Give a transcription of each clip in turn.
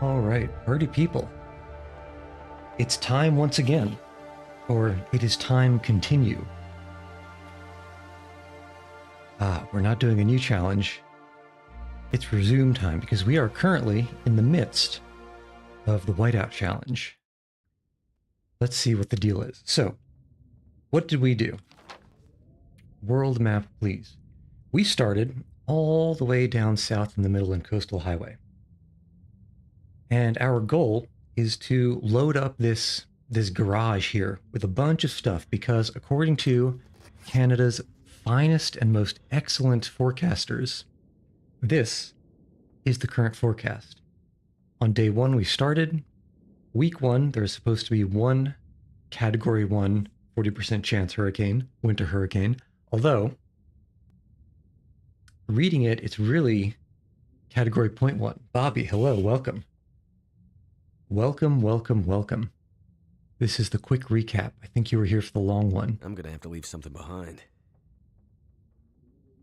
All right, party people. It's time once again, or it is time continue. We're not doing a new challenge. It's resume time because we are currently in the midst of the Whiteout challenge. Let's see what the deal is. So, what did we do? World map, please. We started all the way down south in the middle in Coastal Highway. And our goal is to load up this garage here with a bunch of stuff because according to Canada's finest and most excellent forecasters, this is the current forecast. On day one, we started. Week one, there's supposed to be one Category 1, 40% chance hurricane, winter hurricane. Although, reading it, it's really Category 0.1. Bobby, hello, welcome. Welcome. This is the quick recap. I think you were here for the long one. I'm gonna have to leave something behind.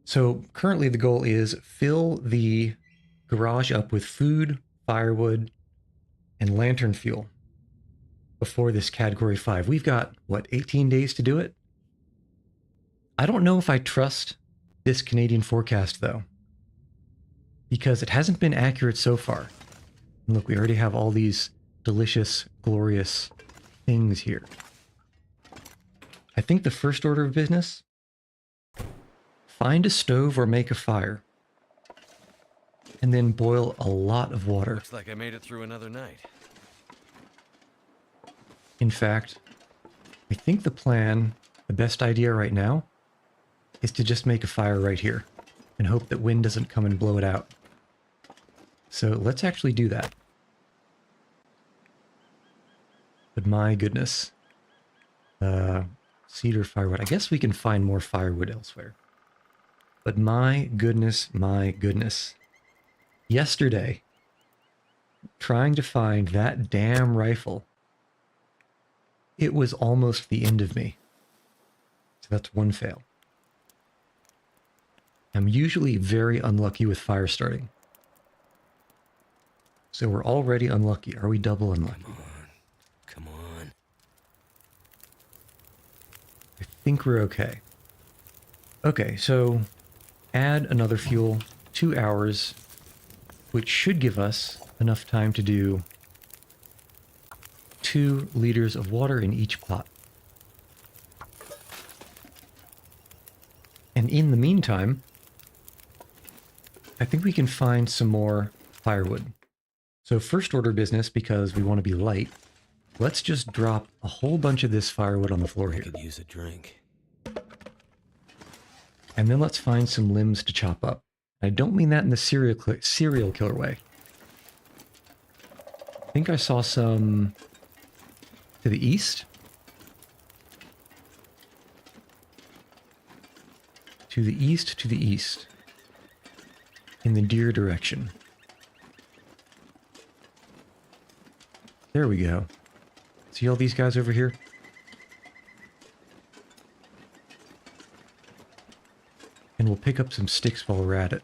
So currently the goal is fill the garage up with food, firewood, and lantern fuel before this Category 5. We've got, what, 18 days to do it? I don't know if I trust this Canadian forecast, though, because it hasn't been accurate so far. And look, we already have all these delicious, glorious things here. I think the first order of business, find a stove or make a fire, and then boil a lot of water. Looks like I made it through another night. In fact, I think the best idea right now, is to just make a fire right here and hope that wind doesn't come and blow it out. So let's actually do that. But my goodness. Cedar firewood. I guess we can find more firewood elsewhere. But my goodness. Yesterday, trying to find that damn rifle, it was almost the end of me. So that's one fail. I'm usually very unlucky with fire starting. So we're already unlucky. Are we double unlucky? Come on. I think we're okay. Okay, so add another fuel, 2 hours, which should give us enough time to do 2 liters of water in each pot. And in the meantime, I think we can find some more firewood. So first order business, because we want to be light, let's just drop a whole bunch of this firewood on the floor here. Could use a drink. And then let's find some limbs to chop up. I don't mean that in the serial killer way. I think I saw some to the east. To the east. In the deer direction. There we go. See all these guys over here? And we'll pick up some sticks while we're at it.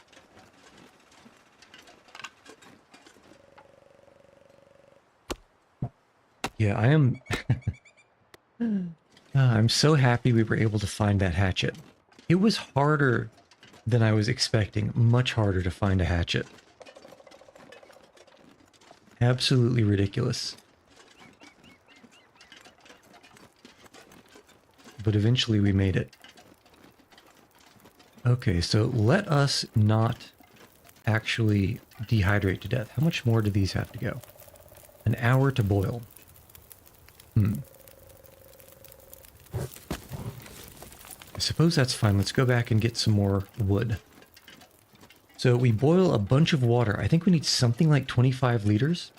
Yeah, I am... I'm so happy we were able to find that hatchet. It was harder than I was expecting. Much harder to find a hatchet. Absolutely ridiculous. But eventually we made it. Okay, so let us not actually dehydrate to death. How much more do these have to go? An hour to boil. I suppose that's fine. Let's go back and get some more wood. So we boil a bunch of water. I think we need something like 25 liters.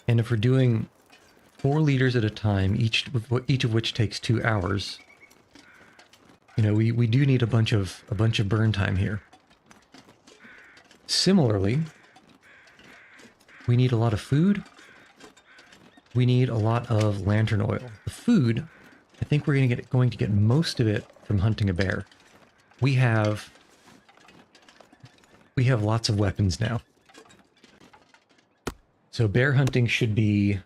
And if we're doing 4 liters at a time, each of which takes 2 hours, you know, we do need a bunch of burn time here. Similarly, we need a lot of food. We need a lot of lantern oil. The food, I think we're going to get most of it from hunting a bear. We have lots of weapons now. So bear hunting should be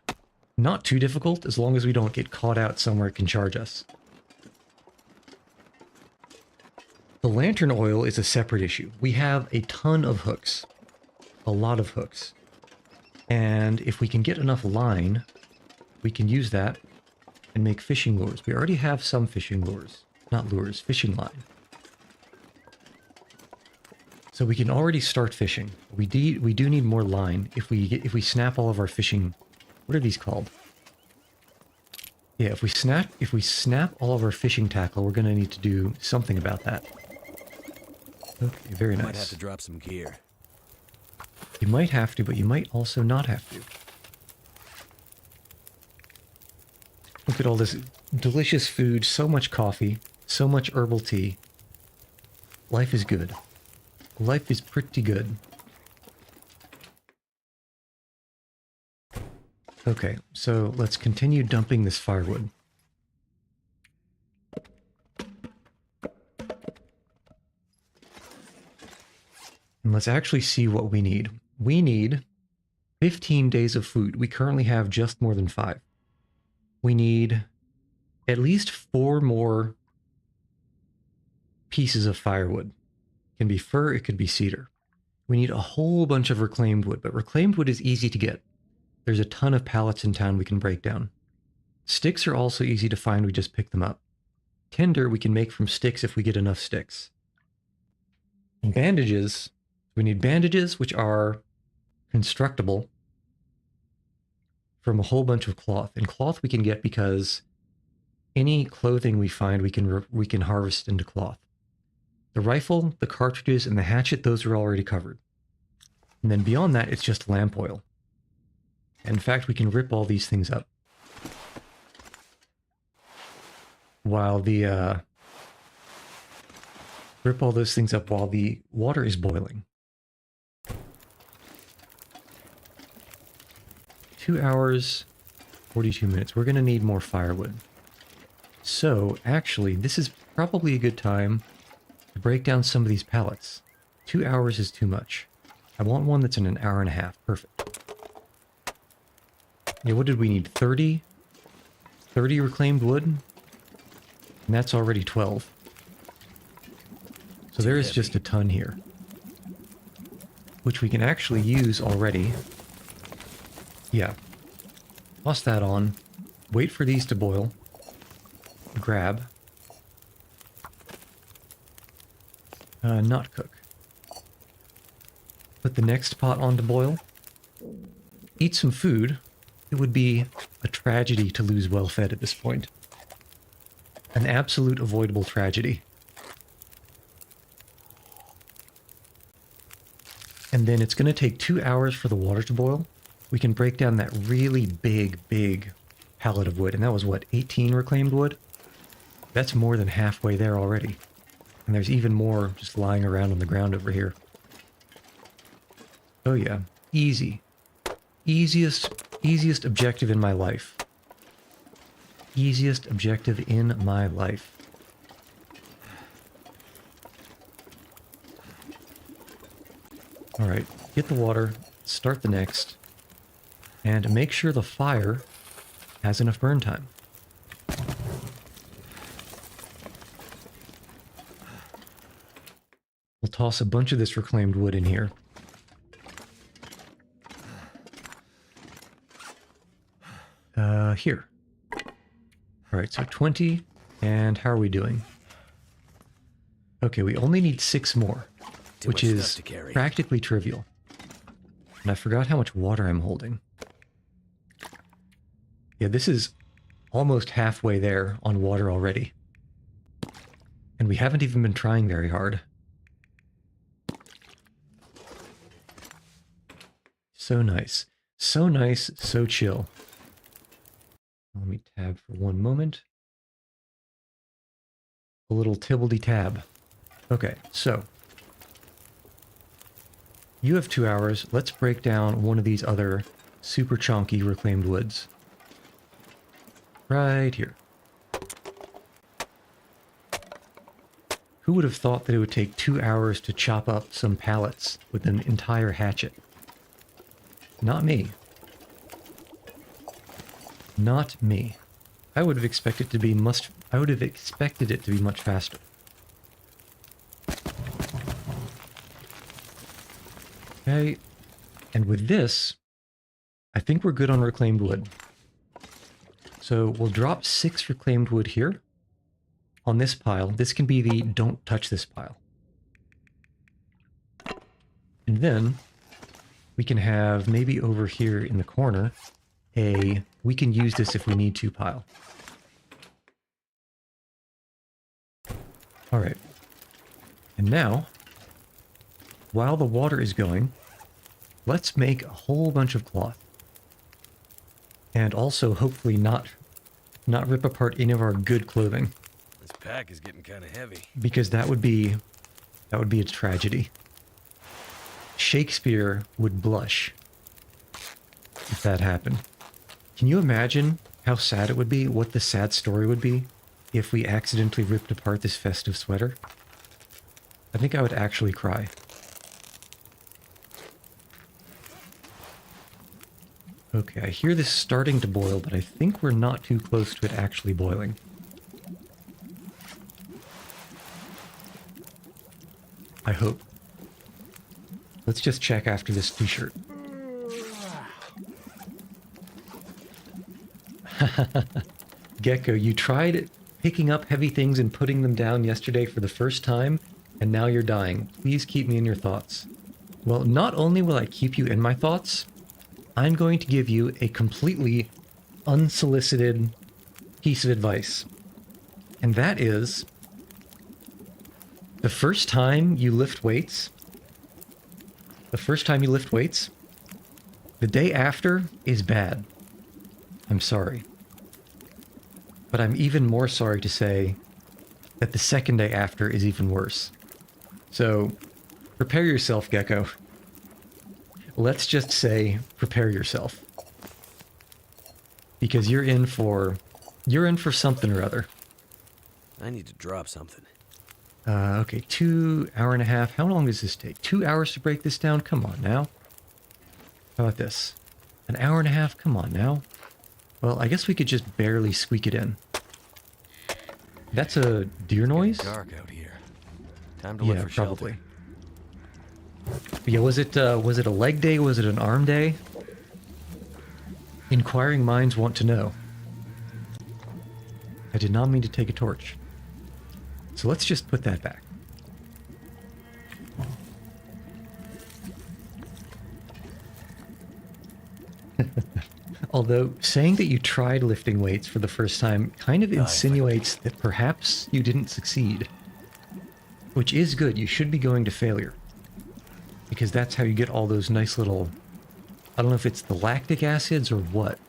not too difficult as long as we don't get caught out somewhere it can charge us. The lantern oil is a separate issue. We have a ton of hooks. A lot of hooks. And if we can get enough line, we can use that and make fishing lures. We already have some fishing lures. Not lures, fishing line. So we can already start fishing. We do need more line if we snap all of our fishing. What are these called? Yeah, if we snap all of our fishing tackle, we're gonna need to do something about that. Okay, very nice. Might have to drop some gear. You might have to, but you might also not have to. Look at all this delicious food, so much coffee, so much herbal tea. Life is good. Life is pretty good. Okay, so let's continue dumping this firewood. And let's actually see what we need. We need 15 days of food. We currently have just more than 5. We need at least 4 more pieces of firewood. It can be fir, it could be cedar. We need a whole bunch of reclaimed wood, but reclaimed wood is easy to get. There's a ton of pallets in town we can break down. Sticks are also easy to find, we just pick them up. Tinder we can make from sticks if we get enough sticks. And bandages, we need bandages which are constructible from a whole bunch of cloth. And cloth we can get because any clothing we find we can harvest into cloth. The rifle, the cartridges, and the hatchet, those are already covered. And then beyond that, it's just lamp oil. In fact, we can rip all these things up. While the, rip all those things up while the water is boiling. 2 hours, 42 minutes. We're going to need more firewood. So, actually, this is probably a good time to break down some of these pallets. 2 hours is too much. I want one that's in an hour and a half. Perfect. Yeah, what did we need? 30? 30 reclaimed wood? And that's already 12. So there is just a ton here. Which we can actually use already. Yeah. Toss that on. Wait for these to boil. Grab. Not cook. Put the next pot on to boil. Eat some food. It would be a tragedy to lose well-fed at this point. An absolute avoidable tragedy. And then it's going to take 2 hours for the water to boil. We can break down that really big pallet of wood. And that was, what, 18 reclaimed wood? That's more than halfway there already. And there's even more just lying around on the ground over here. Oh yeah, easy. Easiest objective in my life. Easiest objective in my life. Alright, get the water, start the next, and make sure the fire has enough burn time. We'll toss a bunch of this reclaimed wood in here. Here. Alright, so 20, and how are we doing? Okay, we only need 6 more, which is practically trivial. And I forgot how much water I'm holding. Yeah, this is almost halfway there on water already. And we haven't even been trying very hard. So nice. So nice, so chill. Let me tab for one moment. A little tibbledy tab. Okay, so. You have 2 hours. Let's break down one of these other super chonky reclaimed woods. Right here. Who would have thought that it would take 2 hours to chop up some pallets with an entire hatchet? Not me. Not me. I would have expected it to be much. I would have expected it to be much faster. Okay, and with this, I think we're good on reclaimed wood. So we'll drop 6 reclaimed wood here on this pile. This can be the don't touch this pile. And then we can have maybe over here in the corner we can use this if we need to pile. All right. And now, while the water is going, let's make a whole bunch of cloth. And also, hopefully not rip apart any of our good clothing. This pack is getting kind of heavy. Because that would be a tragedy. Shakespeare would blush if that happened. Can you imagine how sad it would be, what the sad story would be, if we accidentally ripped apart this festive sweater? I think I would actually cry. Okay, I hear this starting to boil, but I think we're not too close to it actually boiling. I hope. Let's just check after this t-shirt. Gecko, you tried picking up heavy things and putting them down yesterday for the first time, and now you're dying. Please keep me in your thoughts. Well, not only will I keep you in my thoughts, I'm going to give you a completely unsolicited piece of advice. And that is, the first time you lift weights, the day after is bad. I'm sorry. But I'm even more sorry to say that the second day after is even worse. So, prepare yourself, Gecko. Let's just say, prepare yourself. Because you're in for something or other. I need to drop something. Okay, 2 hour and a half. How long does this take? 2 hours to break this down? Come on now. How about this? An hour and a half? Come on now. Well, I guess we could just barely squeak it in. That's a deer noise? It's dark out here. Time to look for probably. Shelter. Yeah, was it a leg day? Was it an arm day? Inquiring minds want to know. I did not mean to take a torch. So let's just put that back. Although, saying that you tried lifting weights for the first time kind of insinuates that perhaps you didn't succeed. Which is good. You should be going to failure. Because that's how you get all those nice little... I don't know if it's the lactic acids or what.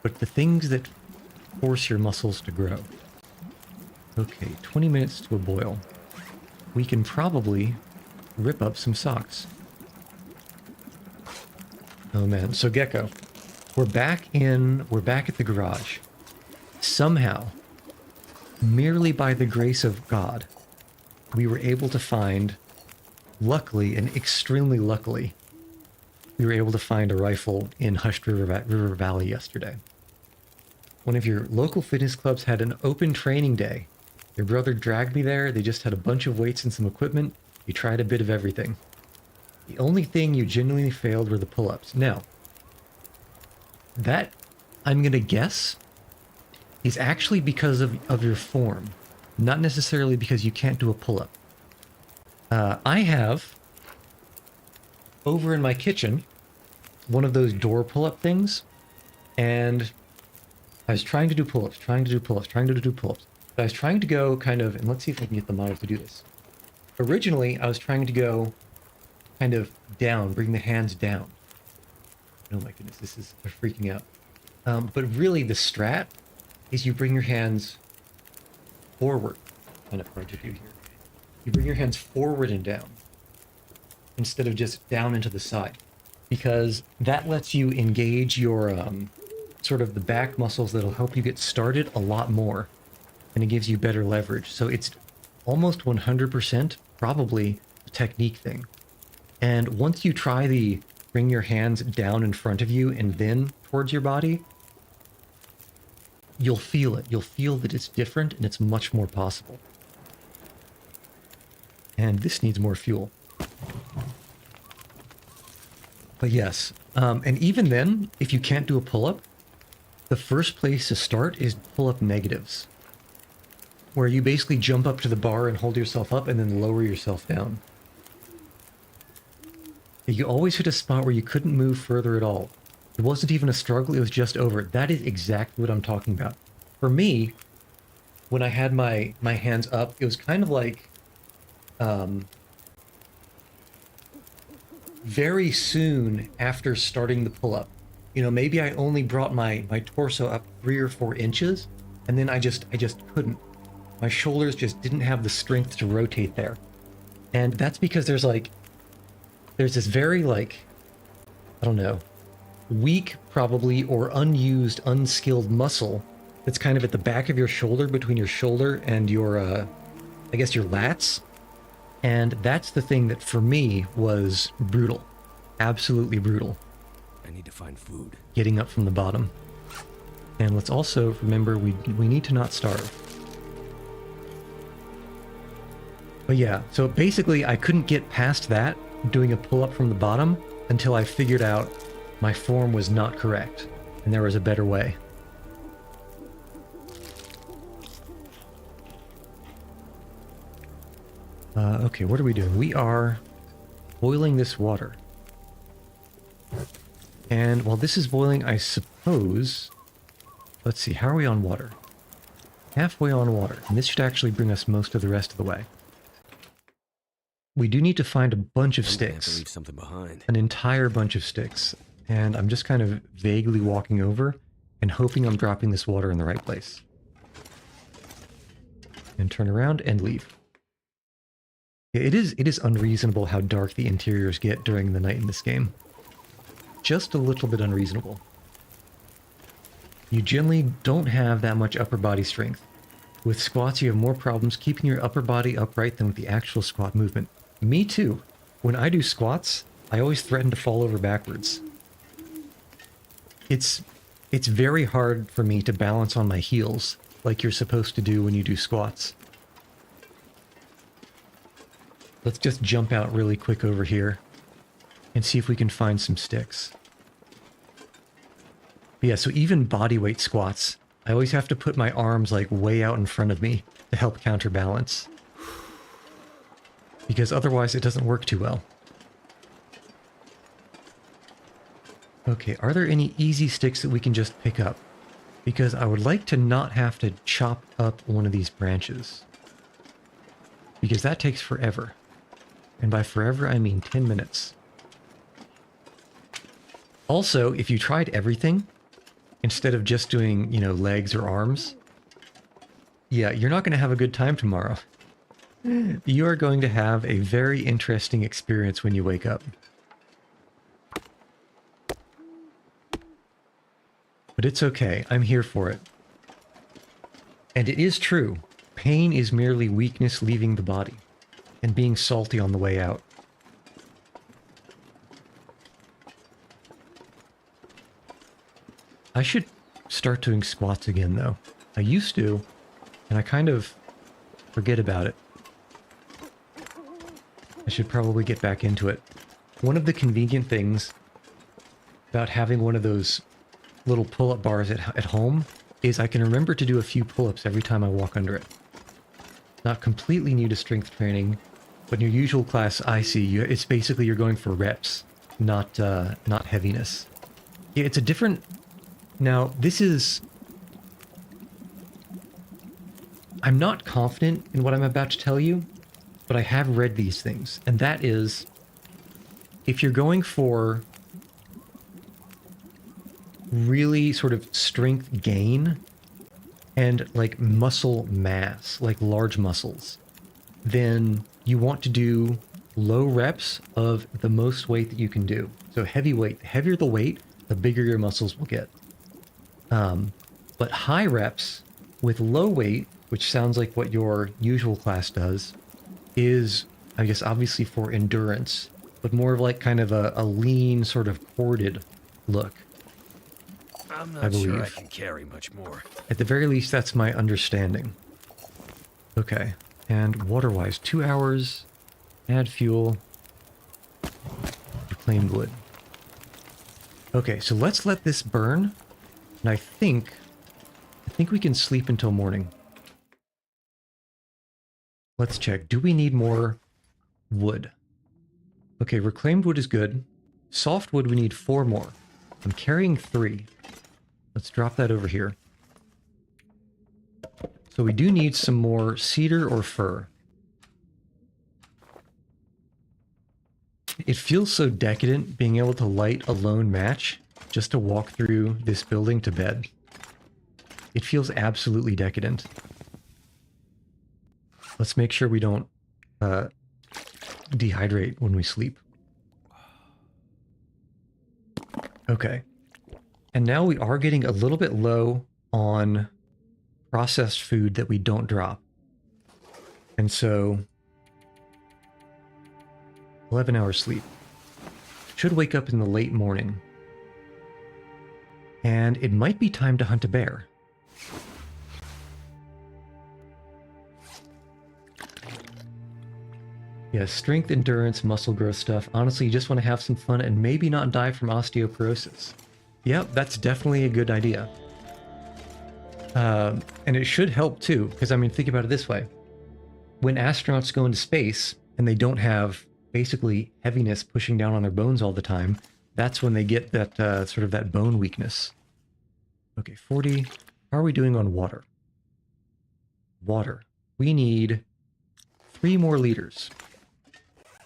But the things that force your muscles to grow. Okay, 20 minutes to a boil. We can probably rip up some socks. Oh man, so Gecko, we're back at the garage. Somehow, merely by the grace of God, we were able to find, luckily and extremely luckily, we were able to find a rifle in Hushed River Valley yesterday. One of your local fitness clubs had an open training day. Your brother dragged me there. They just had a bunch of weights and some equipment. You tried a bit of everything. The only thing you genuinely failed were the pull-ups. Now, that, I'm going to guess, is actually because of your form. Not necessarily because you can't do a pull-up. I have, over in my kitchen, one of those door pull-up things. And I was trying to do pull-ups, trying to do pull-ups. I was trying to go kind of, and let's see if I can get the model to do this. Originally, I was trying to go kind of down, bring the hands down. Oh my goodness, this is freaking out. But really the strat is you bring your hands forward. Kind of hard to do here. You bring your hands forward and down instead of just down into the side. Because that lets you engage your sort of the back muscles that'll help you get started a lot more. And it gives you better leverage. So it's almost 100% probably a technique thing. And once you try the bring your hands down in front of you and then towards your body, you'll feel it. You'll feel that it's different and it's much more possible. And this needs more fuel. But yes, and even then, if you can't do a pull-up, the first place to start is pull-up negatives, where you basically jump up to the bar and hold yourself up and then lower yourself down. You always hit a spot where you couldn't move further at all. It wasn't even a struggle, it was just over. That is exactly what I'm talking about. For me, when I had my hands up, it was kind of like very soon after starting the pull-up. You know, maybe I only brought my torso up 3 or 4 inches, and then I just couldn't. My shoulders just didn't have the strength to rotate there. And that's because there's this very, like, I don't know, weak probably, or unused, unskilled muscle that's kind of at the back of your shoulder, between your shoulder and your, I guess your lats. And that's the thing that for me was brutal. Absolutely brutal. I need to find food. Getting up from the bottom. And let's also remember we need to not starve. But yeah, so basically I couldn't get past that, doing a pull-up from the bottom, until I figured out my form was not correct, and there was a better way. Okay, what are we doing? We are boiling this water. And while this is boiling, I suppose... Let's see, how are we on water? Halfway on water, and this should actually bring us most of the rest of the way. We do need to find a bunch of sticks. Have to leave something behind. An entire bunch of sticks. And I'm just kind of vaguely walking over and hoping I'm dropping this water in the right place. And turn around and leave. It is unreasonable how dark the interiors get during the night in this game. Just a little bit unreasonable. You generally don't have that much upper body strength. With squats, you have more problems keeping your upper body upright than with the actual squat movement. Me too. When I do squats, I always threaten to fall over backwards. It's very hard for me to balance on my heels like you're supposed to do when you do squats. Let's just jump out really quick over here and see if we can find some sticks. But yeah, so even bodyweight squats, I always have to put my arms like way out in front of me to help counterbalance. Because otherwise it doesn't work too well. Okay, are there any easy sticks that we can just pick up? Because I would like to not have to chop up one of these branches. Because that takes forever. And by forever, I mean 10 minutes. Also, if you tried everything, instead of just doing, you know, legs or arms, yeah, you're not going to have a good time tomorrow. You are going to have a very interesting experience when you wake up. But it's okay, I'm here for it. And it is true, pain is merely weakness leaving the body, and being salty on the way out. I should start doing squats again, though. I used to, and I kind of forget about it. I should probably get back into it. One of the convenient things about having one of those little pull-up bars at home is I can remember to do a few pull-ups every time I walk under it. Not completely new to strength training, but in your usual class, I see, it's basically you're going for reps, not heaviness. Yeah, it's a different... Now, this is... I'm not confident in what I'm about to tell you, but I have read these things, and that is, if you're going for really sort of strength gain and like muscle mass, like large muscles, then you want to do low reps of the most weight that you can do. So heavy weight, the heavier the weight, the bigger your muscles will get. But high reps with low weight, which sounds like what your usual class does, is, I guess, obviously for endurance, but more of like kind of a lean, sort of corded look. I'm I not believe. sure I can carry much more. At the very least, that's my understanding. Okay, and water-wise, 2 hours, add fuel, reclaimed wood. Okay, so let's let this burn, and I think we can sleep until morning. Let's check. Do we need more wood? Okay, reclaimed wood is good. Soft wood, we need 4 more. I'm carrying 3. Let's drop that over here. So we do need some more cedar or fir. It feels so decadent being able to light a lone match just to walk through this building to bed. It feels absolutely decadent. Let's make sure we don't dehydrate when we sleep. Okay. And now we are getting a little bit low on processed food that we don't drop. And so 11 hours sleep. Should wake up in the late morning. And it might be time to hunt a bear. Yeah, strength, endurance, muscle growth stuff. Honestly, you just want to have some fun and maybe not die from osteoporosis. Yep, that's definitely a good idea. And it should help too, because I mean, think about it this way. When astronauts go into space and they don't have basically heaviness pushing down on their bones all the time, that's when they get that sort of that bone weakness. Okay, 40. How are we doing on water? Water. We need 3 more liters.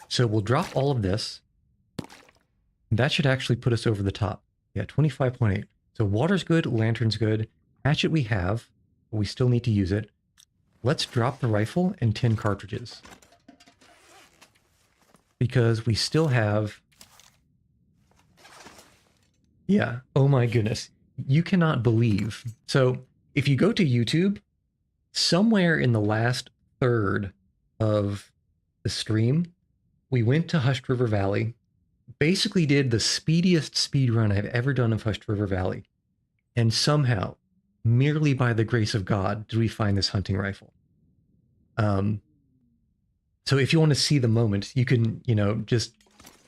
So we'll drop all of this. That should actually put us over the top. Yeah, 25.8. So water's good, lantern's good. Hatchet we have, but we still need to use it. Let's drop the rifle and 10 cartridges. Because we still have... Yeah, oh my goodness. You cannot believe. So if you go to YouTube, somewhere in the last third of the stream, we went to Hushed River Valley, basically did the speediest speed run I've ever done of Hushed River Valley. And somehow, merely by the grace of God, did we find this hunting rifle. So if you want to see the moment, you can, you know, just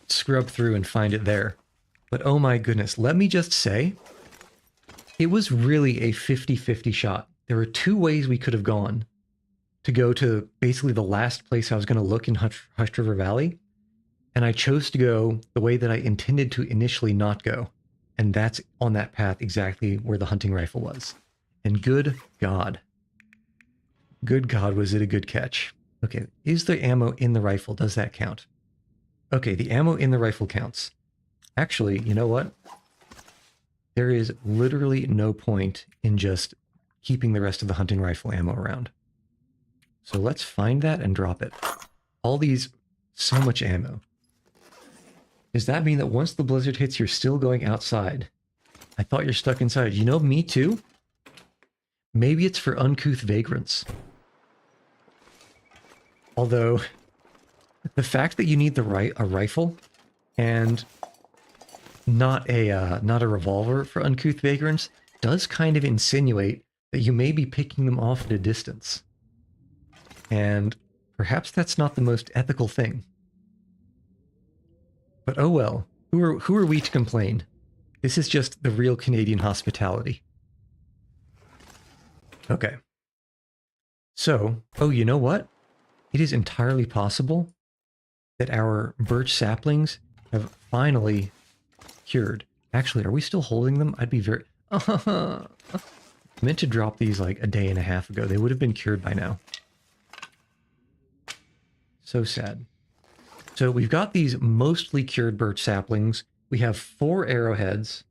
scrub through and find it there. But oh my goodness, let me just say, it was really a 50-50 shot. There were 2 ways we could have gone to go to basically the last place I was going to look in Hushed River Valley. And I chose to go the way that I intended to initially not go. And that's on that path exactly where the hunting rifle was. And good God, was it a good catch. Okay, is the ammo in the rifle? Does that count? Okay, the ammo in the rifle counts. Actually, you know what? There is literally no point in just keeping the rest of the hunting rifle ammo around. So let's find that and drop it. All these, so much ammo. Does that mean that once the blizzard hits, you're still going outside? I thought you're stuck inside. You know, me too. Maybe it's for uncouth vagrants. Although, the fact that you need a rifle and not a revolver for uncouth vagrants does kind of insinuate that you may be picking them off at a distance. And perhaps that's not the most ethical thing. But oh well, who are we to complain? This is just the real Canadian hospitality. Okay. So, oh, you know what? It is entirely possible that our birch saplings have finally cured. Actually, are we still holding them? I'd be very... I meant to drop these like a day and a half ago. They would have been cured by now. So sad. So we've got these mostly cured birch saplings. We have 4 arrowheads.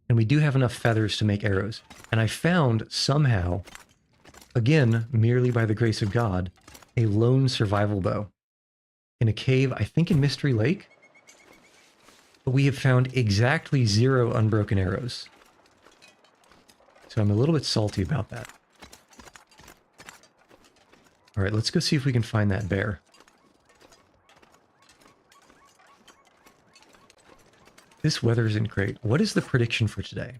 And we do have enough feathers to make arrows. And I found somehow, again, merely by the grace of God, a lone survival bow. In a cave, I think in Mystery Lake. But we have found exactly 0 unbroken arrows. So I'm a little bit salty about that. Alright, let's go see if we can find that bear. This weather isn't great. What is the prediction for today?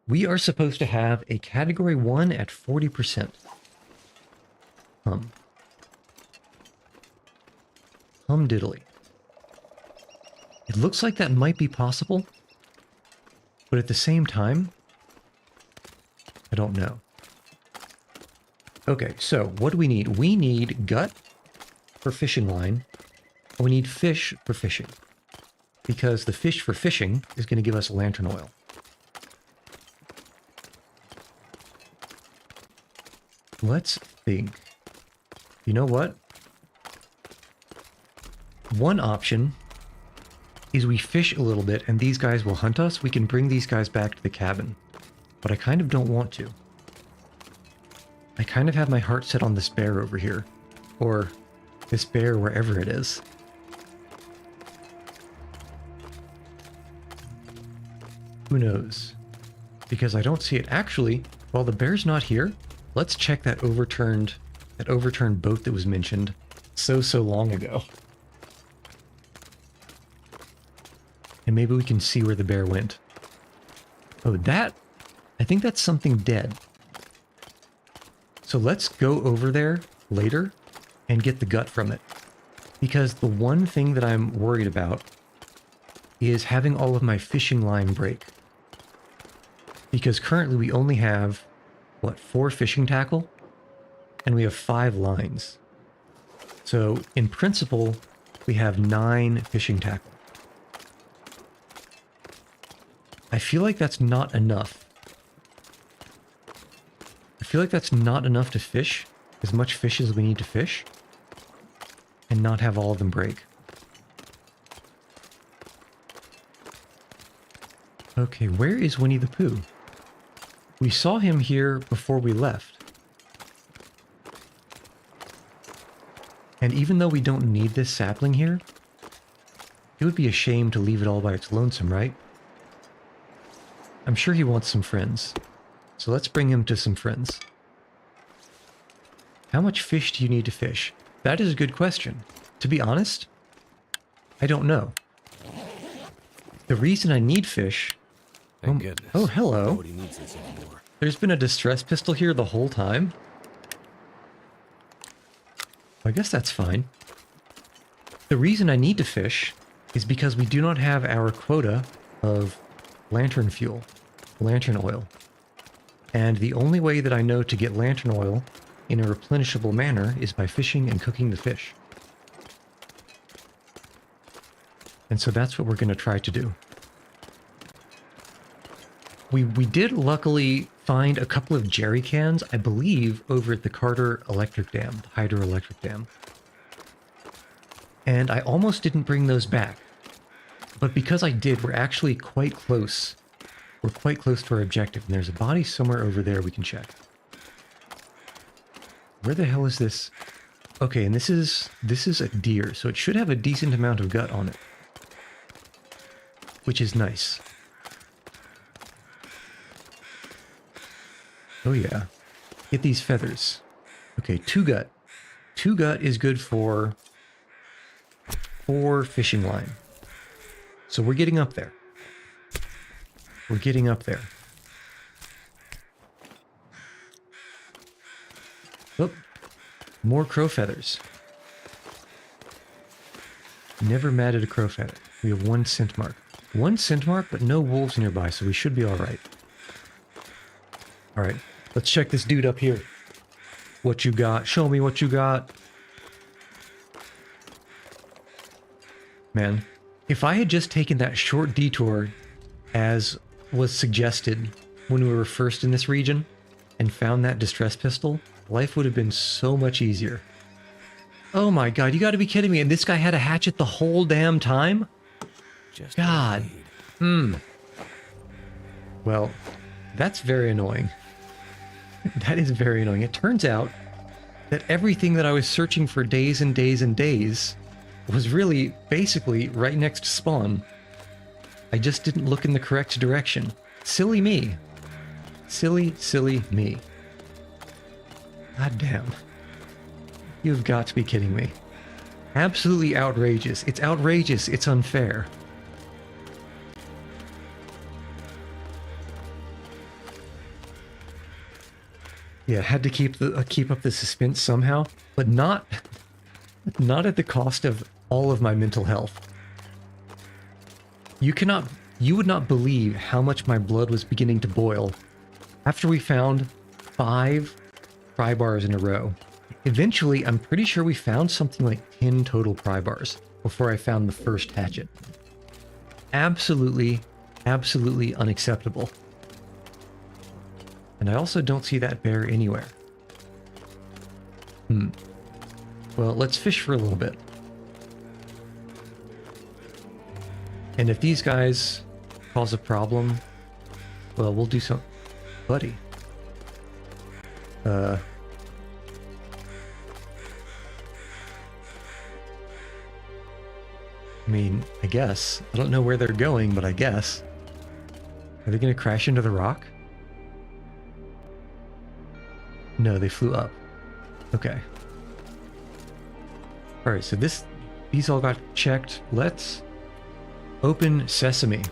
We are supposed to have a category 1 at 40%. Hum diddly. It looks like that might be possible, but at the same time, I don't know. Okay, so what do we need? We need gut for fishing line, and we need fish for fishing, because the fish for fishing is going to give us lantern oil. Let's think. You know what? One option is we fish a little bit and these guys will hunt us. We can bring these guys back to the cabin, but I kind of don't want to. I kind of have my heart set on this bear over here, or this bear wherever it is. Who knows? Because I don't see it. Actually, while the bear's not here, let's check that overturned boat that was mentioned so long ago. And maybe we can see where the bear went. Oh, I think that's something dead. So let's go over there later and get the gut from it. Because the one thing that I'm worried about is having all of my fishing line break. Because currently we only have, what, 4 fishing tackle? And we have 5 lines. So in principle, we have 9 fishing tackle. I feel like that's not enough. I feel like that's not enough to fish as much fish as we need to fish and not have all of them break. Okay, where is Winnie the Pooh? We saw him here before we left. And even though we don't need this sapling here, it would be a shame to leave it all by its lonesome, right? I'm sure he wants some friends. So let's bring him to some friends. How much fish do you need to fish? That is a good question. To be honest, I don't know. The reason I need fish... Thank goodness. Oh, hello. Nobody needs this anymore. There's been a distress pistol here the whole time. I guess that's fine. The reason I need to fish is because we do not have our quota of lantern fuel, lantern oil. And the only way that I know to get lantern oil in a replenishable manner is by fishing and cooking the fish. And so that's what we're going to try to do. We did luckily find a couple of jerry cans, I believe, over at the Carter Electric Dam, the hydroelectric dam. And I almost didn't bring those back. But because I did, we're actually quite close. We're quite close to our objective, and there's a body somewhere over there we can check. Where the hell is this? Okay, and this is a deer, so it should have a decent amount of gut on it. Which is nice. Oh yeah. Get these feathers. Okay, 2 gut. 2 gut is good for 4 fishing line. So we're getting up there. We're getting up there. Oh, more crow feathers. Never mad at a crow feather. We have 1 scent mark. 1 scent mark, but no wolves nearby, so we should be alright. Alright, let's check this dude up here. What you got? Show me what you got. Man, if I had just taken that short detour as was suggested when we were first in this region and found that distress pistol, life would have been so much easier. Oh my god, you gotta be kidding me. And this guy had a hatchet the whole damn time? Just God. Well, that's very annoying. That is very annoying. It turns out that everything that I was searching for days and days and days was really basically right next to spawn. I just didn't look in the correct direction. Silly me. Silly, silly me. God damn. You've got to be kidding me. Absolutely outrageous. It's outrageous. It's unfair. Yeah, had to keep up the suspense somehow, but not at the cost of all of my mental health. You would not believe how much my blood was beginning to boil after we found 5 pry bars in a row. Eventually, I'm pretty sure we found something like 10 total pry bars before I found the first hatchet. Absolutely, absolutely unacceptable. And I also don't see that bear anywhere. Well, let's fish for a little bit. And if these guys cause a problem, well, we'll do some... Buddy. I mean, I guess. I don't know where they're going, but I guess. Are they going to crash into the rock? No, they flew up. Okay. Alright, so these all got checked. Let's open sesame.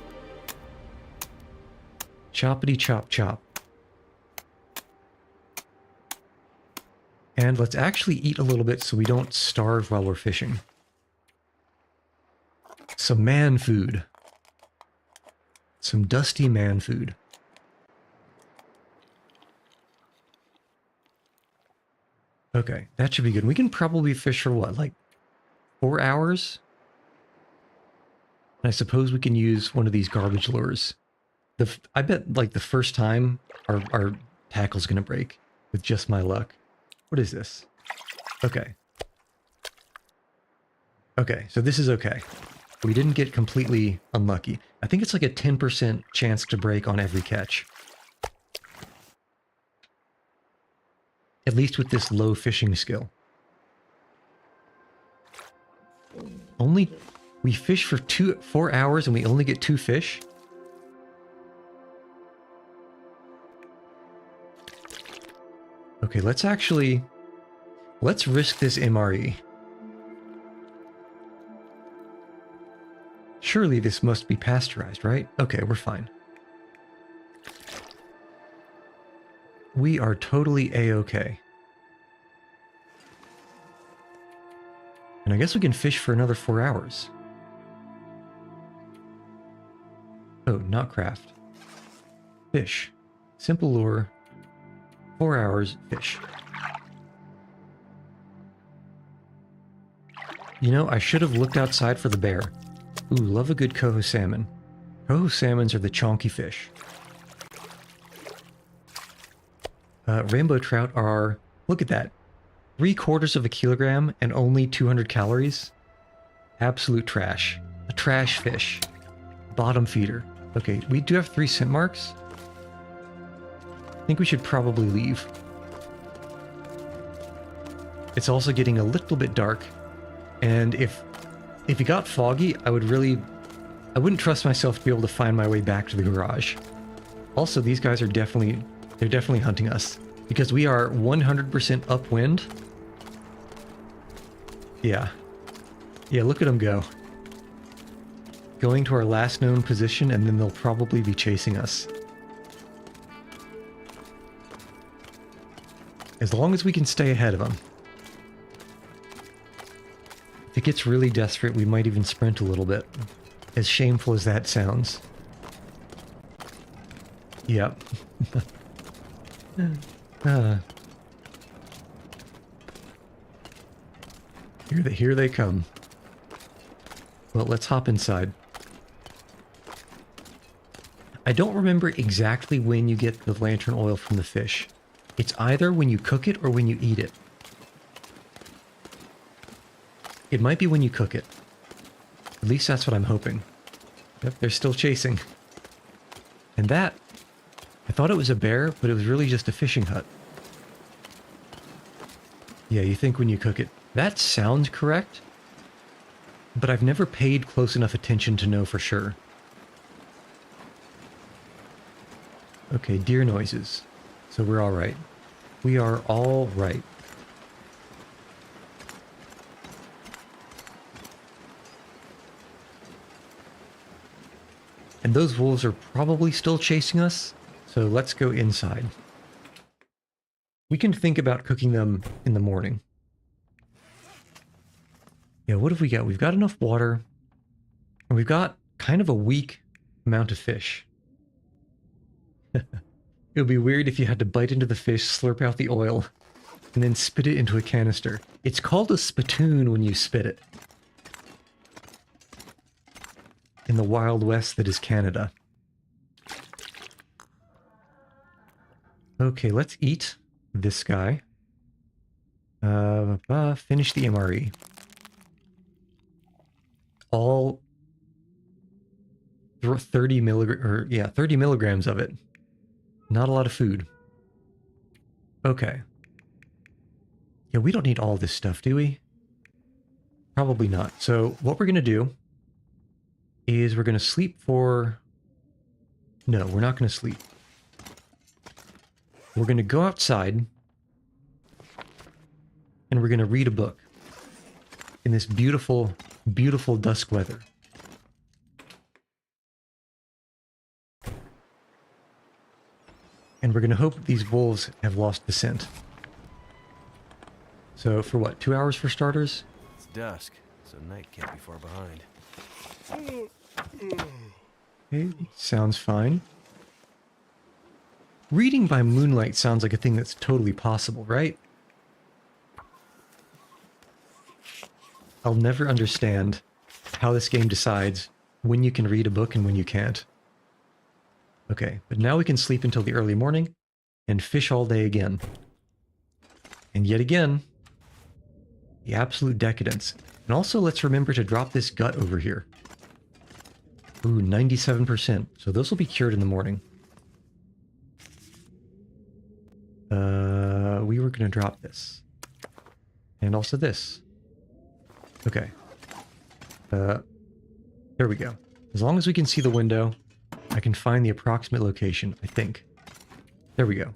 Choppity chop chop. And let's actually eat a little bit so we don't starve while we're fishing. Some man food. Some dusty man food. Okay, that should be good. We can probably fish for what, like 4 hours? And I suppose we can use one of these garbage lures. I bet like the first time our tackle's gonna break with just my luck. What is this? Okay. Okay, so this is okay. We didn't get completely unlucky. I think it's like a 10% chance to break on every catch. At least with this low fishing skill. We fish for 4 hours and we only get 2 fish? Okay, let's risk this MRE. Surely this must be pasteurized, right? Okay, we're fine. We are totally A-okay. And I guess we can fish for another 4 hours. Oh, not craft. Fish. Simple lure. 4 hours, fish. You know, I should have looked outside for the bear. Ooh, love a good coho salmon. Coho salmons are the chonky fish. Rainbow trout are... Look at that. 3/4 of a kilogram and only 200 calories. Absolute trash. A trash fish. Bottom feeder. Okay, we do have 3 scent marks. I think we should probably leave. It's also getting a little bit dark. And if it got foggy, I wouldn't trust myself to be able to find my way back to the garage. Also, these guys are they're definitely hunting us. Because we are 100% upwind. Yeah. Yeah, look at them go. Going to our last known position, and then they'll probably be chasing us. As long as we can stay ahead of them. If it gets really desperate, we might even sprint a little bit. As shameful as that sounds. Yep. Here they come. Well, let's hop inside. I don't remember exactly when you get the lantern oil from the fish. It's either when you cook it or when you eat it. It might be when you cook it. At least that's what I'm hoping. Yep, they're still chasing. And that... I thought it was a bear, but it was really just a fishing hut. Yeah, you think when you cook it. That sounds correct, but I've never paid close enough attention to know for sure. Okay, deer noises. So we're alright. We are all right. And those wolves are probably still chasing us, so let's go inside. We can think about cooking them in the morning. Yeah, what have we got? We've got enough water. And we've got kind of a weak amount of fish. It would be weird if you had to bite into the fish, slurp out the oil, and then spit it into a canister. It's called a spittoon when you spit it. In the Wild West that is Canada. Okay, let's eat this guy. Finish the MRE. All 30 milligrams of it. Not a lot of food. Okay. Yeah, we don't need all this stuff, do we? Probably not. So what we're going to do is we're going to sleep for... No, we're not going to sleep. We're going to go outside and we're going to read a book in this beautiful, beautiful dusk weather. And we're going to hope these wolves have lost the scent. So for what, 2 hours for starters? It's dusk, so night can't be far behind. Okay, sounds fine. Reading by moonlight sounds like a thing that's totally possible, right? I'll never understand how this game decides when you can read a book and when you can't. Okay, but now we can sleep until the early morning and fish all day again. And yet again, the absolute decadence. And also let's remember to drop this gut over here. Ooh, 97%. So those will be cured in the morning. We were going to drop this. And also this. Okay. There we go. As long as we can see the window, I can find the approximate location, I think. There we go.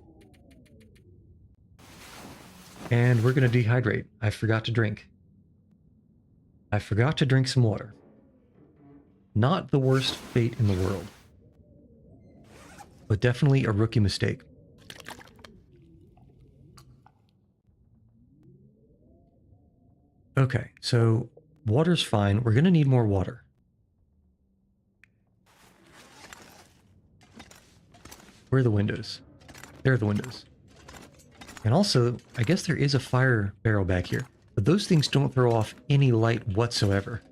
And we're going to dehydrate. I forgot to drink. I forgot to drink some water. Not the worst fate in the world. But definitely a rookie mistake. Okay, so water's fine. We're going to need more water. Where are the windows? There are the windows. And also, I guess there is a fire barrel back here. But those things don't throw off any light whatsoever.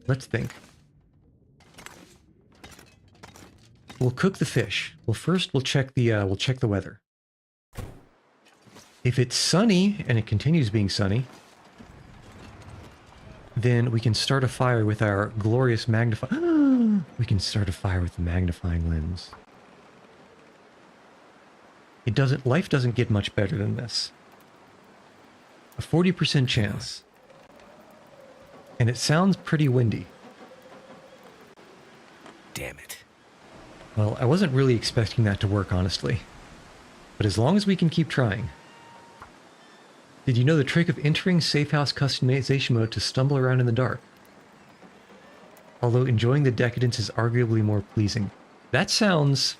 Let's think. We'll cook the fish. Well, first we'll check the weather. If it's sunny and it continues being sunny, then we can start a fire with our glorious magnifying. We can start a fire with the magnifying lens. Life doesn't get much better than this. A 40% chance. And it sounds pretty windy. Damn it. Well, I wasn't really expecting that to work, honestly. But as long as we can keep trying. Did you know the trick of entering Safe House customization mode to stumble around in the dark? Although enjoying the decadence is arguably more pleasing. That sounds...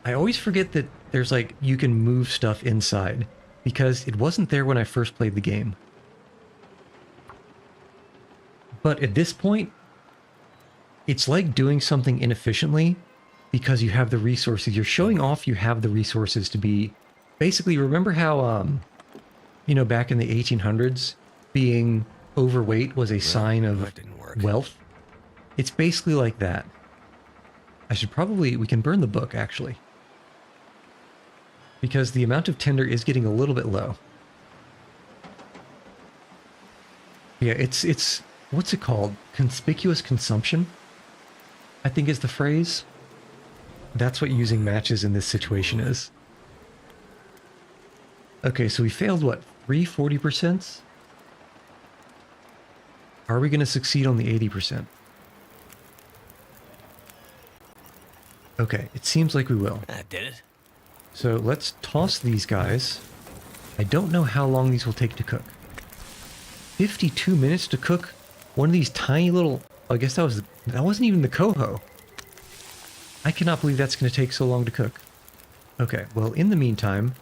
I always forget that there's like, you can move stuff inside. Because it wasn't there when I first played the game. But at this point, it's like doing something inefficiently because you have the resources. You're showing off you have the resources to be... Basically, remember how, you know, back in the 1800s, being overweight was a sign of wealth? It's basically like that. We can burn the book, actually. Because the amount of tinder is getting a little bit low. Yeah, it's what's it called? Conspicuous consumption, I think is the phrase. That's what using matches in this situation is. Okay, so we failed what? 3 40%? Are we going to succeed on the 80%? Okay, it seems like we will. That did it. So let's toss these guys. I don't know how long these will take to cook. 52 minutes to cook one of these tiny little... I guess that wasn't even the coho. I cannot believe that's going to take so long to cook. Okay, well, in the meantime,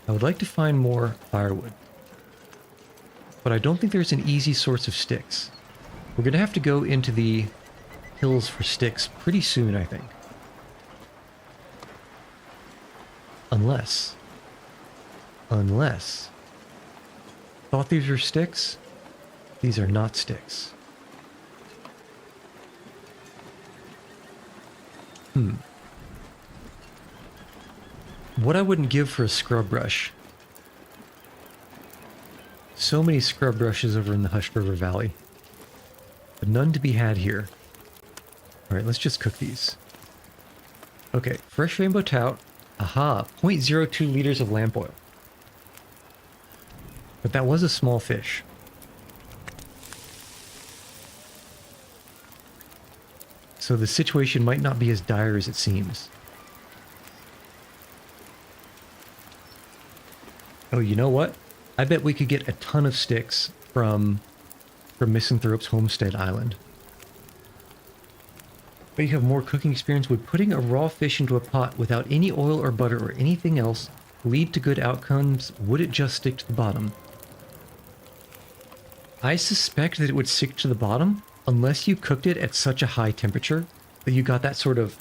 I would like to find more firewood. But I don't think there's an easy source of sticks. We're going to have to go into the hills for sticks pretty soon, I think. Unless... Thought these were sticks? These are not sticks. What I wouldn't give for a scrub brush. So many scrub brushes over in the Hushed River Valley. But none to be had here. Alright, let's just cook these. Okay, fresh rainbow trout. Aha, 0.02 liters of lamp oil. But that was a small fish. So the situation might not be as dire as it seems. Oh, you know what? I bet we could get a ton of sticks from Misanthrope's Homestead Island. But you have more cooking experience. Would putting a raw fish into a pot without any oil or butter or anything else lead to good outcomes? Would it just stick to the bottom? I suspect that it would stick to the bottom unless you cooked it at such a high temperature that you got that sort of...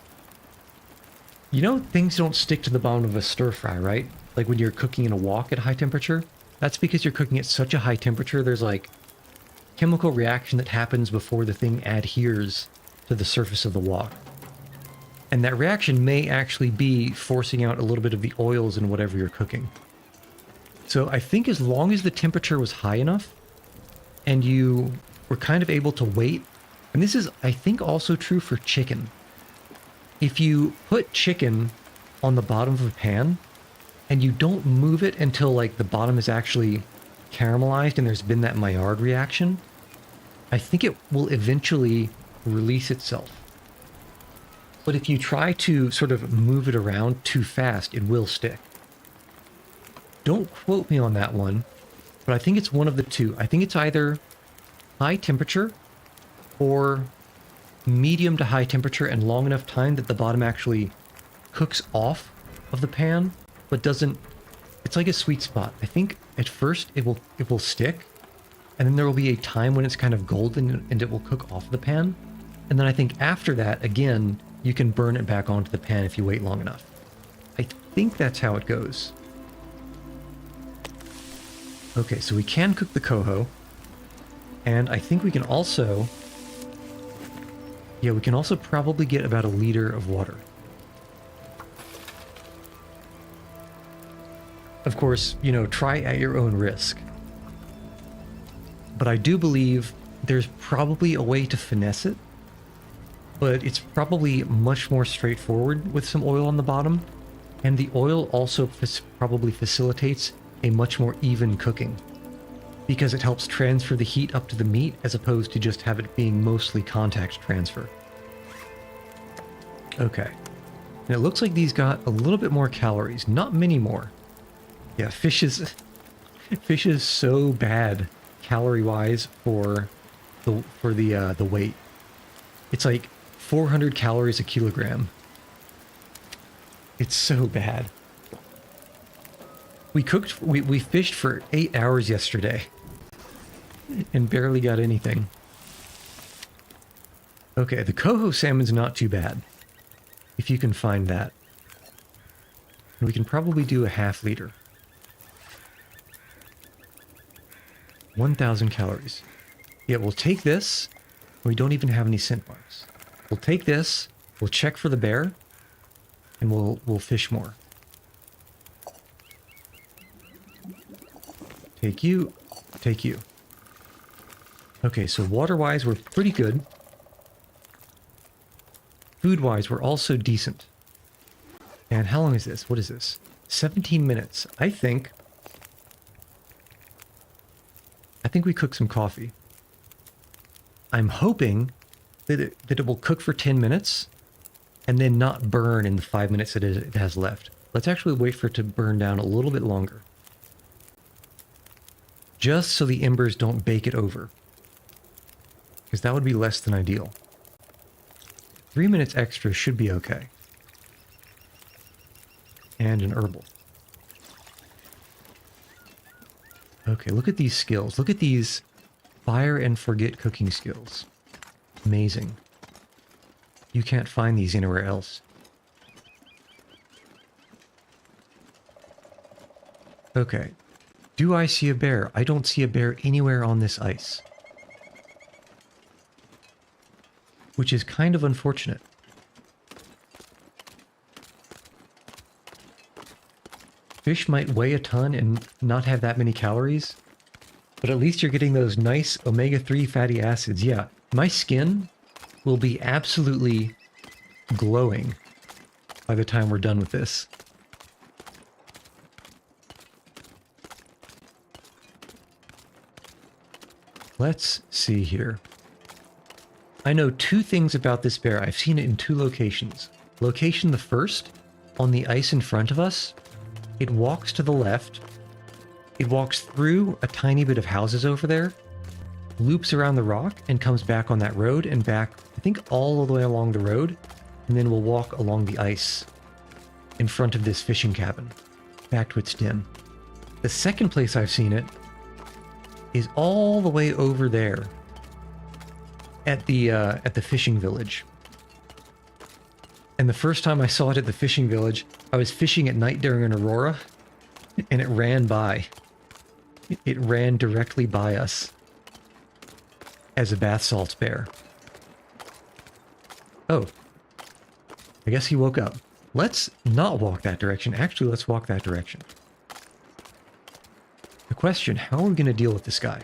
You know, things don't stick to the bottom of a stir fry, right? Like when you're cooking in a wok at high temperature. That's because you're cooking at such a high temperature, there's like chemical reaction that happens before the thing adheres to the surface of the wok. And that reaction may actually be forcing out a little bit of the oils in whatever you're cooking. So I think as long as the temperature was high enough and you were kind of able to wait, and this is, I think, also true for chicken. If you put chicken on the bottom of a pan and you don't move it until like the bottom is actually caramelized and there's been that Maillard reaction, I think it will eventually release itself. But if you try to sort of move it around too fast, it will stick. Don't quote me on that one, but I think it's one of the two. I think it's either high temperature or medium to high temperature and long enough time that the bottom actually cooks off of the pan, but doesn't... It's like a sweet spot. I think at first it will stick, and then there will be a time when it's kind of golden and it will cook off the pan. And then I think after that, again, you can burn it back onto the pan if you wait long enough. I think that's how it goes. Okay, so we can cook the coho. And I think we can also... Yeah, we can also probably get about 1 liter of water. Of course, you know, try at your own risk. But I do believe there's probably a way to finesse it. But it's probably much more straightforward with some oil on the bottom. And the oil also probably facilitates a much more even cooking, because it helps transfer the heat up to the meat as opposed to just have it being mostly contact transfer. Okay. And it looks like these got a little bit more calories, not many more. Yeah, fish is so bad calorie-wise for the weight. It's like 400 calories a kilogram. It's so bad. We fished for 8 hours yesterday and barely got anything. Okay, the coho salmon's not too bad, if you can find that. And we can probably do a ½ liter. 1,000 calories. Yeah, we'll take this. We don't even have any scent marks. We'll take this, we'll check for the bear, and we'll fish more. Take you, take you. Okay, so water-wise, we're pretty good. Food-wise, we're also decent. And how long is this? What is this? 17 minutes. I think we cooked some coffee. I'm hoping that it will cook for 10 minutes and then not burn in the 5 minutes that it has left. Let's actually wait for it to burn down a little bit longer. Just so the embers don't bake it over, because that would be less than ideal. 3 minutes extra should be okay. And an herbal. Okay, look at these skills. Look at these fire and forget cooking skills. Amazing. You can't find these anywhere else. Okay. Do I see a bear? I don't see a bear anywhere on this ice. Which is kind of unfortunate. Fish might weigh a ton and not have that many calories, but at least you're getting those nice omega-3 fatty acids. Yeah, my skin will be absolutely glowing by the time we're done with this. Let's see here. I know 2 things about this bear. I've seen it in 2 locations. Location the first, on the ice in front of us, it walks to the left. It walks through a tiny bit of houses over there, loops around the rock, and comes back on that road and back, I think, all the way along the road, and then will walk along the ice in front of this fishing cabin, back to its den. The second place I've seen it is all the way over there at the fishing village. And the first time I saw it at the fishing village, I was fishing at night during an aurora, and it ran by. It ran directly by us as a bath salts bear. Oh, I guess he woke up. Let's not walk that direction. Actually, let's walk that direction. The question, how are we going to deal with this guy?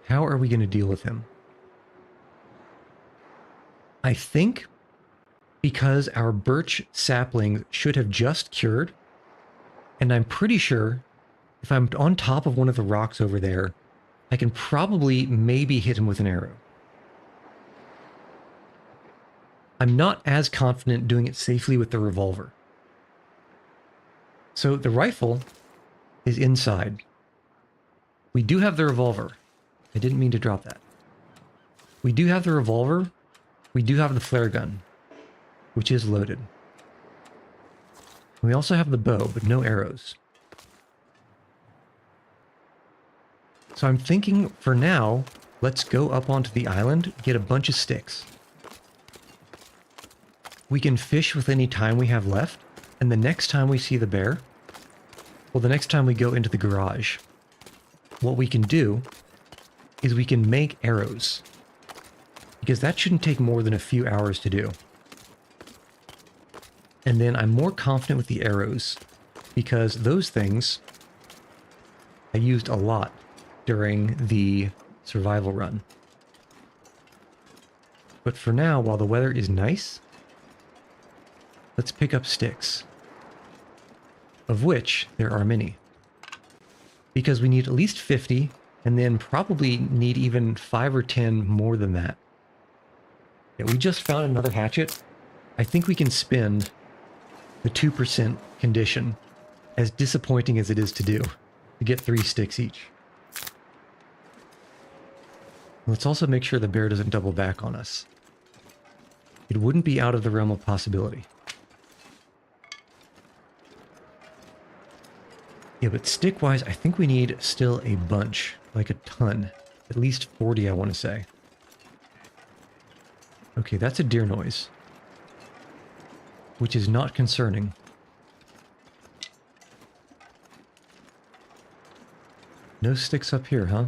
How are we going to deal with him? I think because our birch saplings should have just cured, and I'm pretty sure if I'm on top of one of the rocks over there, I can probably maybe hit him with an arrow. I'm not as confident doing it safely with the revolver. So the rifle is inside. We do have the revolver. I didn't mean to drop that. We do have the revolver. We do have the flare gun, which is loaded. We also have the bow, but no arrows. So I'm thinking for now, let's go up onto the island, get a bunch of sticks. We can fish with any time we have left, and the next time we see the bear, well, the next time we go into the garage, what we can do is we can make arrows, because that shouldn't take more than a few hours to do. And then I'm more confident with the arrows, because those things I used a lot during the survival run. But for now, while the weather is nice, let's pick up sticks, of which there are many. Because we need at least 50, and then probably need even 5 or 10 more than that. Yeah, we just found another hatchet. I think we can spend the 2% condition, as disappointing as it is to do, to get 3 sticks each. Let's also make sure the bear doesn't double back on us. It wouldn't be out of the realm of possibility. Yeah, but stick-wise, I think we need still a bunch, like a ton. At least 40, I want to say. Okay, that's a deer noise, which is not concerning. No sticks up here, huh?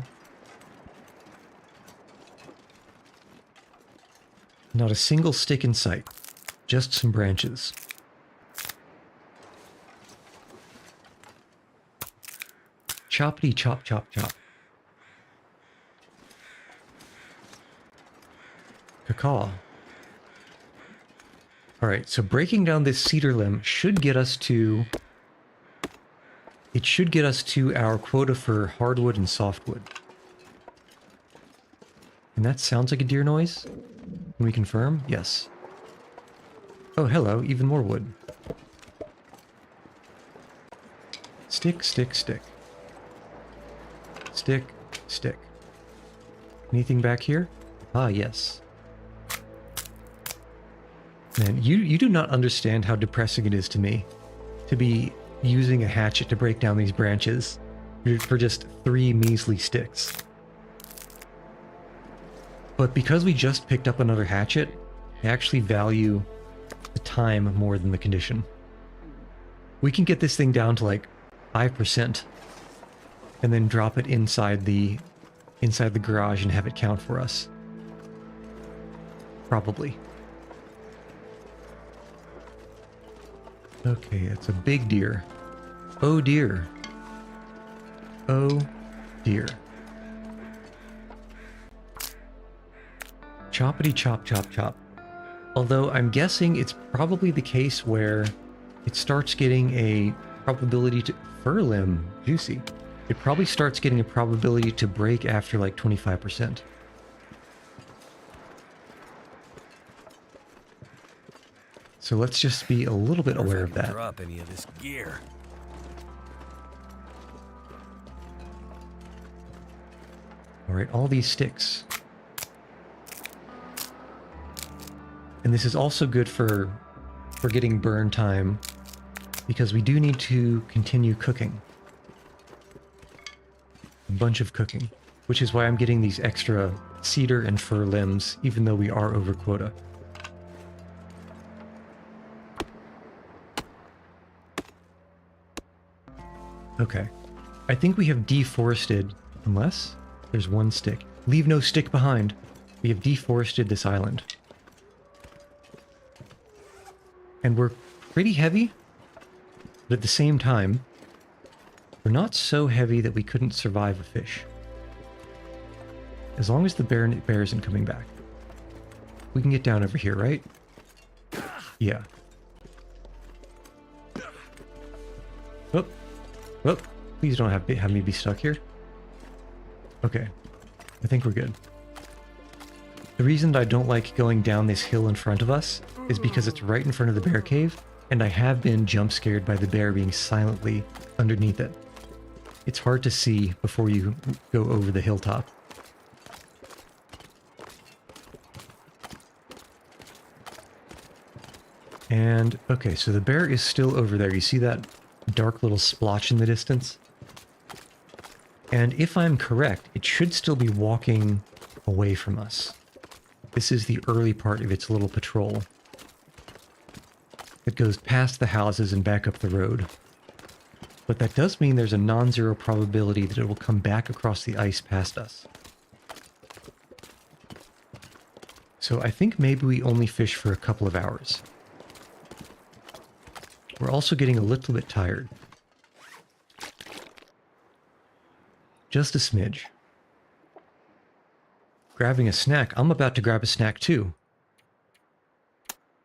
Not a single stick in sight, just some branches. Choppity chop chop chop. Cacaw. Alright, so breaking down this cedar limb should get us to... It should get us to our quota for hardwood and softwood. And that sounds like a deer noise? Can we confirm? Yes. Oh, hello, even more wood. Stick, stick, stick. Stick, stick. Anything back here? Ah, yes. Man, you do not understand how depressing it is to me to be using a hatchet to break down these branches for just 3 measly sticks. But because we just picked up another hatchet, I actually value the time more than the condition. We can get this thing down to like 5% and then drop it inside the garage and have it count for us. Probably. Okay, it's a big deer. Oh dear. Oh dear. Choppity chop chop chop. Although I'm guessing it's probably the case where it starts getting a probability to... Fur limb, juicy. It probably starts getting a probability to break after like 25%. So let's just be a little bit aware of that. Drop any of this gear. All right, all these sticks. And this is also good for getting burn time, because we do need to continue cooking. A bunch of cooking, which is why I'm getting these extra cedar and fir limbs, even though we are over quota. Okay. I think we have deforested, unless there's one stick. Leave no stick behind. We have deforested this island. And we're pretty heavy, but at the same time, we're not so heavy that we couldn't survive a fish. As long as the bear isn't coming back. We can get down over here, right? Yeah. Whoop. Whoop. Please don't have me be stuck here. Okay. I think we're good. The reason that I don't like going down this hill in front of us is because it's right in front of the bear cave, and I have been jump scared by the bear being silently underneath it. It's hard to see before you go over the hilltop. And, okay, so the bear is still over there. You see that dark little splotch in the distance? And if I'm correct, it should still be walking away from us. This is the early part of its little patrol. It goes past the houses and back up the road. But that does mean there's a non-zero probability that it will come back across the ice past us. So I think maybe we only fish for a couple of hours. We're also getting a little bit tired. Just a smidge. Grabbing a snack. I'm about to grab a snack too.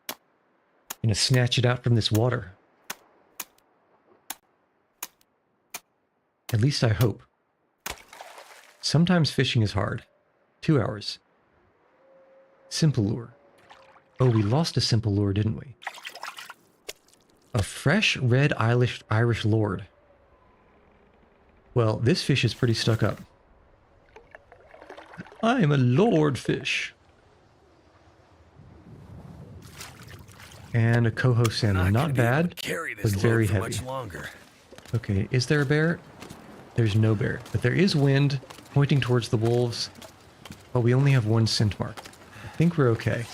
I'm gonna snatch it out from this water. At least I hope. Sometimes fishing is hard. 2 hours. Simple lure. Oh, we lost a simple lure, didn't we? A fresh red Irish lord. Well, this fish is pretty stuck up. I'm a lord fish. And a coho salmon. Not bad, but very heavy. Much longer. Okay, is there a bear? There's no bear, but there is wind pointing towards the wolves. But we only have one scent mark. I think we're okay.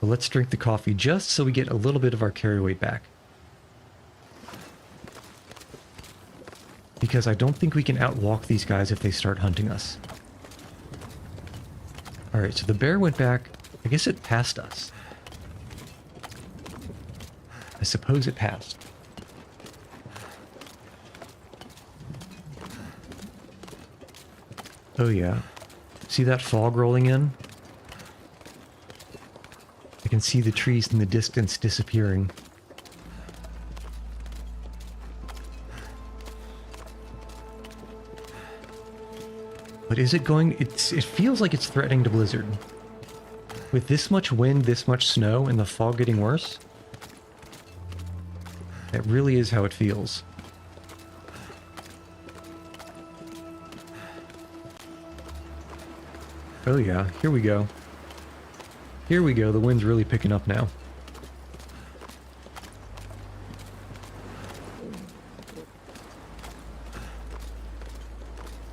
But let's drink the coffee just so we get a little bit of our carry weight back. Because I don't think we can outwalk these guys if they start hunting us. Alright, so the bear went back. I guess it passed us. I suppose it passed. Oh yeah. See that fog rolling in? I can see the trees in the distance disappearing. But is it going... It feels like it's threatening to blizzard. With this much wind, this much snow, and the fog getting worse, that really is how it feels. Oh yeah, here we go. Here we go, the wind's really picking up now.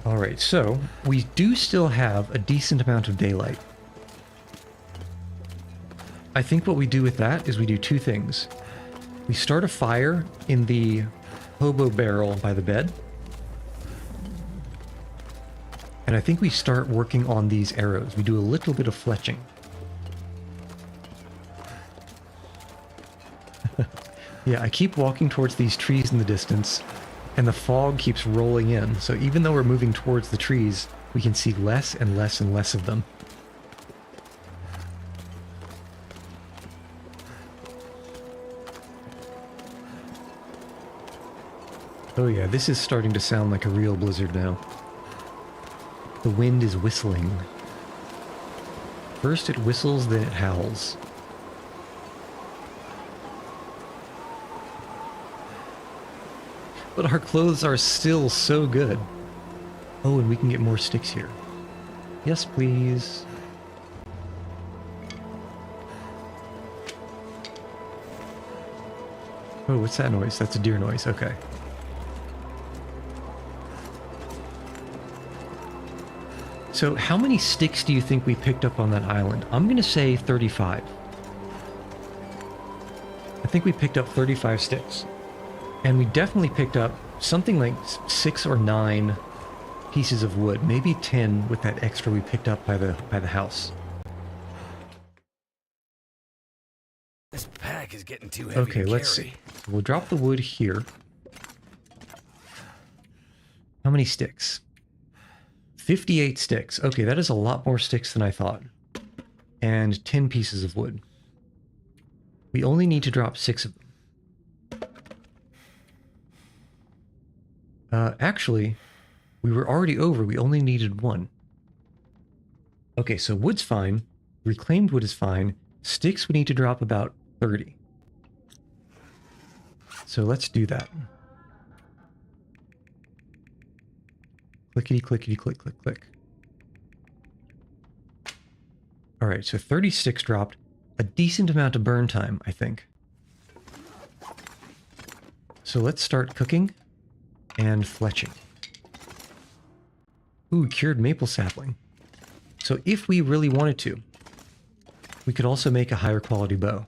Alright, so we do still have a decent amount of daylight. I think what we do with that is we do two things. We start a fire in the hobo barrel by the bed. And I think we start working on these arrows. We do a little bit of fletching. Yeah, I keep walking towards these trees in the distance, and the fog keeps rolling in. So even though we're moving towards the trees, we can see less and less and less of them. Oh yeah, this is starting to sound like a real blizzard now. The wind is whistling. First it whistles, then it howls. But our clothes are still so good. Oh, and we can get more sticks here. Yes, please. Oh, what's that noise? That's a deer noise. Okay. So how many sticks do you think we picked up on that island? I'm going to say 35. I think we picked up 35 sticks. And we definitely picked up something like 6 or 9 pieces of wood, maybe 10 with that extra we picked up by the house. This pack is getting too heavy. Okay, let's see. We'll drop the wood here. How many sticks? 58 sticks. Okay, that is a lot more sticks than I thought. And 10 pieces of wood. We only need to drop 6 of them. Actually, we were already over. We only needed 1. Okay, so wood's fine. Reclaimed wood is fine. Sticks we need to drop about 30. So let's do that. Clickety, clickety, click, click, click. Alright, so 30 sticks dropped. A decent amount of burn time, I think. So let's start cooking and fletching. Ooh, cured maple sapling. So if we really wanted to, we could also make a higher quality bow.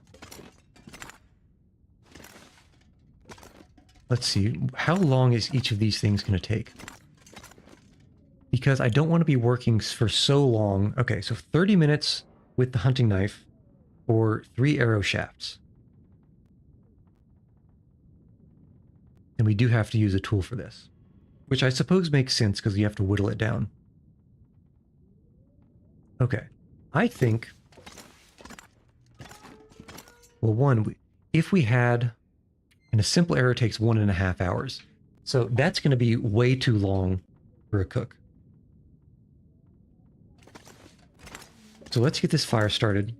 Let's see, how long is each of these things going to take? Because I don't want to be working for so long. Okay, so 30 minutes with the hunting knife for 3 arrow shafts. And we do have to use a tool for this, which I suppose makes sense because you have to whittle it down. Okay, I think, well, one, if we had, and a simple arrow takes 1.5 hours. So that's going to be way too long for a cook. So let's get this fire started.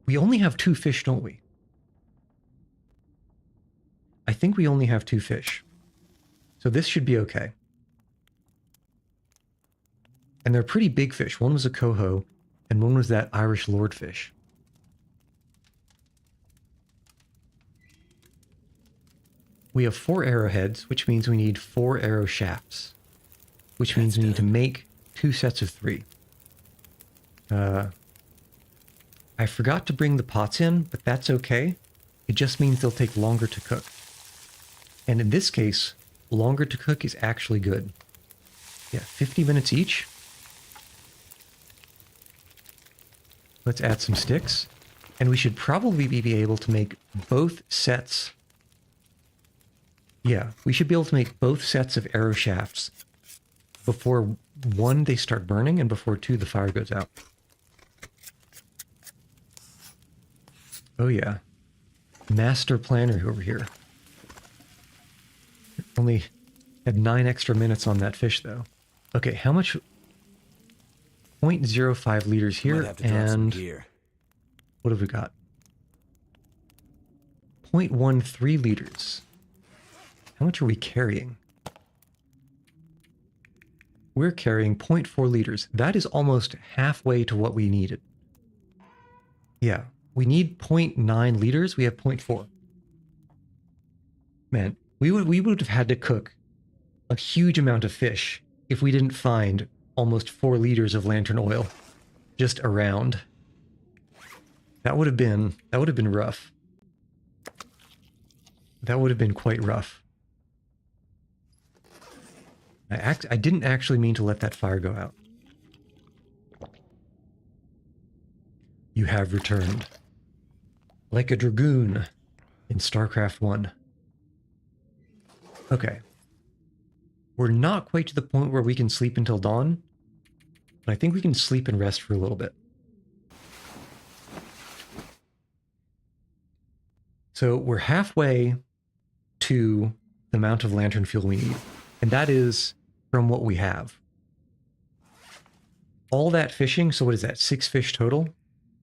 We only have 2 fish, don't we? I think we only have 2 fish. So this should be okay. And they're pretty big fish. One was a coho, and one was that Irish lordfish. We have 4 arrowheads, which means we need 4 arrow shafts. Which means we need to make 2 sets of 3. I forgot to bring the pots in, but that's okay. It just means they'll take longer to cook. And in this case, longer to cook is actually good. Yeah, 50 minutes each. Let's add some sticks. And we should probably be able to make both sets. Yeah, we should be able to make both sets of arrow shafts before 1, they start burning, and before 2, the fire goes out. Oh yeah. Master planner over here. Only had 9 extra minutes on that fish, though. Okay, how much? 0.05 liters here, and what have we got? 0.13 liters. How much are we carrying? we're carrying 0.4 liters. That is almost halfway to what we needed. Yeah, we need 0.9 liters. We have 0.4. Man, we would have had to cook a huge amount of fish if we didn't find almost 4 liters of lantern oil just around. That would have been rough. That would have been quite rough. I didn't actually mean to let that fire go out. You have returned. Like a dragoon in StarCraft 1. Okay. We're not quite to the point where we can sleep until dawn, but I think we can sleep and rest for a little bit. So we're halfway to the amount of lantern fuel we need, and that is from what we have. All that fishing, so what is that, 6 fish total,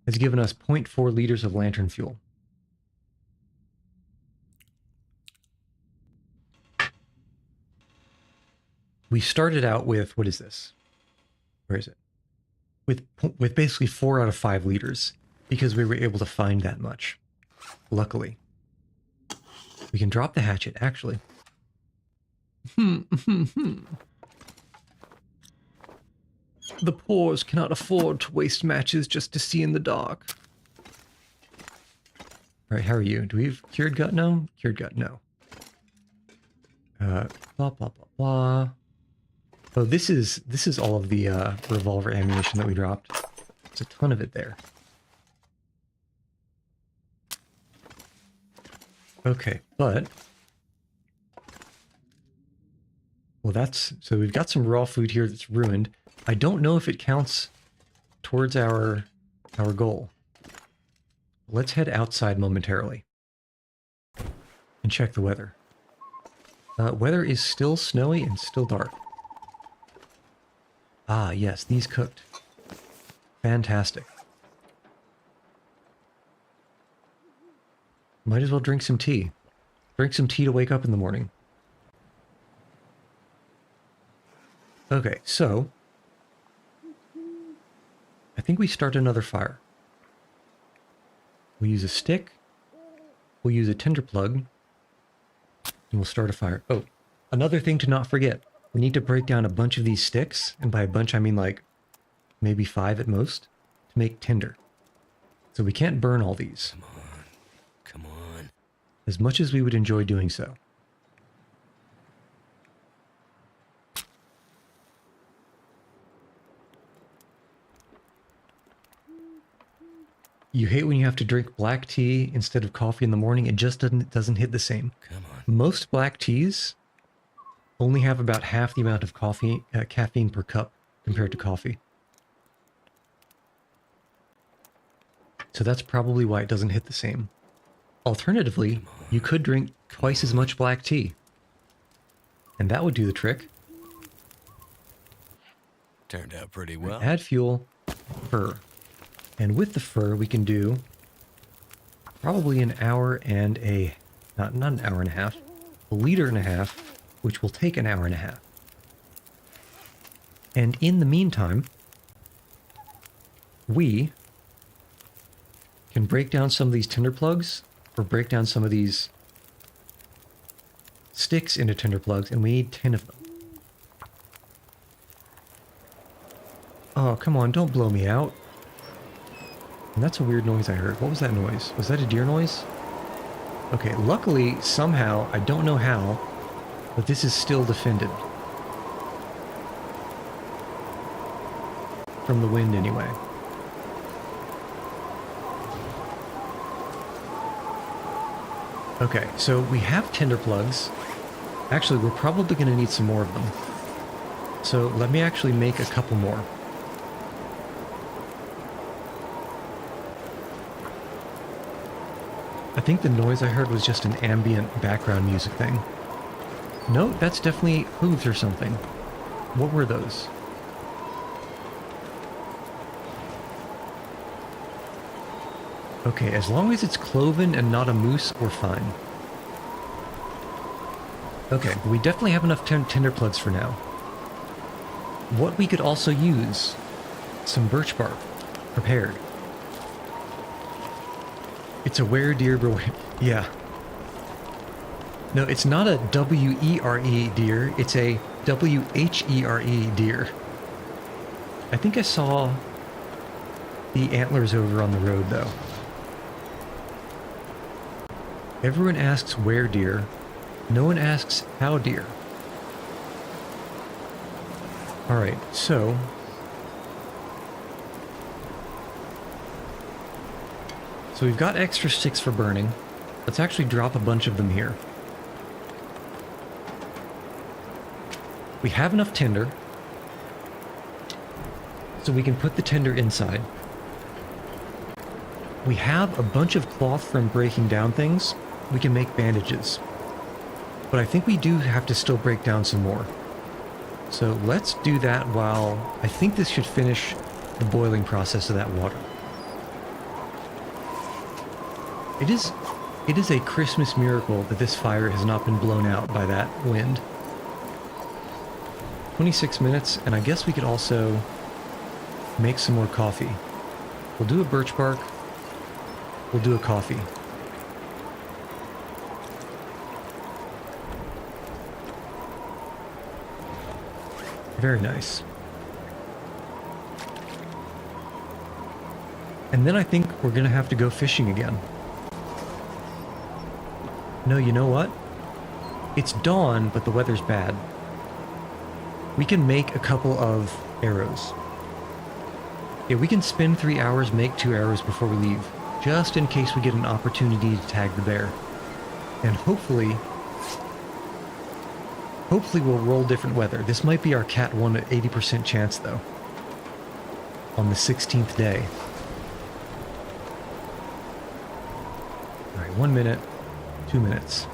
has given us 0.4 liters of lantern fuel. We started out with, what is this? Where is it? With basically 4 out of 5 liters, because we were able to find that much. Luckily. We can drop the hatchet, actually. The poors cannot afford to waste matches just to see in the dark. Alright, how are you? Do we have cured gut? No? Cured gut, no. Blah, blah, blah, blah. Oh, this is all of the revolver ammunition that we dropped. There's a ton of it there. Okay, but... Well, that's... So we've got some raw food here that's ruined. I don't know if it counts towards our goal. Let's head outside momentarily. And check the weather. Weather is still snowy and still dark. Ah, yes, these cooked. Fantastic. Might as well drink some tea. Drink some tea to wake up in the morning. Okay, so... I think we start another fire. We'll use a stick. We'll use a tinder plug. And we'll start a fire. Oh, another thing to not forget. We need to break down a bunch of these sticks, and by a bunch I mean like maybe 5 at most, to make tinder. So we can't burn all these. Come on. As much as we would enjoy doing so. You hate when you have to drink black tea instead of coffee in the morning. It just doesn't hit the same. Come on. Most black teas only have about half the amount of caffeine per cup compared to coffee. So that's probably why it doesn't hit the same. Alternatively, you could drink twice as much black tea. And that would do the trick. Turned out pretty well. Add fuel, fur. And with the fur, we can do probably an hour and a... Not an hour and a half. A liter and a half, which will take an hour and a half. And in the meantime, we can break down some of these tinder plugs, or break down some of these sticks into tinder plugs, and we need 10 of them. Oh, come on, don't blow me out. And that's a weird noise I heard. What was that noise? Was that a deer noise? Okay, luckily, somehow, I don't know how, but this is still defended. From the wind, anyway. Okay, so we have tinder plugs. Actually, we're probably going to need some more of them. So let me actually make a couple more. I think the noise I heard was just an ambient background music thing. No, that's definitely hooves or something. What were those? Okay, as long as it's cloven and not a moose, we're fine. Okay, we definitely have enough tinder plugs for now. what we could also use, some birch bark prepared. It's a were deer, yeah. No, it's not a W-E-R-E deer, it's a W-H-E-R-E deer. I think I saw the antlers over on the road, though. Everyone asks where deer, no one asks how deer. Alright, so we've got extra sticks for burning. Let's actually drop a bunch of them here. We have enough tinder, so we can put the tinder inside. We have a bunch of cloth from breaking down things. We can make bandages. But I think we do have to still break down some more. So let's do that while I think this should finish the boiling process of that water. It is a Christmas miracle that this fire has not been blown out by that wind. 26 minutes, and I guess we could also make some more coffee. We'll do a birch bark. We'll do a coffee. Very nice. And then I think we're gonna have to go fishing again. No, you know what? It's dawn, but the weather's bad. We can make a couple of arrows. Yeah, we can spend 3 hours, make 2 arrows before we leave, just in case we get an opportunity to tag the bear. And hopefully we'll roll different weather. This might be our Cat 1 at 80% chance, though. On the 16th day. Alright, 1 minute, 2 minutes.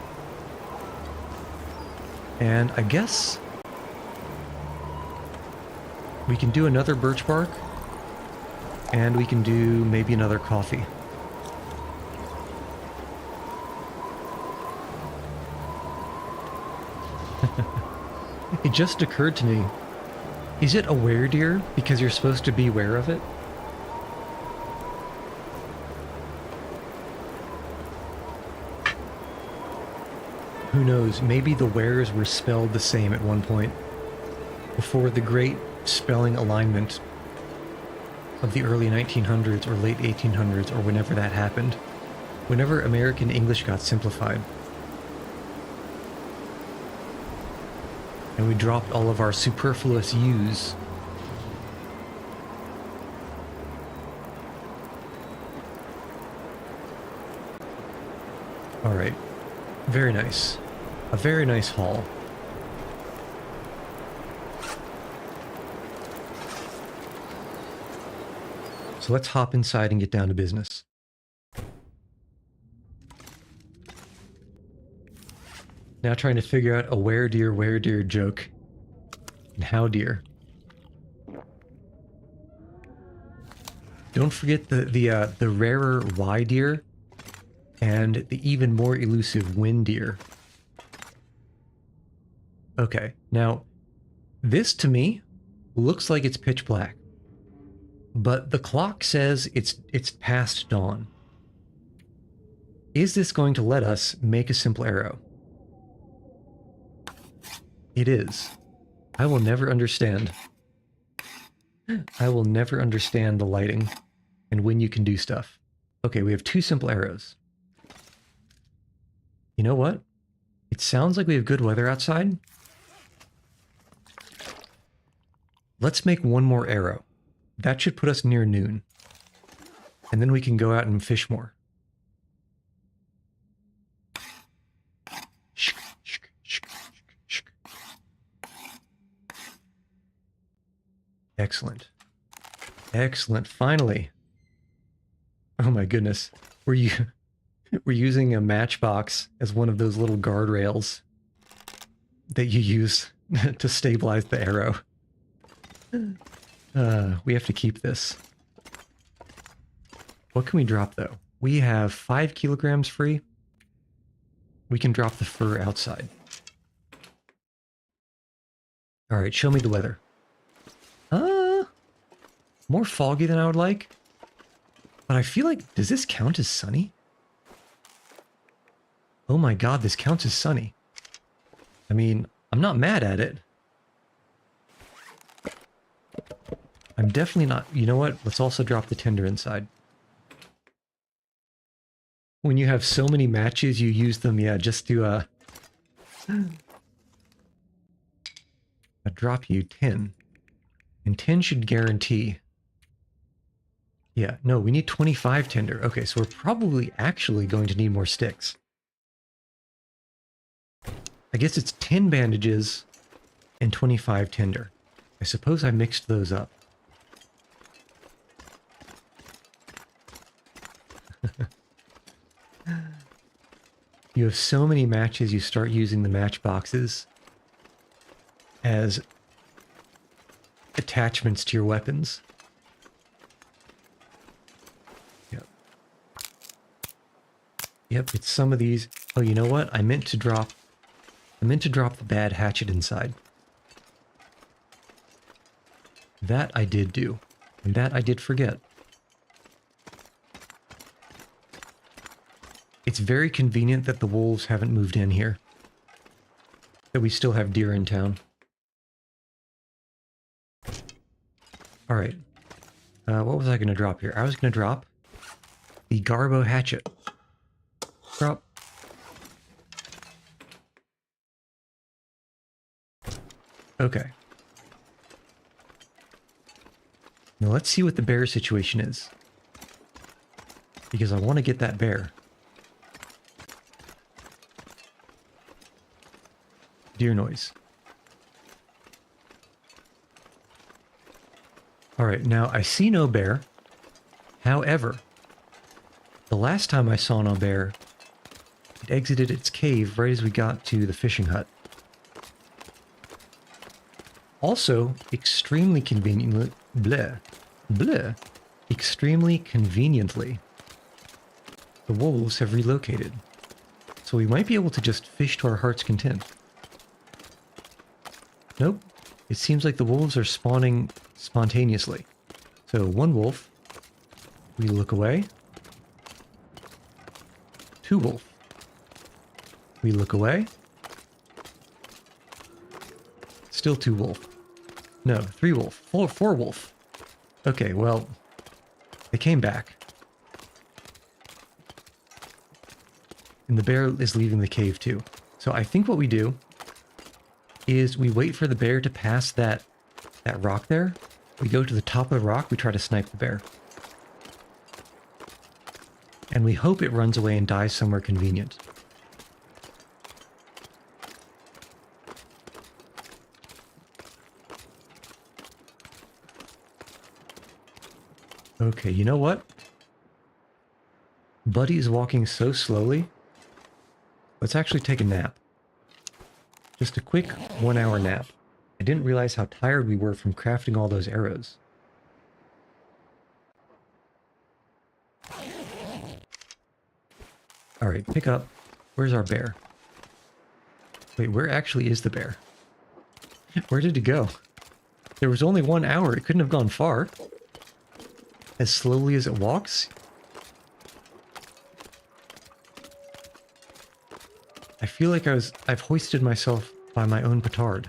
And I guess we can do another birch bark, and we can do maybe another coffee. It just occurred to me, is it a were deer because you're supposed to be aware of it? Who knows, maybe the wares were spelled the same at one point, before the great spelling alignment of the early 1900s or late 1800s, or whenever that happened, whenever American English got simplified. And we dropped all of our superfluous U's. Alright. Very nice. A very nice haul. So let's hop inside and get down to business. Now trying to figure out a where deer joke. And how deer. Don't forget the rarer why deer and the even more elusive when deer. Okay, now this to me looks like it's pitch black, but the clock says it's past dawn. Is this going to let us make a simple arrow? It is. I will never understand. I will never understand the lighting and when you can do stuff. Okay, we have 2 simple arrows. You know what? It sounds like we have good weather outside. Let's make 1 more arrow. That should put us near noon. And then we can go out and fish more. Excellent. Excellent. Finally. Oh my goodness. We're using a matchbox as one of those little guardrails that you use to stabilize the arrow. We have to keep this. What can we drop though? We have 5 kilograms free. We can drop the fur outside. All right, show me the weather. More foggy than I would like. But I feel like, does this count as sunny? Oh my god, this counts as sunny. I mean, I'm not mad at it. I'm definitely not... You know what? Let's also drop the tinder inside. When you have so many matches, you use them, yeah, just to, I drop you 10. And 10 should guarantee... Yeah, no, we need 25 tinder. Okay, so we're probably actually going to need more sticks. I guess it's 10 bandages and 25 tinder. I suppose I mixed those up. You have so many matches, you start using the matchboxes as attachments to your weapons. Yep. Yep, it's some of these. Oh, you know what? I meant to drop the bad hatchet inside. That I did do. And that I did forget. It's very convenient that the wolves haven't moved in here. That we still have deer in town. Alright. What was I going to drop here? I was going to drop the Garbo hatchet. Drop. Okay. Now let's see what the bear situation is. Because I want to get that bear. Deer noise. Alright, now I see no bear. However, the last time I saw no bear, it exited its cave right as we got to the fishing hut. Also, extremely conveniently, extremely conveniently, the wolves have relocated. So we might be able to just fish to our heart's content. Nope. It seems like the wolves are spawning spontaneously. So one wolf. We look away. Two wolf. We look away. Still two wolf. No, three wolf. Four wolf. Okay, well, they came back. And the bear is leaving the cave too. So I think what we do is we wait for the bear to pass that rock there. We go to the top of the rock, we try to snipe the bear. And we hope it runs away and dies somewhere convenient. Okay, you know what? Buddy is walking so slowly. Let's actually take a nap. Just a quick 1 hour nap. I didn't realize how tired we were from crafting all those arrows. Alright, pick up. Where's our bear? Wait, where actually is the bear? Where did it go? There was only 1 hour. It couldn't have gone far. As slowly as it walks? I feel like I've hoisted myself by my own petard.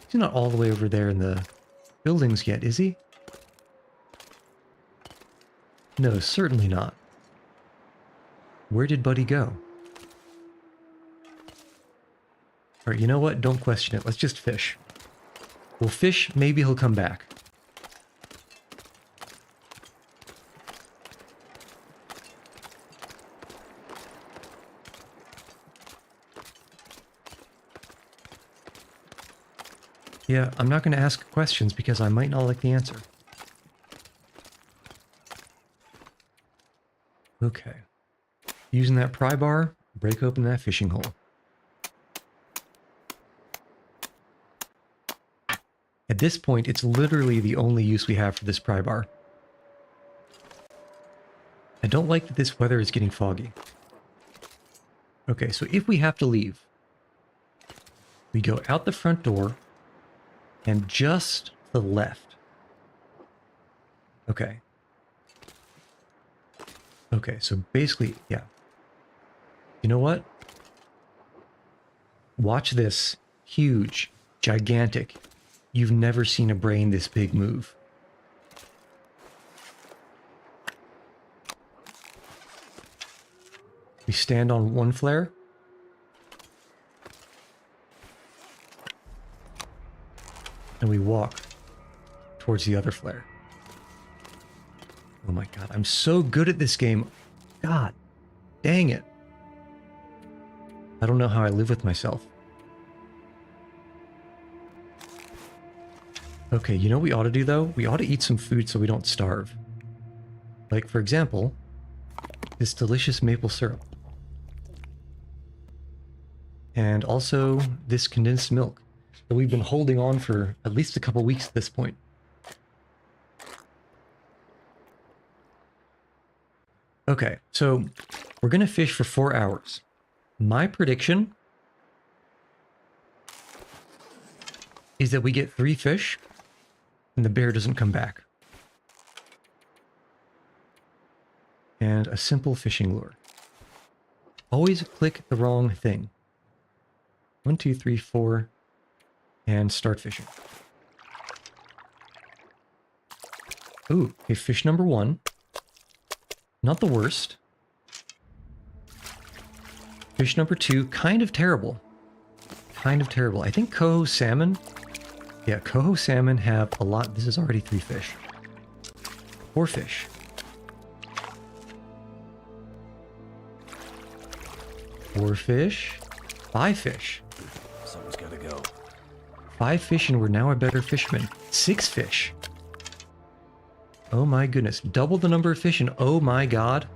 He's not all the way over there in the buildings yet, is he? No, certainly not. Where did Buddy go? Alright, you know what? Don't question it. Let's just fish. We'll fish, maybe he'll come back. Yeah, I'm not going to ask questions because I might not like the answer. Okay. Using that pry bar, break open that fishing hole. At this point, it's literally the only use we have for this pry bar. I don't like that this weather is getting foggy. Okay, so if we have to leave, we go out the front door, and just the left. Okay. Okay, so basically, yeah. You know what? Watch this. Huge, gigantic. You've never seen a brain this big move. We stand on one flare. And we walk towards the other flare. Oh my god, I'm so good at this game. God, dang it. I don't know how I live with myself. Okay, you know what we ought to do though? We ought to eat some food so we don't starve. Like, for example, this delicious maple syrup. And also this condensed milk that we've been holding on for at least a couple weeks at this point. Okay, so we're going to fish for 4 hours. My prediction is that we get 3 fish and the bear doesn't come back. And a simple fishing lure. Always click the wrong thing. 1, 2, 3, 4, and start fishing. Ooh, okay, fish number 1. Not the worst. Fish number 2, kind of terrible. Kind of terrible. I think coho salmon. Yeah, coho salmon have a lot. This is already 3 fish. 4 fish. 4 fish. 5 fish. Someone's gotta go. 5 fish and we're now a better fisherman. 6 fish. Oh my goodness. Double the number of fish and oh my god.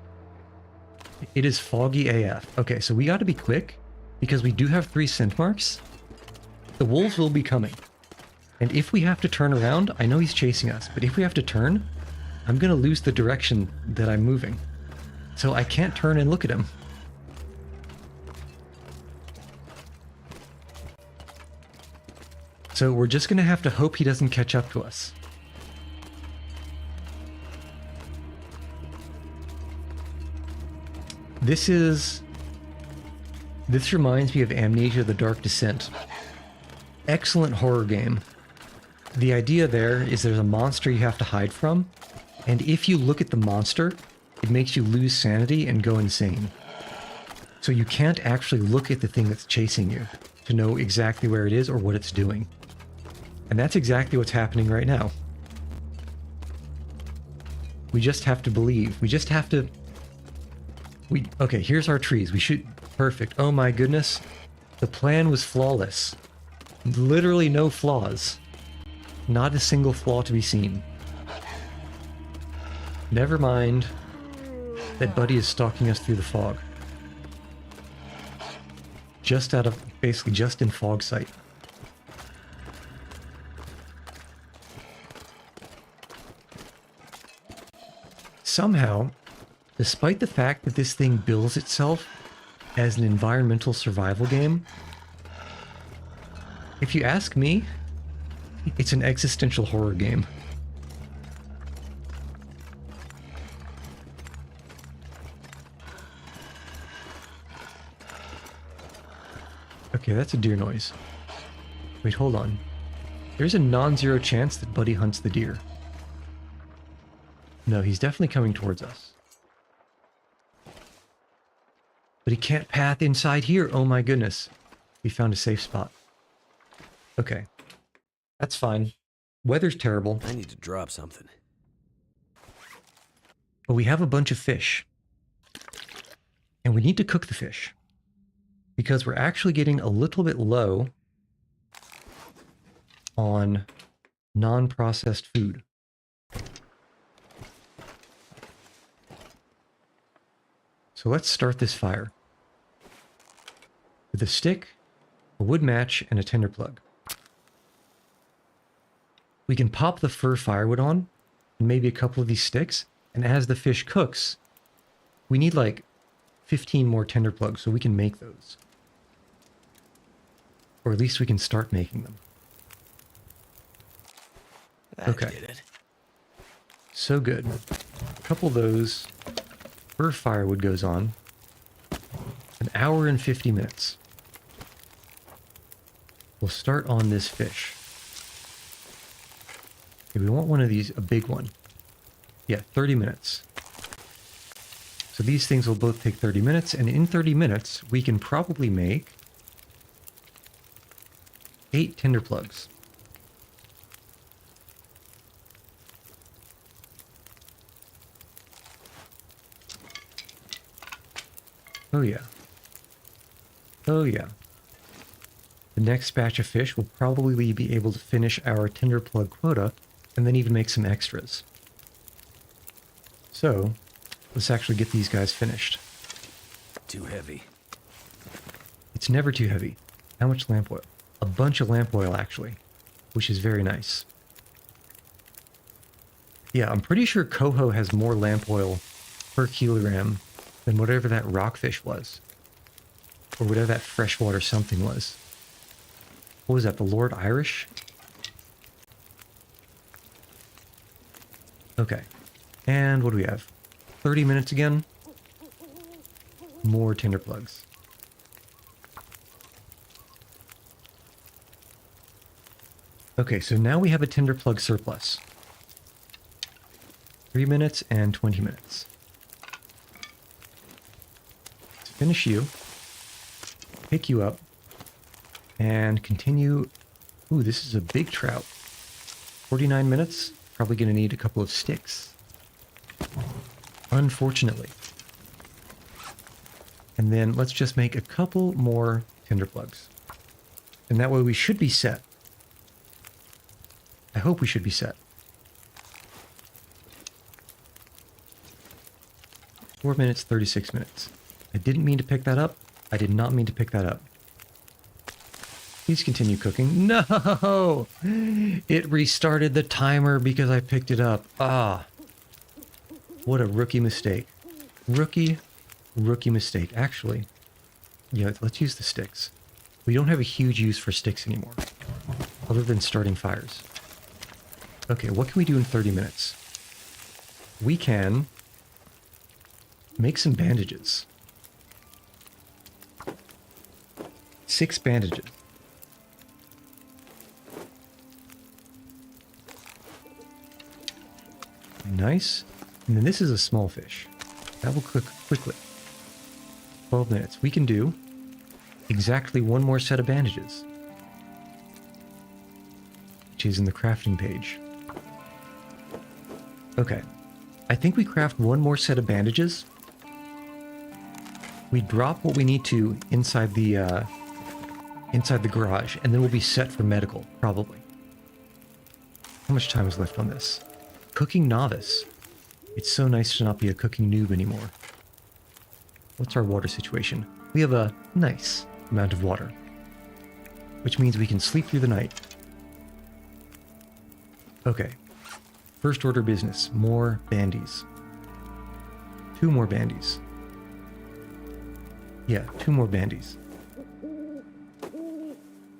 It is foggy AF. Okay, so we got to be quick because we do have 3 scent marks. The wolves will be coming. And if we have to turn around, I know he's chasing us, but if we have to turn, I'm going to lose the direction that I'm moving. So I can't turn and look at him. So we're just going to have to hope he doesn't catch up to us. This reminds me of Amnesia: The Dark Descent. Excellent horror game. The idea there is there's a monster you have to hide from, and if you look at the monster, it makes you lose sanity and go insane. So you can't actually look at the thing that's chasing you to know exactly where it is or what it's doing. And that's exactly what's happening right now. We just have to believe. We just have to... Okay, here's our trees. We should... Perfect. Oh my goodness. The plan was flawless. Literally no flaws. Not a single flaw to be seen. Never mind that Buddy is stalking us through the fog. Just out of... basically just in fog sight. Somehow, despite the fact that this thing bills itself as an environmental survival game, if you ask me, it's an existential horror game. Okay, that's a deer noise. Wait, hold on. There's a non-zero chance that Buddy hunts the deer. No, he's definitely coming towards us. But he can't path inside here. Oh my goodness. We found a safe spot. Okay. That's fine. Weather's terrible. I need to drop something. But we have a bunch of fish. And we need to cook the fish. Because we're actually getting a little bit low on non-processed food. So let's start this fire. With a stick, a wood match, and a tinder plug. We can pop the fir firewood on, and maybe a couple of these sticks, and as the fish cooks, we need like 15 more tinder plugs so we can make those. Or at least we can start making them. That Okay. did it. So good. A couple of those. Fur firewood goes on. An hour and 50 minutes. We'll start on this fish. Okay, we want one of these, a big one. Yeah, 30 minutes. So these things will both take 30 minutes, and in 30 minutes, we can probably make 8 tinder plugs. Oh yeah. Oh yeah. The next batch of fish will probably be able to finish our tinder plug quota, and then even make some extras. So, let's actually get these guys finished. Too heavy. It's never too heavy. How much lamp oil? A bunch of lamp oil, actually, which is very nice. Yeah, I'm pretty sure coho has more lamp oil per kilogram than whatever that rockfish was. Or whatever that freshwater something was. What was that, the Lord Irish? Okay. And what do we have? 30 minutes again? More tinder plugs. Okay, so now we have a tinder plug surplus. 3 minutes and 20 minutes. Let's finish you. Pick you up. And continue. Ooh, this is a big trout. 49 minutes. Probably going to need a couple of sticks. Unfortunately. And then let's just make a couple more tinder plugs. And that way we should be set. I hope we should be set. 4 minutes, 36 minutes. I didn't mean to pick that up. I did not mean to pick that up. Please continue cooking. No! It restarted the timer because I picked it up. Ah. What a rookie mistake. Rookie mistake. Actually, yeah, let's use the sticks. We don't have a huge use for sticks anymore, other than starting fires. Okay, what can we do in 30 minutes? We can make some bandages. 6 bandages. Nice. And then this is a small fish. That will cook quickly. 12 minutes. We can do exactly one more set of bandages, which is in the crafting page. Okay. I think we craft one more set of bandages. We drop what we need to inside the garage, and then we'll be set for medical, probably. How much time is left on this? Cooking novice. It's so nice to not be a cooking noob anymore. What's our water situation? We have a nice amount of water, which means we can sleep through the night. Okay. First order business. More bandies. 2 more bandies. Yeah, 2 more bandies.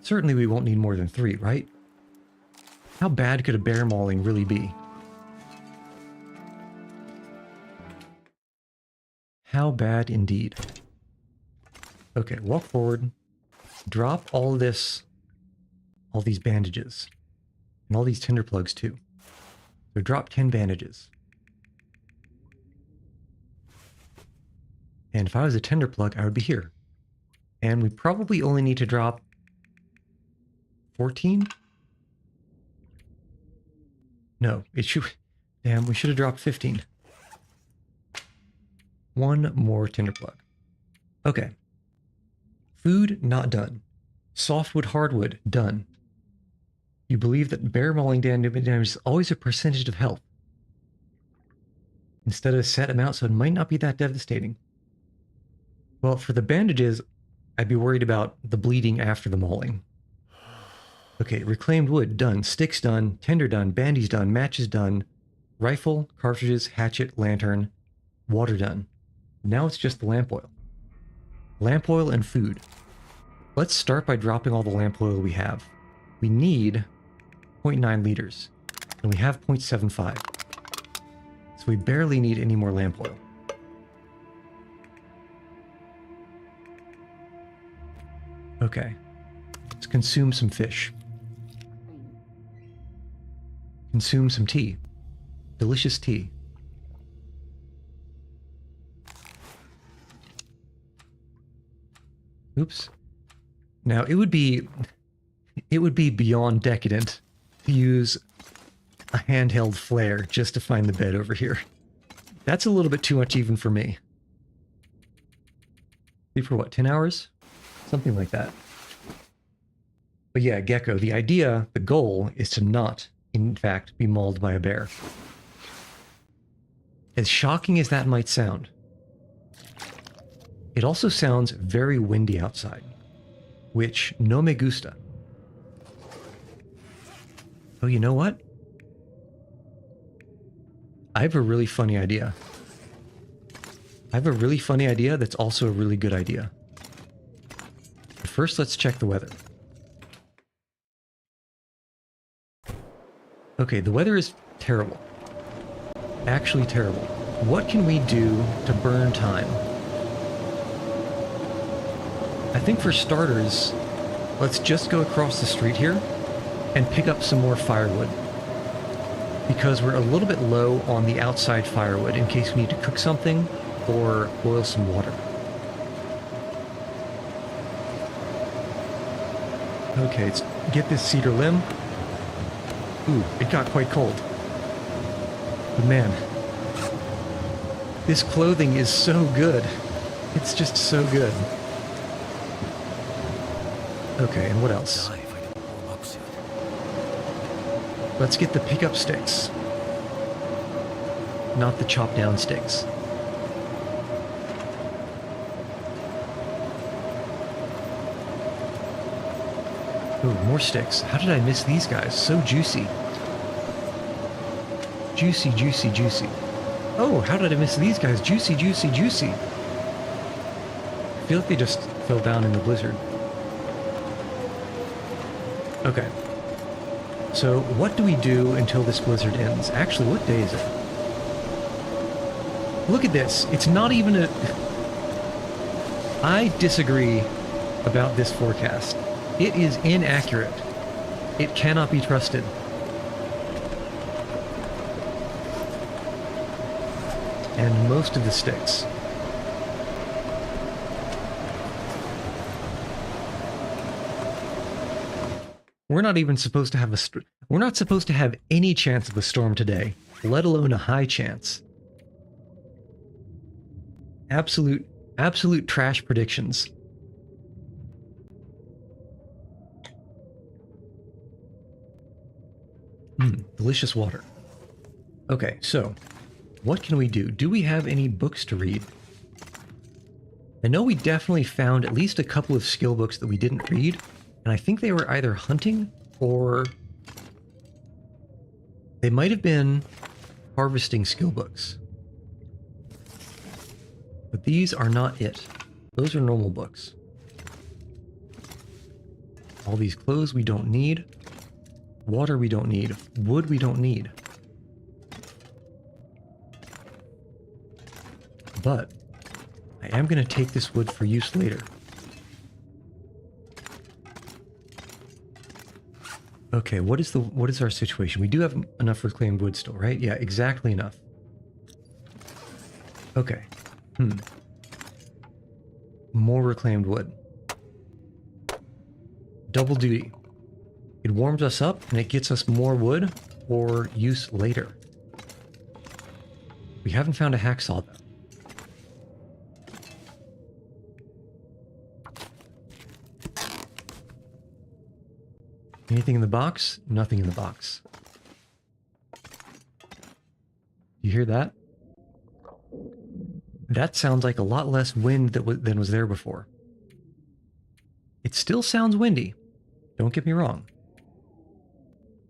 Certainly we won't need more than 3, right? How bad could a bear mauling really be? How bad indeed. Okay, walk forward. Drop all these bandages. And all these tinder plugs too. So drop 10 bandages. And if I was a tinder plug, I would be here. And we probably only need to drop 14? No, it should... Damn, we should have dropped 15. 1 more tinder plug. Okay. Food, not done. Softwood, hardwood, done. You believe that bear mauling damage is always a percentage of health, instead of a set amount, so it might not be that devastating. Well, for the bandages, I'd be worried about the bleeding after the mauling. Okay, reclaimed wood, done. Sticks done. Tinder done. Bandies done. Matches done. Rifle, cartridges, hatchet, lantern, water done. Now it's just the lamp oil. Lamp oil and food. Let's start by dropping all the lamp oil we have. We need 0.9 liters. And we have 0.75. So we barely need any more lamp oil. Okay. Let's consume some fish. Consume some tea. Delicious tea. Oops. Now, it would be beyond decadent to use a handheld flare just to find the bed over here. That's a little bit too much even for me. For what, 10 hours? Something like that. But yeah, Gecko, the idea, the goal, is to not, in fact, be mauled by a bear. As shocking as that might sound, it also sounds very windy outside, which no me gusta. Oh, you know what? I have a really funny idea. I have a really funny idea that's also a really good idea. But first, let's check the weather. Okay, the weather is terrible. Actually terrible. What can we do to burn time? I think for starters, let's just go across the street here and pick up some more firewood. Because we're a little bit low on the outside firewood in case we need to cook something or boil some water. Okay, let's get this cedar limb. Ooh, it got quite cold. But man, this clothing is so good. It's just so good. Okay, and what else? Let's get the pickup sticks. Not the chop down sticks. Ooh, more sticks. How did I miss these guys? So juicy. Juicy, juicy, juicy. Oh, how did I miss these guys? Juicy, juicy, juicy. I feel like they just fell down in the blizzard. Okay. So, what do we do until this blizzard ends? Actually, what day is it? Look at this. It's not even a... I disagree about this forecast. It is inaccurate. It cannot be trusted. And most of the sticks. We're not even supposed to have a... We're not supposed to have any chance of a storm today, let alone a high chance. Absolute trash predictions. Delicious water. Okay, so what can we do? Do we have any books to read? I know we definitely found at least a couple of skill books that we didn't read, and I think they were either hunting or they might have been harvesting skill books. But these are not it. Those are normal books. All these clothes we don't need. Water we don't need. Wood we don't need. But I am going to take this wood for use later. Okay, what is our situation? We do have enough reclaimed wood still, right? Yeah, exactly enough. Okay. More reclaimed wood. Double duty. It warms us up and it gets us more wood for use later. We haven't found a hacksaw though. Anything in the box? Nothing in the box. You hear that? That sounds like a lot less wind than was there before. It still sounds windy. Don't get me wrong.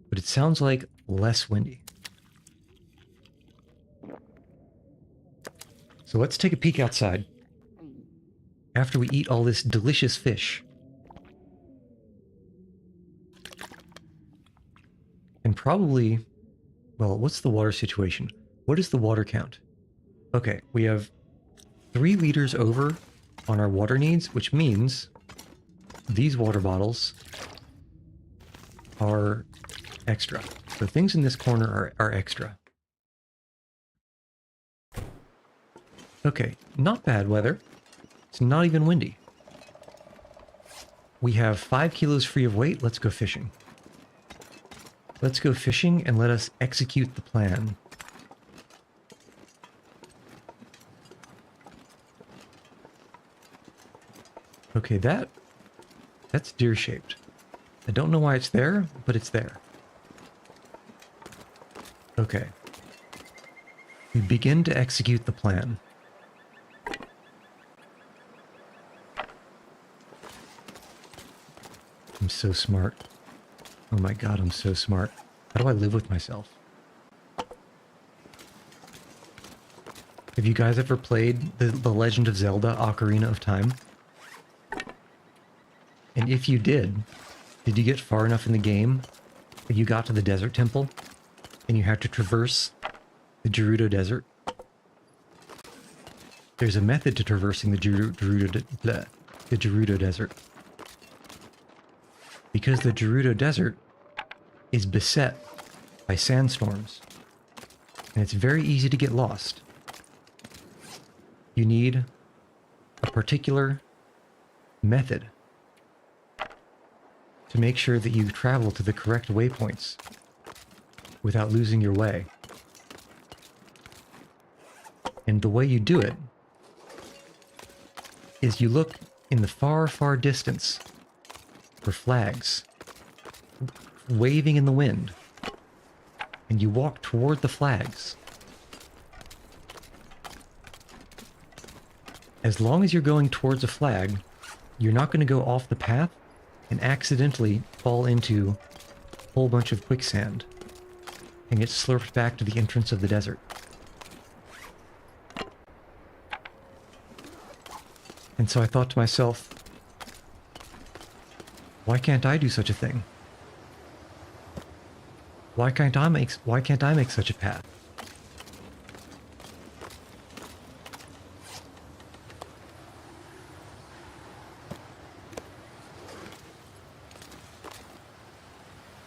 But it sounds like less windy. So let's take a peek outside. After we eat all this delicious fish. And probably Well, what's the water situation? What is the water count? Okay, we have 3 liters over on our water needs, which means these water bottles are extra. So things in this corner are extra. Okay, not bad weather. It's not even windy. We have 5 kilos free of weight. Let's go fishing. Let's go fishing and let us execute the plan. Okay, that's deer-shaped. I don't know why it's there, but it's there. Okay. We begin to execute the plan. I'm so smart. Oh my god, I'm so smart. How do I live with myself? Have you guys ever played The Legend of Zelda Ocarina of Time? And if you did you get far enough in the game that you got to the desert temple and you had to traverse the Gerudo Desert? There's a method to traversing the Gerudo Desert. Because the Gerudo Desert is beset by sandstorms, and it's very easy to get lost. You need a particular method to make sure that you travel to the correct waypoints without losing your way. And the way you do it is you look in the far, far distance for flags waving in the wind, and you walk toward the flags. As long as you're going towards a flag, you're not going to go off the path and accidentally fall into a whole bunch of quicksand and get slurped back to the entrance of the desert. And so I thought to myself, why can't I do such a thing? Why can't I make such a path?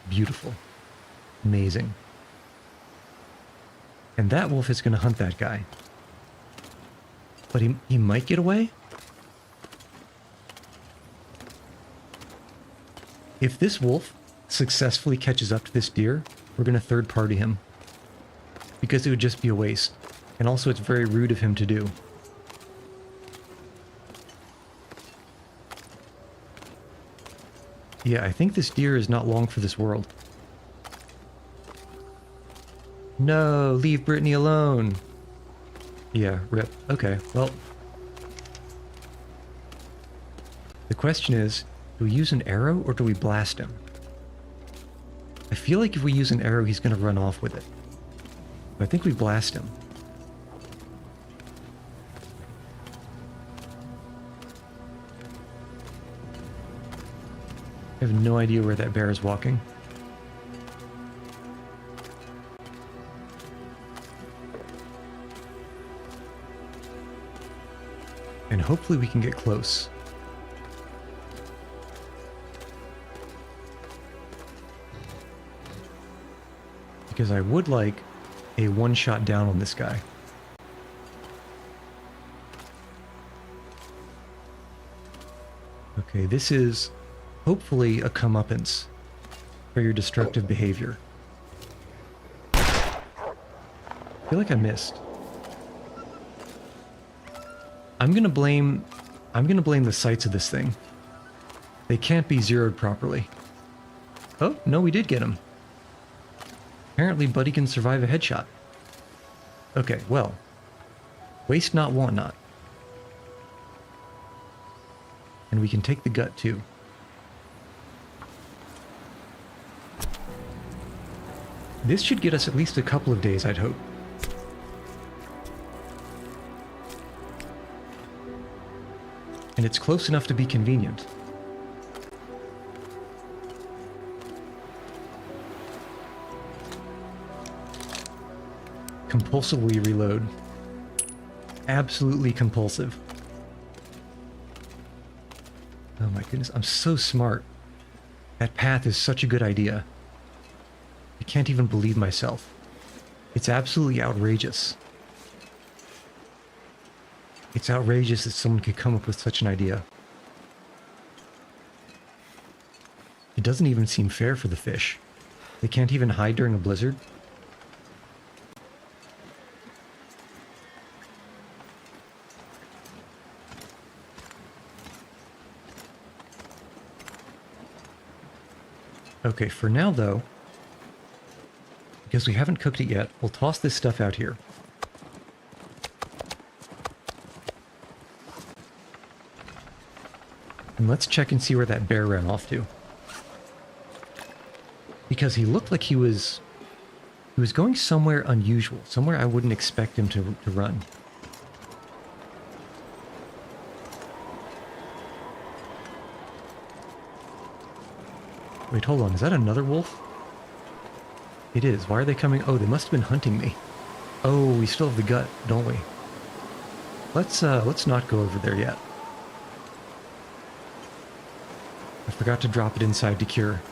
Beautiful. Amazing. And that wolf is going to hunt that guy. But he might get away? If this wolf successfully catches up to this deer, we're going to third party him. Because it would just be a waste. And also it's very rude of him to do. Yeah, I think this deer is not long for this world. No, leave Brittany alone. Yeah, rip. Okay, well. The question is, do we use an arrow or do we blast him? I feel like if we use an arrow, he's going to run off with it. But I think we blast him. I have no idea where that bear is walking. And hopefully we can get close. Because I would like a one-shot down on this guy. Okay, this is hopefully a comeuppance for your destructive behavior. I feel like I missed. I'm gonna blame the sights of this thing. They can't be zeroed properly. Oh, no, we did get him. Apparently Buddy can survive a headshot. Okay, well. Waste not, want not. And we can take the gut too. This should get us at least a couple of days, I'd hope. And it's close enough to be convenient. compulsively reload. Absolutely compulsive. Oh my goodness, I'm so smart. That path is such a good idea. I can't even believe myself. It's absolutely outrageous. It's outrageous that someone could come up with such an idea. It doesn't even seem fair for the fish. They can't even hide during a blizzard. Okay, for now though, because we haven't cooked it yet, we'll toss this stuff out here. And let's check and see where that bear ran off to. Because he looked like he was going somewhere unusual, somewhere I wouldn't expect him to run. Wait, hold on, is that another wolf? It is. Why are they coming? Oh, they must have been hunting me. Oh, we still have the gut, don't we? Let's not go over there yet. I forgot to drop it inside to cure.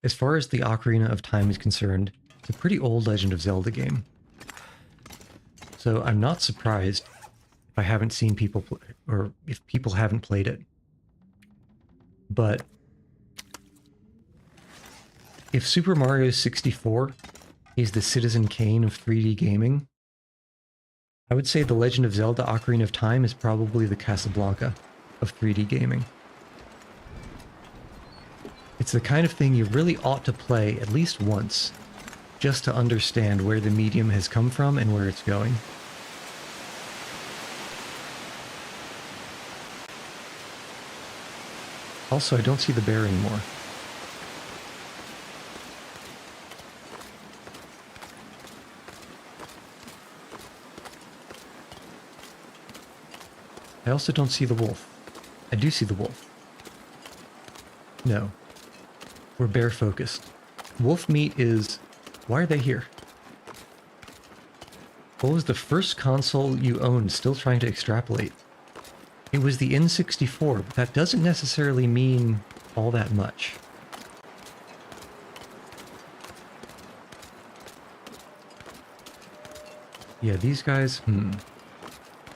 As far as the Ocarina of Time is concerned, it's a pretty old Legend of Zelda game. So I'm not surprised if I haven't seen people or if people haven't played it. But if Super Mario 64 is the Citizen Kane of 3D gaming, I would say the Legend of Zelda Ocarina of Time is probably the Casablanca of 3D gaming. It's the kind of thing you really ought to play at least once, just to understand where the medium has come from and where it's going. Also, I don't see the bear anymore. I also don't see the wolf. I do see the wolf. No. We're bear focused. Wolf meat is... Why are they here? What was the first console you owned? Still trying to extrapolate. It was the N64, but that doesn't necessarily mean all that much. Yeah, these guys...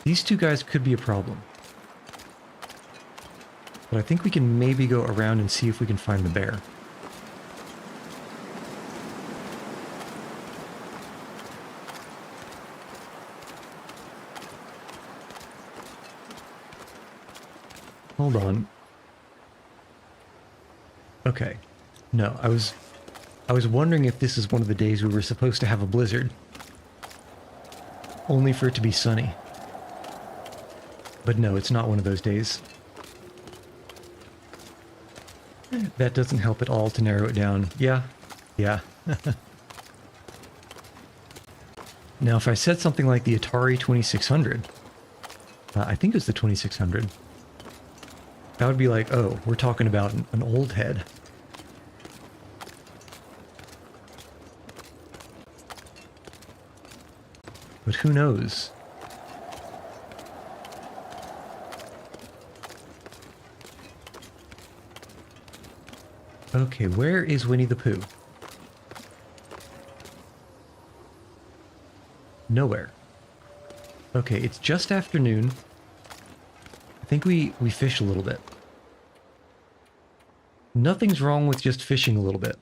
These two guys could be a problem. But I think we can maybe go around and see if we can find the bear. Hold on. Okay. No, I was wondering if this is one of the days we were supposed to have a blizzard. Only for it to be sunny. But no, it's not one of those days. That doesn't help at all to narrow it down. Yeah. Now, if I said something like the Atari 2600, I think it was the 2600, that would be like, oh, we're talking about an old head. But who knows? Okay, where is Winnie the Pooh? Nowhere. Okay, it's just afternoon. I think we fish a little bit. Nothing's wrong with just fishing a little bit.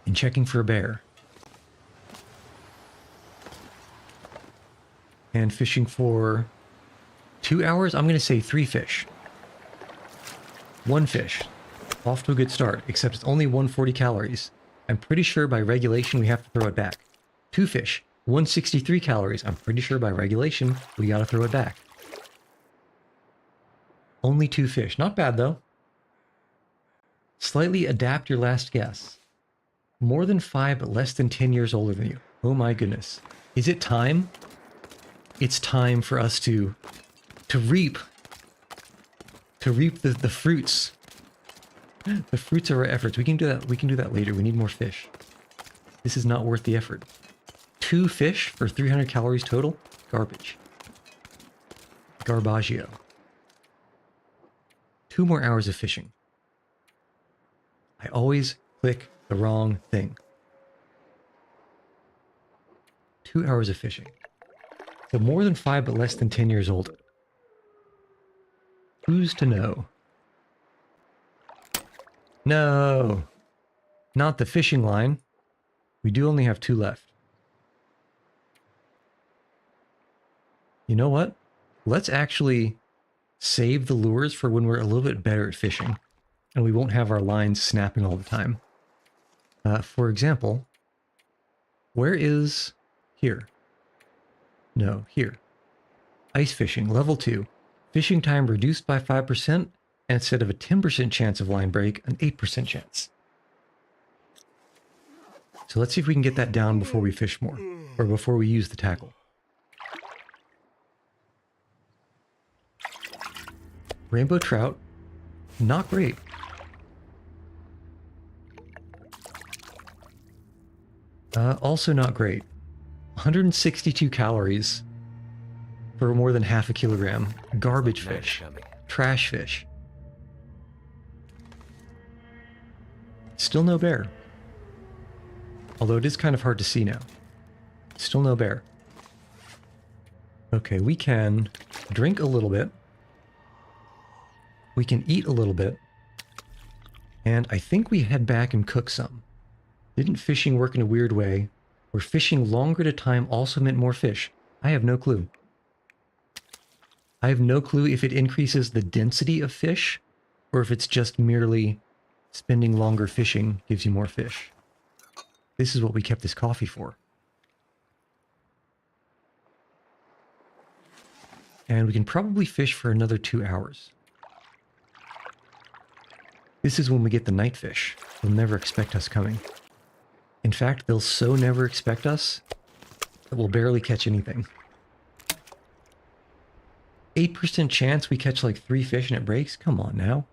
And checking for a bear. And fishing for 2 hours? I'm going to say 3 fish. 1 fish. Off to a good start, except it's only 140 calories. I'm pretty sure by regulation we have to throw it back. 2 fish. 163 calories. I'm pretty sure by regulation we gotta throw it back. Only 2 fish. Not bad though. Slightly adapt your last guess. More than 5, but less than 10 years older than you. Oh my goodness. Is it time? It's time for us to reap. To reap the fruits. The fruits of our efforts. We can do that. We can do that later. We need more fish. This is not worth the effort. 2 fish for 300 calories total? Garbage. Garbaggio. 2 more hours of fishing. I always click the wrong thing. 2 hours of fishing. So more than 5, but less than 10 years old. Who's to know? No! Not the fishing line. We do only have 2 left. You know what? Let's actually save the lures for when we're a little bit better at fishing. And we won't have our lines snapping all the time. For example, where is... Here. No, here. Ice fishing, level 2. Fishing time reduced by 5%, and instead of a 10% chance of line break, an 8% chance. So let's see if we can get that down before we fish more, or before we use the tackle. Rainbow trout, not great. Also not great. 162 calories for more than half a kilogram. Garbage fish. Trash fish. Still no bear. Although it is kind of hard to see now. Still no bear. Okay, we can drink a little bit. We can eat a little bit. And I think we head back and cook some. Didn't fishing work in a weird way, where fishing longer at a time also meant more fish? I have no clue. I have no clue if it increases the density of fish, or if it's just merely spending longer fishing gives you more fish. This is what we kept this coffee for. And we can probably fish for another 2 hours. This is when we get the night fish. They'll never expect us coming. In fact, they'll so never expect us that we'll barely catch anything. 8% chance we catch like 3 fish and it breaks? Come on now.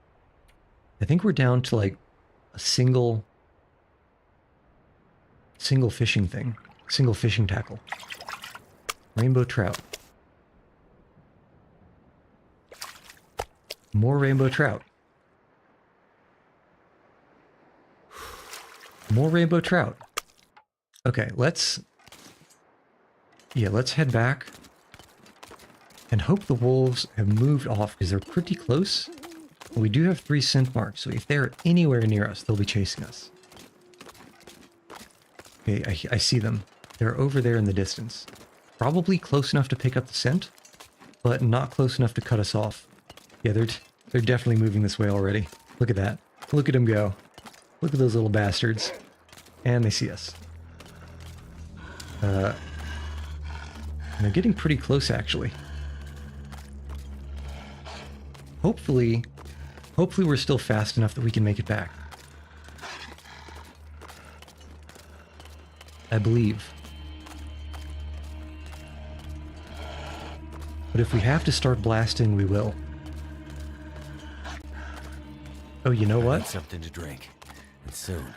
I think we're down to like a single fishing thing. Single fishing tackle. Rainbow trout. More rainbow trout. More rainbow trout. Okay, let's head back and hope the wolves have moved off because they're pretty close. We do have 3 scent marks, so if they're anywhere near us, they'll be chasing us. Okay, I see them. They're over there in the distance. Probably close enough to pick up the scent, but not close enough to cut us off. Yeah, they're definitely moving this way already. Look at that. Look at them go. Look at those little bastards. And they see us. And they're getting pretty close, actually. Hopefully we're still fast enough that we can make it back. I believe. But if we have to start blasting, we will. Oh, you know what? Something to drink. And soon.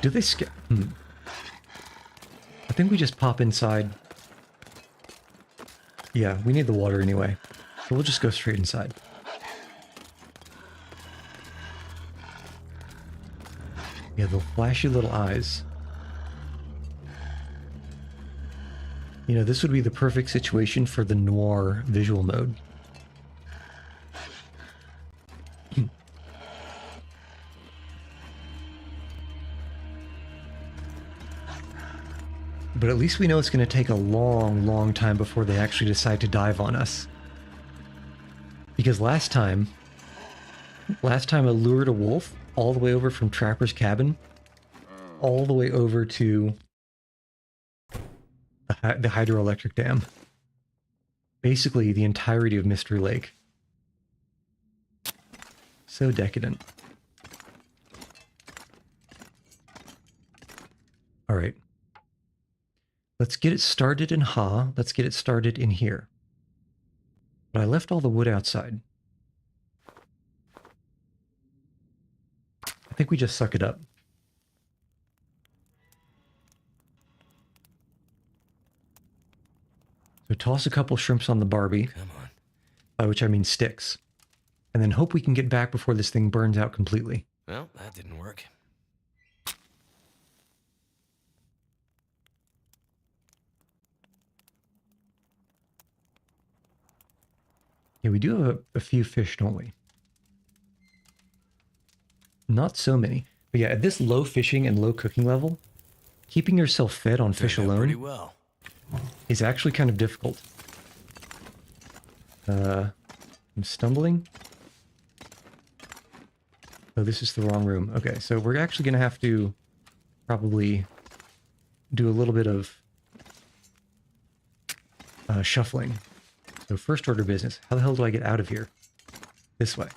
Do they I think we just pop inside. Yeah, we need the water anyway. So we'll just go straight inside. Yeah, the flashy little eyes. You know, this would be the perfect situation for the noir visual mode. But at least we know it's going to take a long, long time before they actually decide to dive on us. Because last time I lured a wolf all the way over from Trapper's Cabin, all the way over to the hydroelectric dam. Basically, the entirety of Mystery Lake. So decadent. All right. Let's get it started in Ha. Let's get it started in here. But I left all the wood outside. I think we just suck it up. So toss a couple shrimps on the Barbie. Come on. By which I mean sticks. And then hope we can get back before this thing burns out completely. Well, that didn't work. Yeah, we do have a few fish, don't we? Not so many. But yeah, at this low fishing and low cooking level, keeping yourself fed on fish Turned out pretty alone well. is actually kind of difficult. I'm stumbling. Oh, this is the wrong room. Okay, so we're actually going to have to probably do a little bit of shuffling. So first order business. How the hell do I get out of here? This way.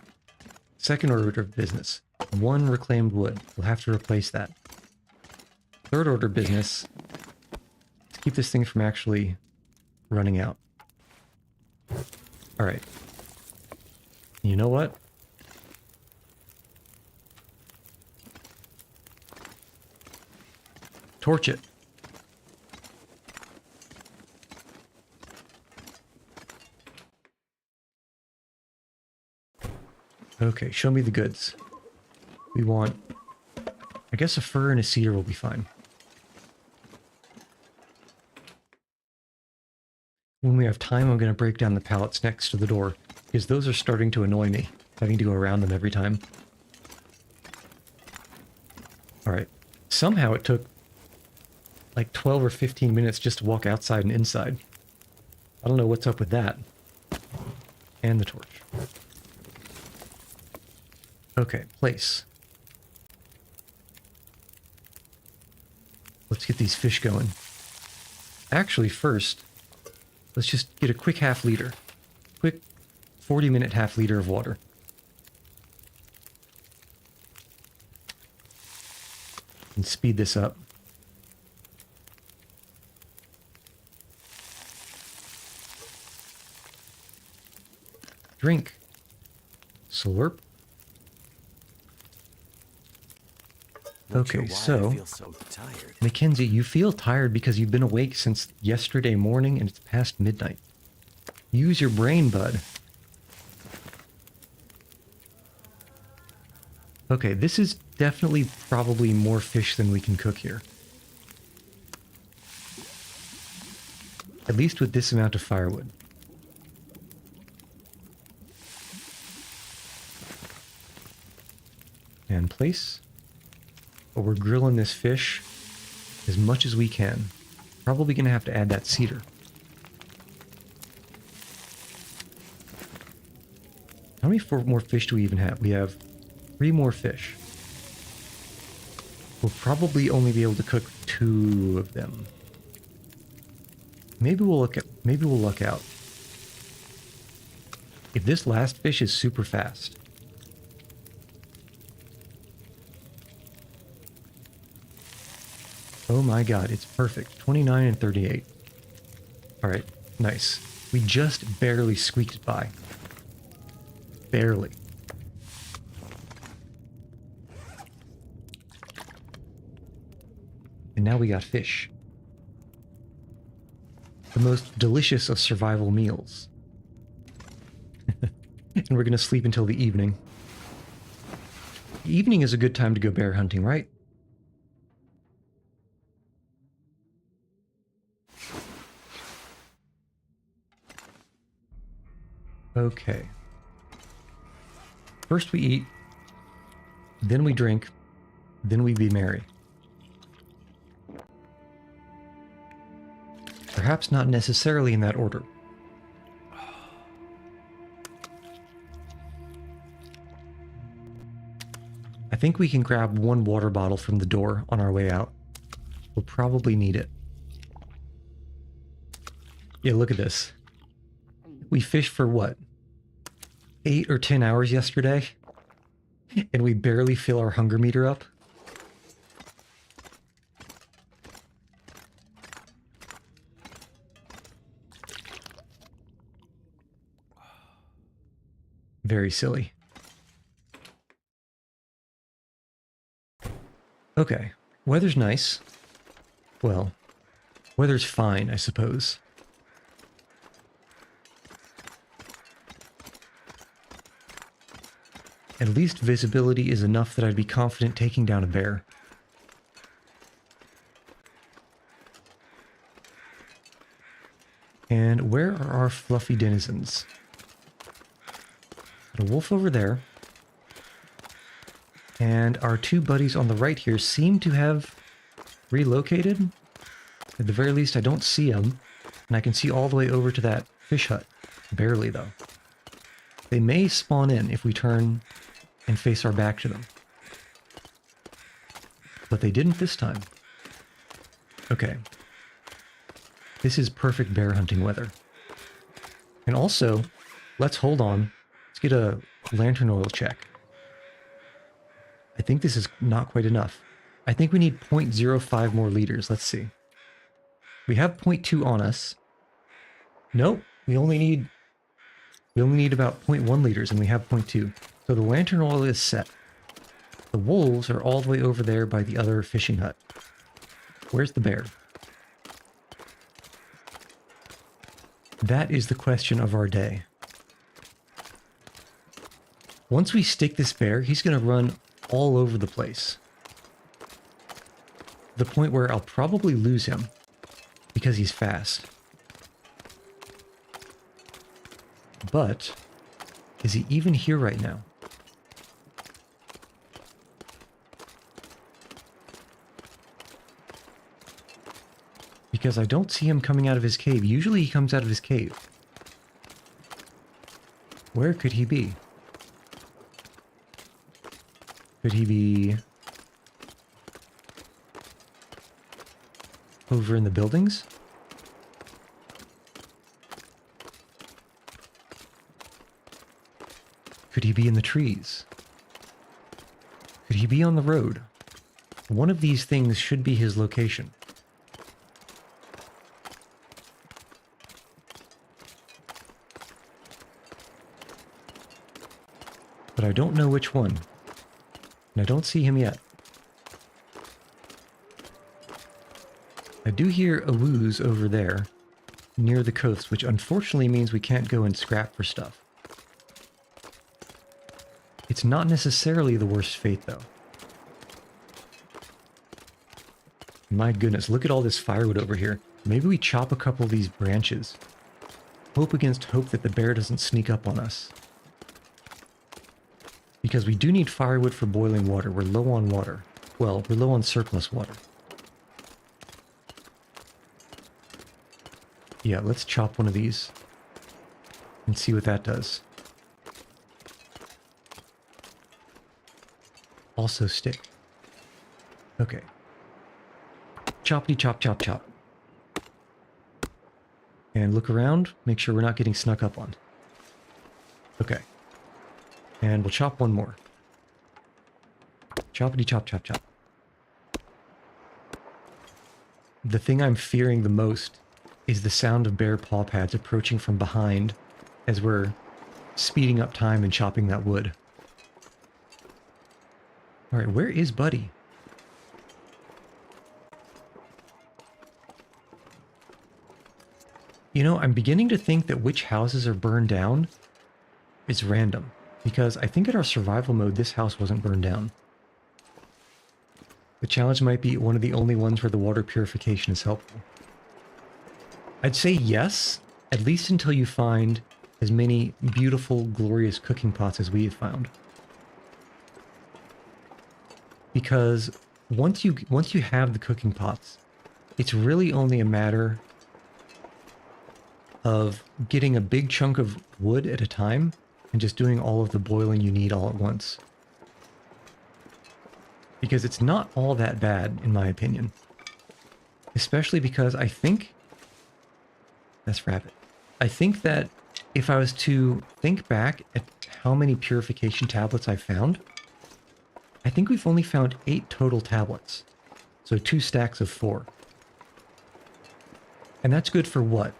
Second order of business. 1 reclaimed wood. We'll have to replace that. Third order business. Let's keep this thing from actually running out. All right. You know what? Torch it. Okay, show me the goods. We want... I guess a fir and a cedar will be fine. When we have time, I'm going to break down the pallets next to the door, because those are starting to annoy me, having to go around them every time. Alright. Somehow it took like 12 or 15 minutes just to walk outside and inside. I don't know what's up with that. And the torch. Okay, place. Let's get these fish going. Actually, first, let's just get a quick half liter. Quick 40-minute half liter of water. And speed this up. Drink. Slurp. Okay, so, I feel so tired. Mackenzie, you feel tired because you've been awake since yesterday morning and it's past midnight. Use your brain, bud. Okay, this is definitely probably more fish than we can cook here. At least with this amount of firewood. And place. But we're grilling this fish as much as we can. Probably going to have to add that cedar. How many more fish do we even have? We have 3 more fish. We'll probably only be able to cook 2 of them. Maybe we'll luck out. If this last fish is super fast. Oh my god, it's perfect. 29 and 38. Alright, nice. We just barely squeaked it by. Barely. And now we got fish. The most delicious of survival meals. And we're gonna sleep until the evening. The evening is a good time to go bear hunting, right? Okay. First we eat, then we drink, then we be merry. Perhaps not necessarily in that order. I think we can grab 1 water bottle from the door on our way out. We'll probably need it. Yeah, look at this. We fished for what? 8 or 10 hours yesterday? And we barely fill our hunger meter up? Very silly. Okay, weather's nice. Well, weather's fine, I suppose. At least visibility is enough that I'd be confident taking down a bear. And where are our fluffy denizens? Got a wolf over there. And our two buddies on the right here seem to have relocated. At the very least, I don't see them. And I can see all the way over to that fish hut. Barely, though. They may spawn in if we turn and face our back to them. But they didn't this time. Okay. This is perfect bear hunting weather. And also, let's hold on. Let's get a lantern oil check. I think this is not quite enough. I think we need 0.05 more liters. Let's see. We have 0.2 on us. Nope, we only need about 0.1 liters and we have 0.2. So the lantern oil is set. The wolves are all the way over there by the other fishing hut. Where's the bear? That is the question of our day. Once we stick this bear, he's going to run all over the place. The point where I'll probably lose him because he's fast. But is he even here right now? Because I don't see him coming out of his cave. Usually he comes out of his cave. Where could he be? Could he be over in the buildings? Could he be in the trees? Could he be on the road? One of these things should be his location. But I don't know which one. And I don't see him yet. I do hear a wooze over there, near the coast, which unfortunately means we can't go and scrap for stuff. It's not necessarily the worst fate, though. My goodness, look at all this firewood over here. Maybe we chop a couple of these branches. Hope against hope that the bear doesn't sneak up on us. Because we do need firewood for boiling water. We're low on water. Well, we're low on surplus water. Yeah, let's chop one of these and see what that does. Also stick. Okay. Choppity chop chop chop. And look around, make sure we're not getting snuck up on. Okay. And we'll chop one more. Choppity chop chop chop. The thing I'm fearing the most is the sound of bear paw pads approaching from behind as we're speeding up time and chopping that wood. Alright, where is Buddy? You know, I'm beginning to think that which houses are burned down is random. Because I think in our survival mode, this house wasn't burned down. The challenge might be one of the only ones where the water purification is helpful. I'd say yes, at least until you find as many beautiful, glorious cooking pots as we have found. Because once you have the cooking pots, it's really only a matter of getting a big chunk of wood at a time and just doing all of the boiling you need all at once. Because it's not all that bad, in my opinion. Especially because I think... That's rabbit. I think that if I was to think back at how many purification tablets I found, I think we've only found 8 total tablets. So 2 stacks of 4. And that's good for what?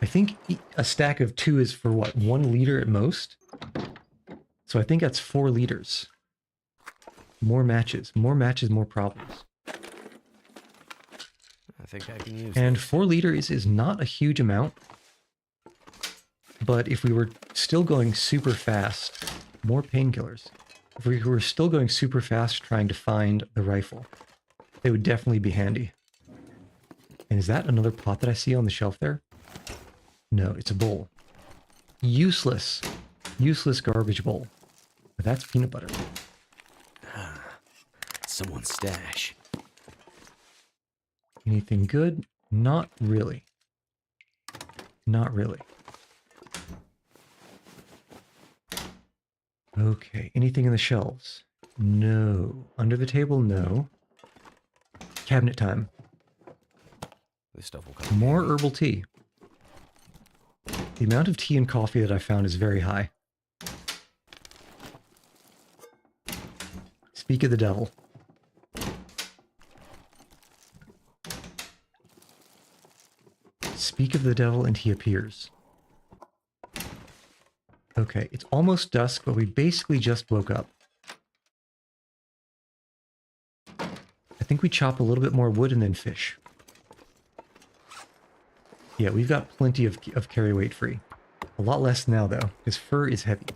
I think a stack of 2 is for what, 1 liter at most? So I think that's 4 liters. More matches, more matches, more problems. I think I can use And this. 4 liters is not a huge amount. But if we were still going super fast, more painkillers. If we were still going super fast trying to find the rifle, they would definitely be handy. And is that another pot that I see on the shelf there? No, it's a bowl. Useless. Useless garbage bowl. But that's peanut butter. Someone's stash. Anything good? Not really. Not really. Okay, anything in the shelves? No. Under the table? No. Cabinet time. This stuff will come. More herbal tea. The amount of tea and coffee that I found is very high. Speak of the devil. Speak of the devil and he appears. Okay, it's almost dusk, but we basically just woke up. I think we chop a little bit more wood and then fish. Yeah, we've got plenty of carry weight free. A lot less now, though, because fur is heavy.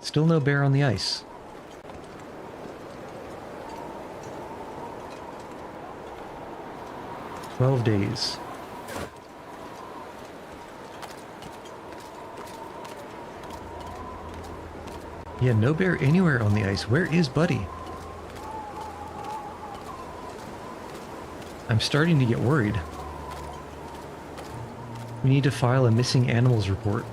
Still no bear on the ice. "12 days. Yeah, no bear anywhere on the ice. Where is Buddy? I'm starting to get worried. We need to file a missing animals report.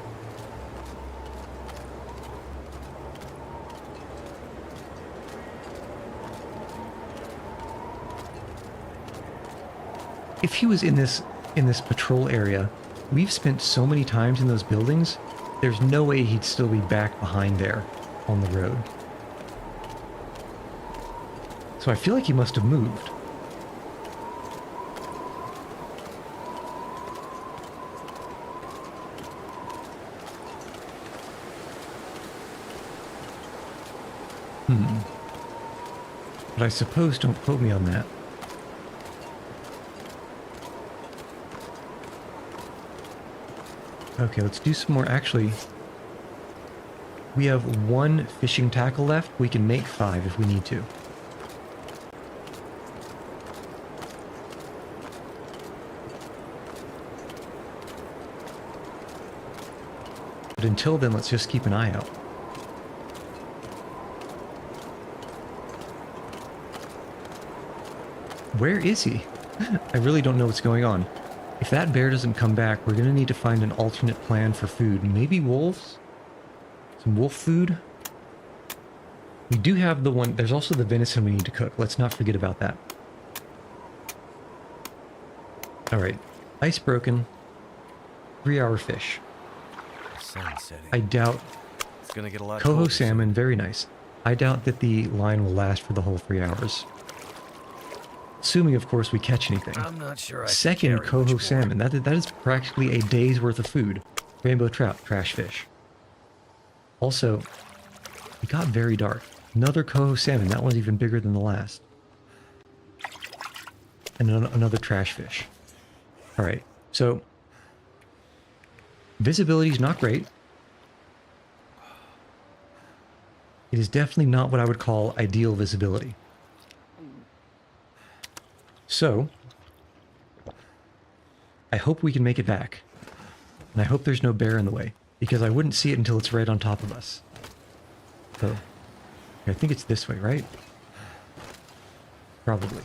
If he was in this patrol area, we've spent so many times in those buildings, there's no way he'd still be back behind there on the road. So I feel like he must have moved. But I suppose don't quote me on that. Okay, let's do some more. Actually, we have 1 fishing tackle left. We can make 5 if we need to. But until then, let's just keep an eye out. Where is he? I really don't know what's going on. If that bear doesn't come back, we're going to need to find an alternate plan for food. Maybe wolves? Some wolf food? We do have the one... There's also the venison we need to cook. Let's not forget about that. Alright. Ice broken. 3-hour fish. Sun setting. I doubt... It's gonna get a lot Coho colder salmon, very nice. I doubt that the line will last for the whole 3 hours. Assuming, of course, we catch anything. I'm not sure I Second can carry coho much more. salmon. That is practically a day's worth of food. Rainbow trout, trash fish. Also, it got very dark. Another coho salmon. That one's even bigger than the last. And another trash fish. Alright, so... visibility is not great. It is definitely not what I would call ideal visibility. So, I hope we can make it back. And I hope there's no bear in the way, because I wouldn't see it until it's right on top of us. So, I think it's this way, right? Probably.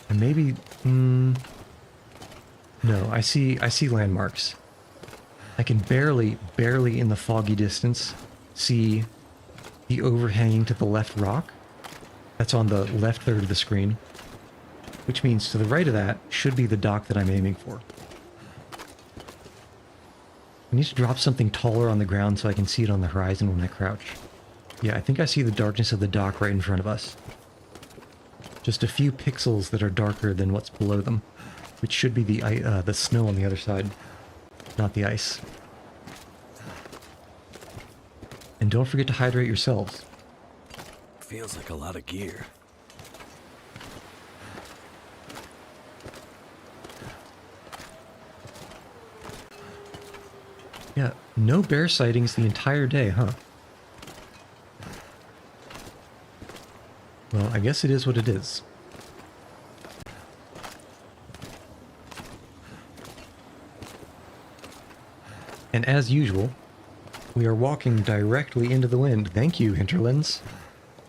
And maybe... no, I see landmarks. I can barely in the foggy distance, see the overhanging to the left rock. That's on the left third of the screen. Which means to the right of that should be the dock that I'm aiming for. I need to drop something taller on the ground so I can see it on the horizon when I crouch. Yeah, I think I see the darkness of the dock right in front of us. Just a few pixels that are darker than what's below them, which should be the snow on the other side, not the ice. And don't forget to hydrate yourselves. Feels like a lot of gear. Yeah, no bear sightings the entire day, huh? Well, I guess it is what it is. And as usual, we are walking directly into the wind. Thank you, hinterlands,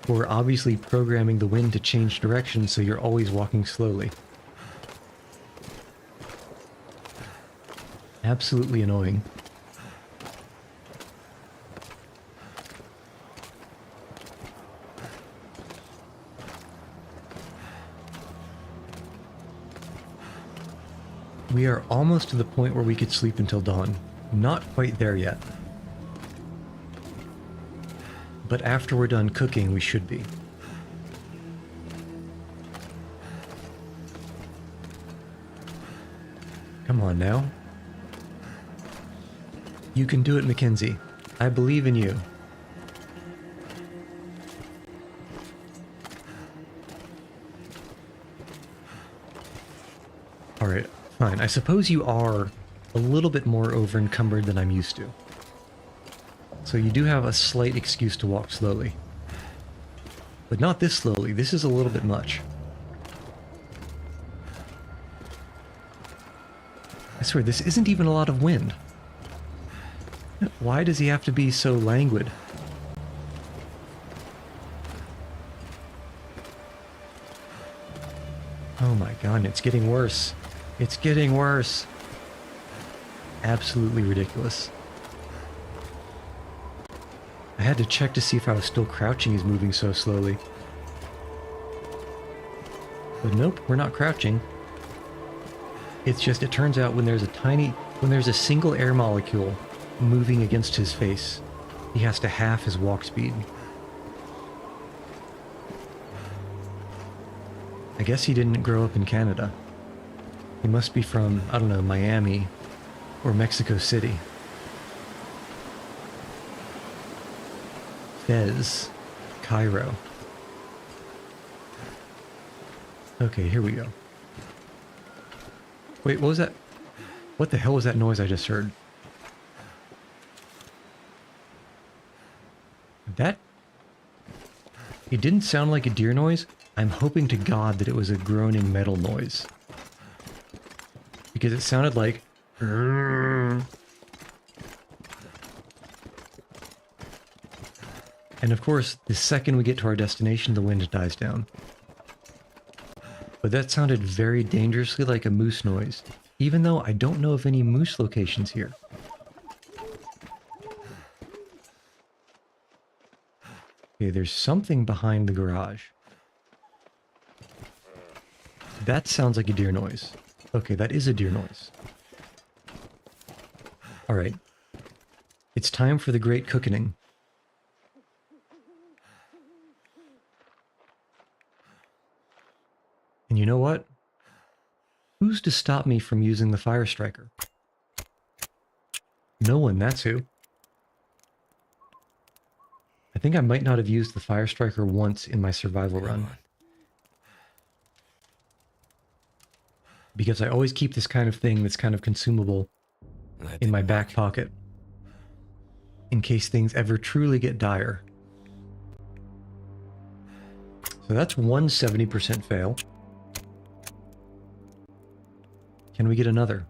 for obviously programming the wind to change direction so you're always walking slowly. Absolutely annoying. We are almost to the point where we could sleep until dawn. Not quite there yet. But after we're done cooking, we should be. Come on now. You can do it, Mackenzie. I believe in you. Alright, fine. I suppose you are a little bit more over-encumbered than I'm used to. So you do have a slight excuse to walk slowly. But not this slowly. This is a little bit much. I swear, this isn't even a lot of wind. Why does he have to be so languid? Oh my god, it's getting worse. It's getting worse. Absolutely ridiculous. I had to check to see if I was still crouching. He's moving so slowly. But nope, we're not crouching. It's just, it turns out when there's a single air molecule moving against his face, he has to half his walk speed. I guess he didn't grow up in Canada. He must be from, I don't know, Miami or Mexico City. Fez, Cairo. Okay, here we go. Wait, what was that? What the hell was that noise I just heard? That... It didn't sound like a deer noise. I'm hoping to God that it was a groaning metal noise. Because it sounded like... And of course, the second we get to our destination, the wind dies down. But that sounded very dangerously like a moose noise, even though I don't know of any moose locations here. Okay, there's something behind the garage. That sounds like a deer noise. Okay, that is a deer noise. Alright. It's time for the great cooking. And you know what? Who's to stop me from using the fire striker? No one, that's who. I think I might not have used the fire striker once in my survival run. Because I always keep this kind of thing that's kind of consumable in my back pocket. In case things ever truly get dire. So that's one 70% fail. Can we get another?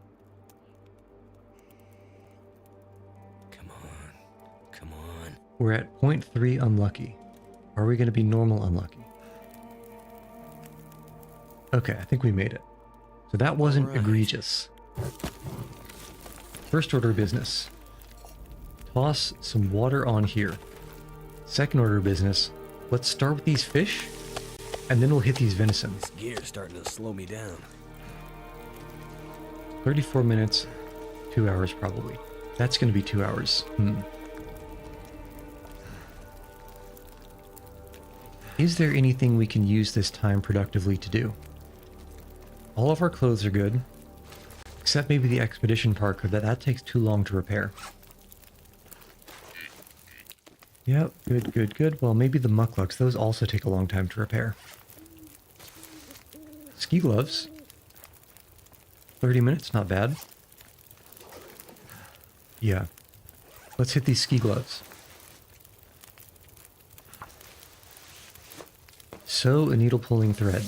Come on. Come on. We're at 0.3 unlucky. Are we going to be normal unlucky? Okay, I think we made it. So that wasn't egregious. First order of business. Toss some water on here. Second order of business. Let's start with these fish, and then we'll hit these venison. This gear's starting to slow me down. 34 minutes, 2 hours probably. That's going to be 2 hours. Is there anything we can use this time productively to do? All of our clothes are good, except maybe the expedition parka, that takes too long to repair. Yep, good, good, good. Well, maybe the mucklucks, those also take a long time to repair. Ski gloves. 30 minutes, not bad. Yeah. Let's hit these ski gloves. Sew a needle pulling thread.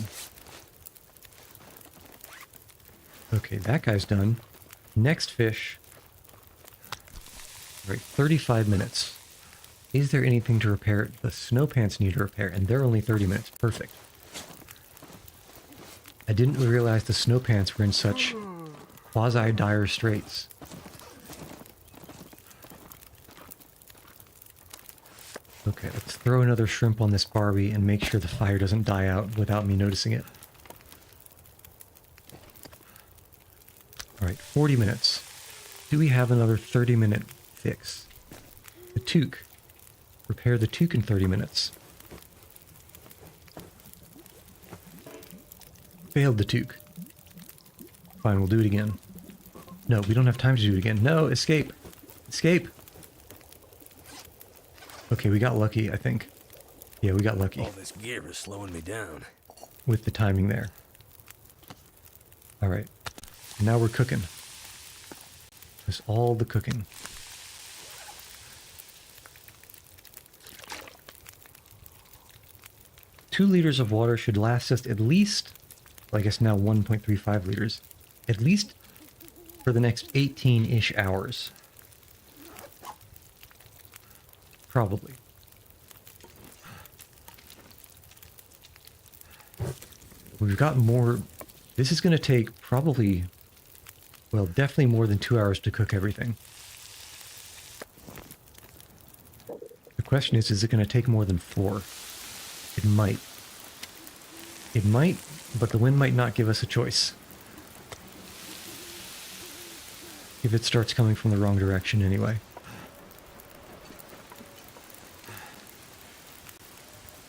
Okay, that guy's done. Next fish. All right, 35 minutes. Is there anything to repair? The snow pants need to repair, and they're only 30 minutes. Perfect. I didn't realize the snow pants were in such quasi-dire straits. Okay, let's throw another shrimp on this Barbie and make sure the fire doesn't die out without me noticing it. Alright, 40 minutes. Do we have another 30-minute fix? The toque. Repair the toque in 30 minutes. Failed the toque. Fine, we'll do it again. No, we don't have time to do it again. No, escape! Escape! Okay, we got lucky, I think. Yeah, we got lucky. All this gear is slowing me down. With the timing there. Alright. Now we're cooking. That's all the cooking. Two liters of water should last us at least, well, I guess now 1.35 liters, at least for the next 18-ish hours. Probably. We've got more. This is going to take probably, well, definitely more than 2 hours to cook everything. The question is it going to take more than 4? It might. It might, but the wind might not give us a choice. If it starts coming from the wrong direction anyway.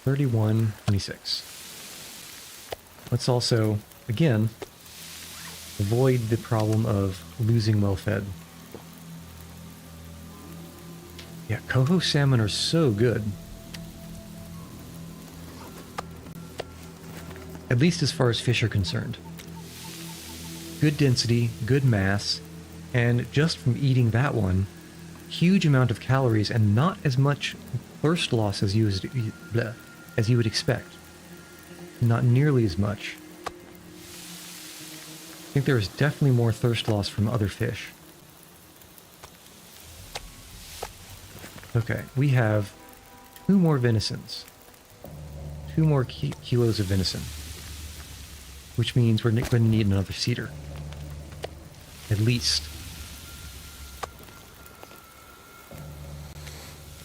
31:26. Let's also, again, avoid the problem of losing well-fed. Yeah, coho salmon are so good. At least as far as fish are concerned. Good density, good mass, and just from eating that one, huge amount of calories and not as much thirst loss as you would expect. Not nearly as much. I think there is definitely more thirst loss from other fish. Okay, we have 2 more venisons. 2 more kilos of venison. Which means we're going to need another cedar. At least.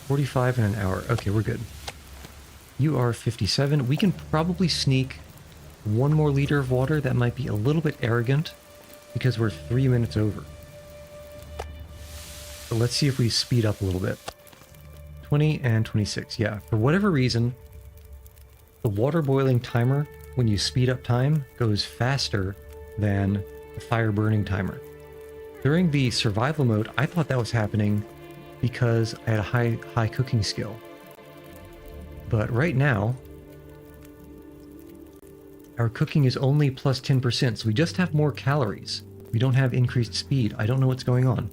45 in an hour. Okay, we're good. You are 57. We can probably sneak 1 more liter of water. That might be a little bit arrogant because we're 3 minutes over. But let's see if we speed up a little bit. 20 and 26. Yeah, for whatever reason, the water boiling timer, when you speed up time, goes faster than the fire burning timer. During the survival mode, I thought that was happening because I had a high cooking skill. But right now, our cooking is only plus 10%, so we just have more calories. We don't have increased speed. I don't know what's going on.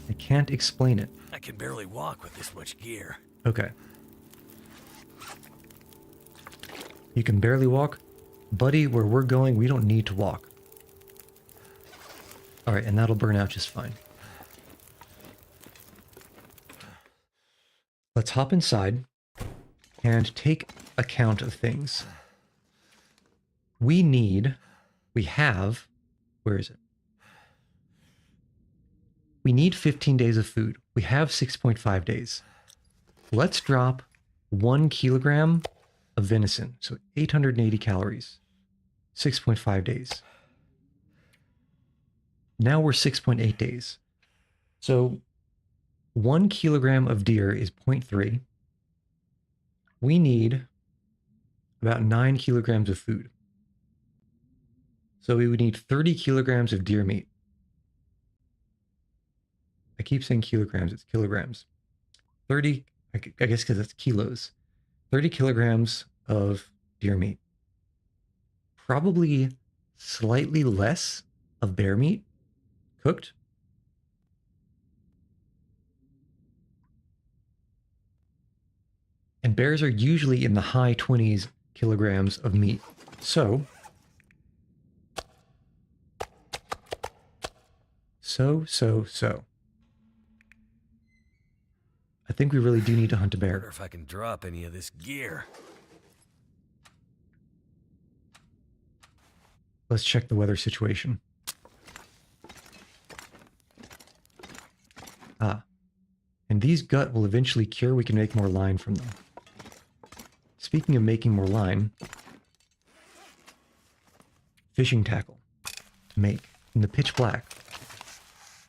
I can't explain it. I can barely walk with this much gear. Okay. You can barely walk? Buddy, where we're going, we don't need to walk. Alright, and that'll burn out just fine. Let's hop inside and take account of things. We have, where is it? We need 15 days of food. We have 6.5 days. Let's drop 1 kilogram of venison, so 880 calories. 6.5 days. Now we're 6.8 days. So 1 kilogram of deer is 0.3. we need about 9 kilograms of food. So we would need 30 kilograms of deer meat. I keep saying kilograms, it's kilograms. 30, I guess because it's kilos. 30 kilograms of deer meat. Probably slightly less of bear meat cooked. And bears are usually in the high 20s kilograms of meat. So I think we really do need to hunt a bear. Wonder if I can drop any of this gear. Let's check the weather situation. And these gut will eventually cure. We can make more line from them. Speaking of making more line, fishing tackle to make in the pitch black.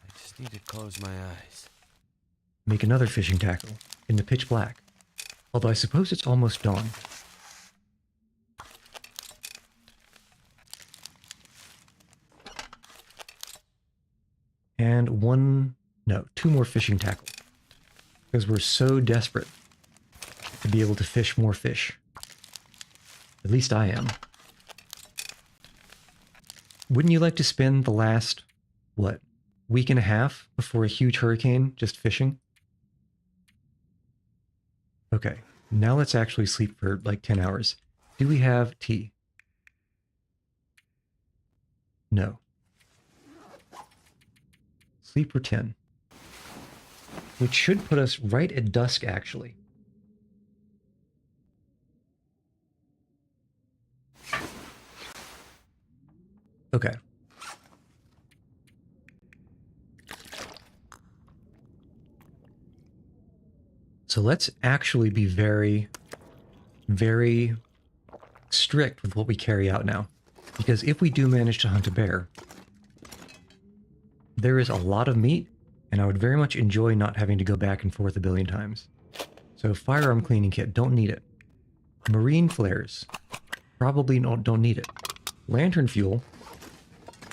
I just need to close my eyes. Make another fishing tackle in the pitch black. Although I suppose it's almost dawn. And two more fishing tackle. Because we're so desperate to be able to fish more fish. At least I am. Wouldn't you like to spend the last, week and a half before a huge hurricane just fishing? Okay, now let's actually sleep for like 10 hours. Do we have tea? No. Sleep for 10. Which should put us right at dusk, actually. Okay. So let's actually be very, very strict with what we carry out now. Because if we do manage to hunt a bear, there is a lot of meat, and I would very much enjoy not having to go back and forth a billion times. So firearm cleaning kit, don't need it. Marine flares, probably don't need it. Lantern fuel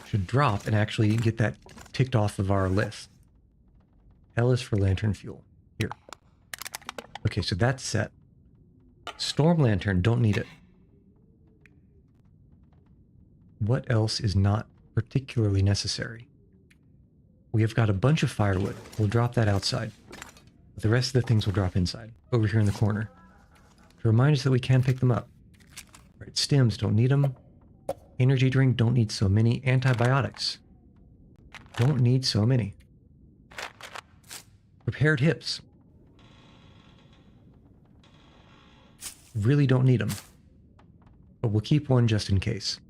should drop and actually get that ticked off of our list. L is for lantern fuel. Here. Okay, so that's set. Storm lantern, don't need it. What else is not particularly necessary? We have got a bunch of firewood. We'll drop that outside. But the rest of the things will drop inside, over here in the corner. To remind us that we can pick them up. All right, stems, don't need them. Energy drink, don't need so many. Antibiotics. Don't need so many. Prepared hips. Really don't need them. But we'll keep one just in case.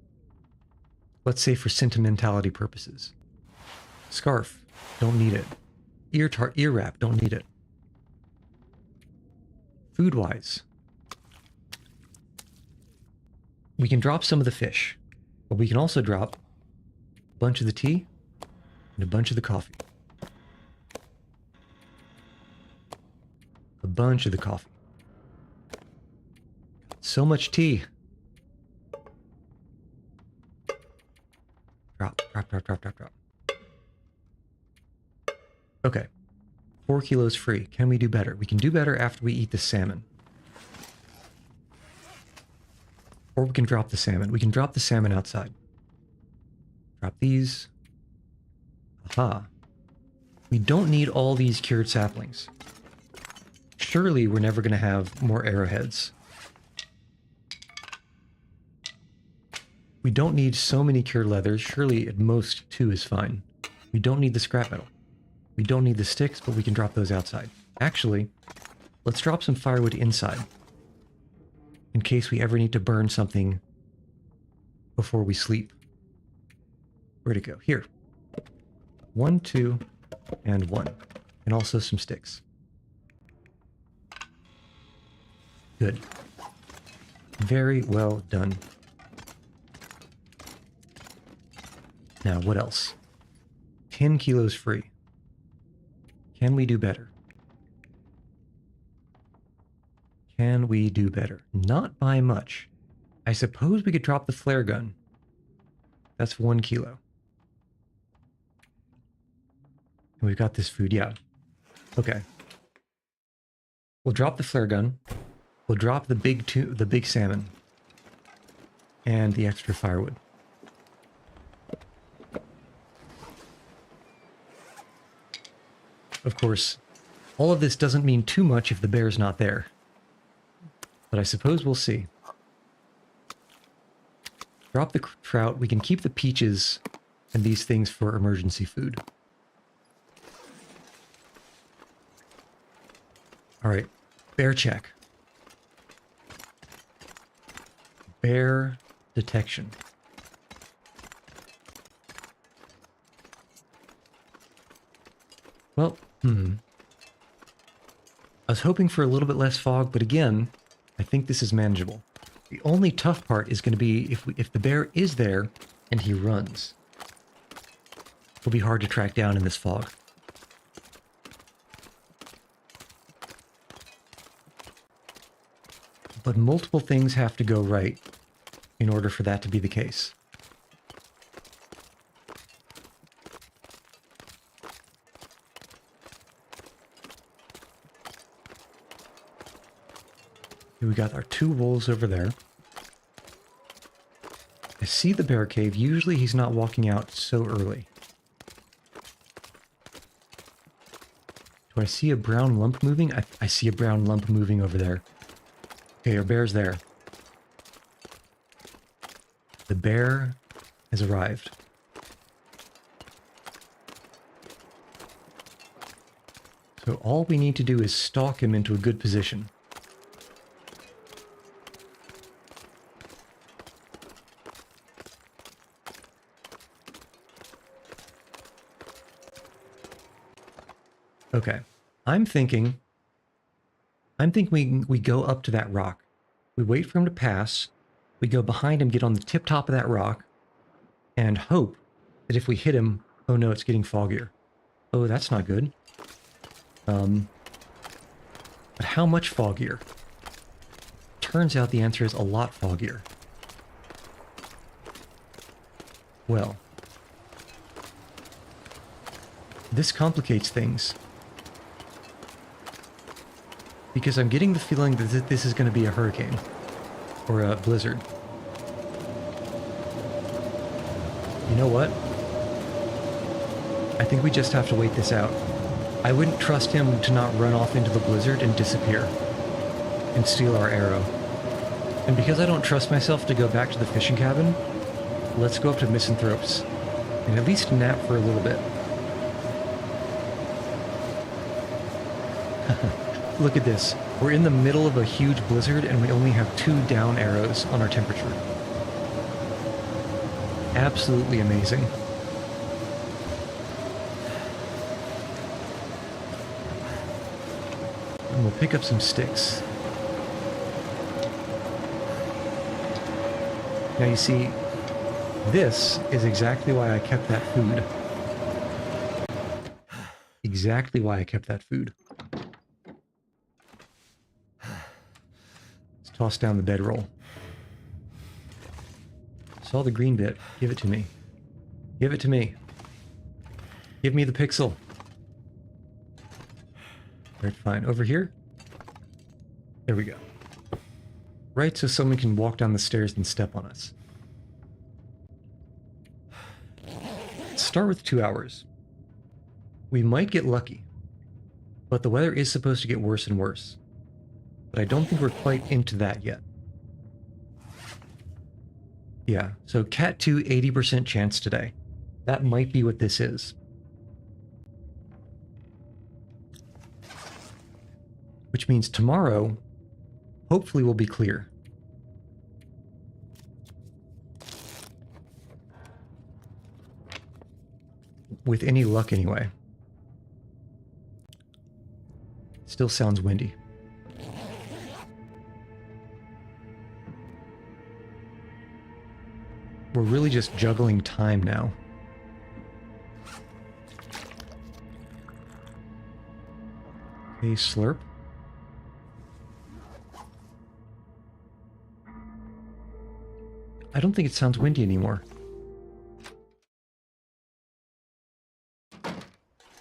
Let's say for sentimentality purposes. Scarf, don't need it. Ear wrap, don't need it. Food-wise, we can drop some of the fish, but we can also drop a bunch of the tea and a bunch of the coffee. A bunch of the coffee. So much tea. Drop. Okay. 4 kilos free. Can we do better? We can do better after we eat the salmon. Or we can drop the salmon. We can drop the salmon outside. Drop these. Aha. We don't need all these cured saplings. Surely we're never going to have more arrowheads. We don't need so many cured leathers. Surely at most 2 is fine. We don't need the scrap metal. We don't need the sticks, but we can drop those outside. Actually, let's drop some firewood inside. In case we ever need to burn something before we sleep. Where'd it go? Here. 1, 2, and 1. And also some sticks. Good. Very well done. Now, what else? 10 kilos free. Can we do better? Can we do better? Not by much. I suppose we could drop the flare gun. That's 1 kilo. And we've got this food, yeah. Okay. We'll drop the flare gun. We'll drop the big salmon. And the extra firewood. Of course, all of this doesn't mean too much if the bear's not there. But I suppose we'll see. Drop the trout. We can keep the peaches and these things for emergency food. All right, bear check. Bear detection. Well, I was hoping for a little bit less fog, but again, I think this is manageable. The only tough part is going to be if the bear is there and he runs. It'll be hard to track down in this fog. But multiple things have to go right in order for that to be the case. We got our 2 wolves over there. I see the bear cave. Usually he's not walking out so early. Do I see a brown lump moving? I see a brown lump moving over there. Okay, our bear's there. The bear has arrived. So all we need to do is stalk him into a good position. Okay, I'm thinking we go up to that rock. We wait for him to pass. We go behind him, get on the tip top of that rock, and hope that if we hit him, oh no, it's getting foggier. Oh, that's not good. But how much foggier? Turns out the answer is a lot foggier. Well, this complicates things. Because I'm getting the feeling that this is going to be a hurricane. Or a blizzard. You know what? I think we just have to wait this out. I wouldn't trust him to not run off into the blizzard and disappear. And steal our arrow. And because I don't trust myself to go back to the fishing cabin, let's go up to Misanthrope's. And at least nap for a little bit. Look at this. We're in the middle of a huge blizzard and we only have 2 down arrows on our temperature. Absolutely amazing. And we'll pick up some sticks. Now you see, this is exactly why I kept that food. Exactly why I kept that food. Toss down the bedroll. Saw the green bit. Give it to me. Give it to me. Give me the pixel. Alright, fine. Over here? There we go. Right, so someone can walk down the stairs and step on us. Let's start with 2 hours. We might get lucky. But the weather is supposed to get worse and worse. But I don't think we're quite into that yet. Yeah, so Cat 2, 80% chance today. That might be what this is. Which means tomorrow, hopefully we'll be clear. With any luck anyway. Still sounds windy. We're really just juggling time now. Okay, slurp. I don't think it sounds windy anymore.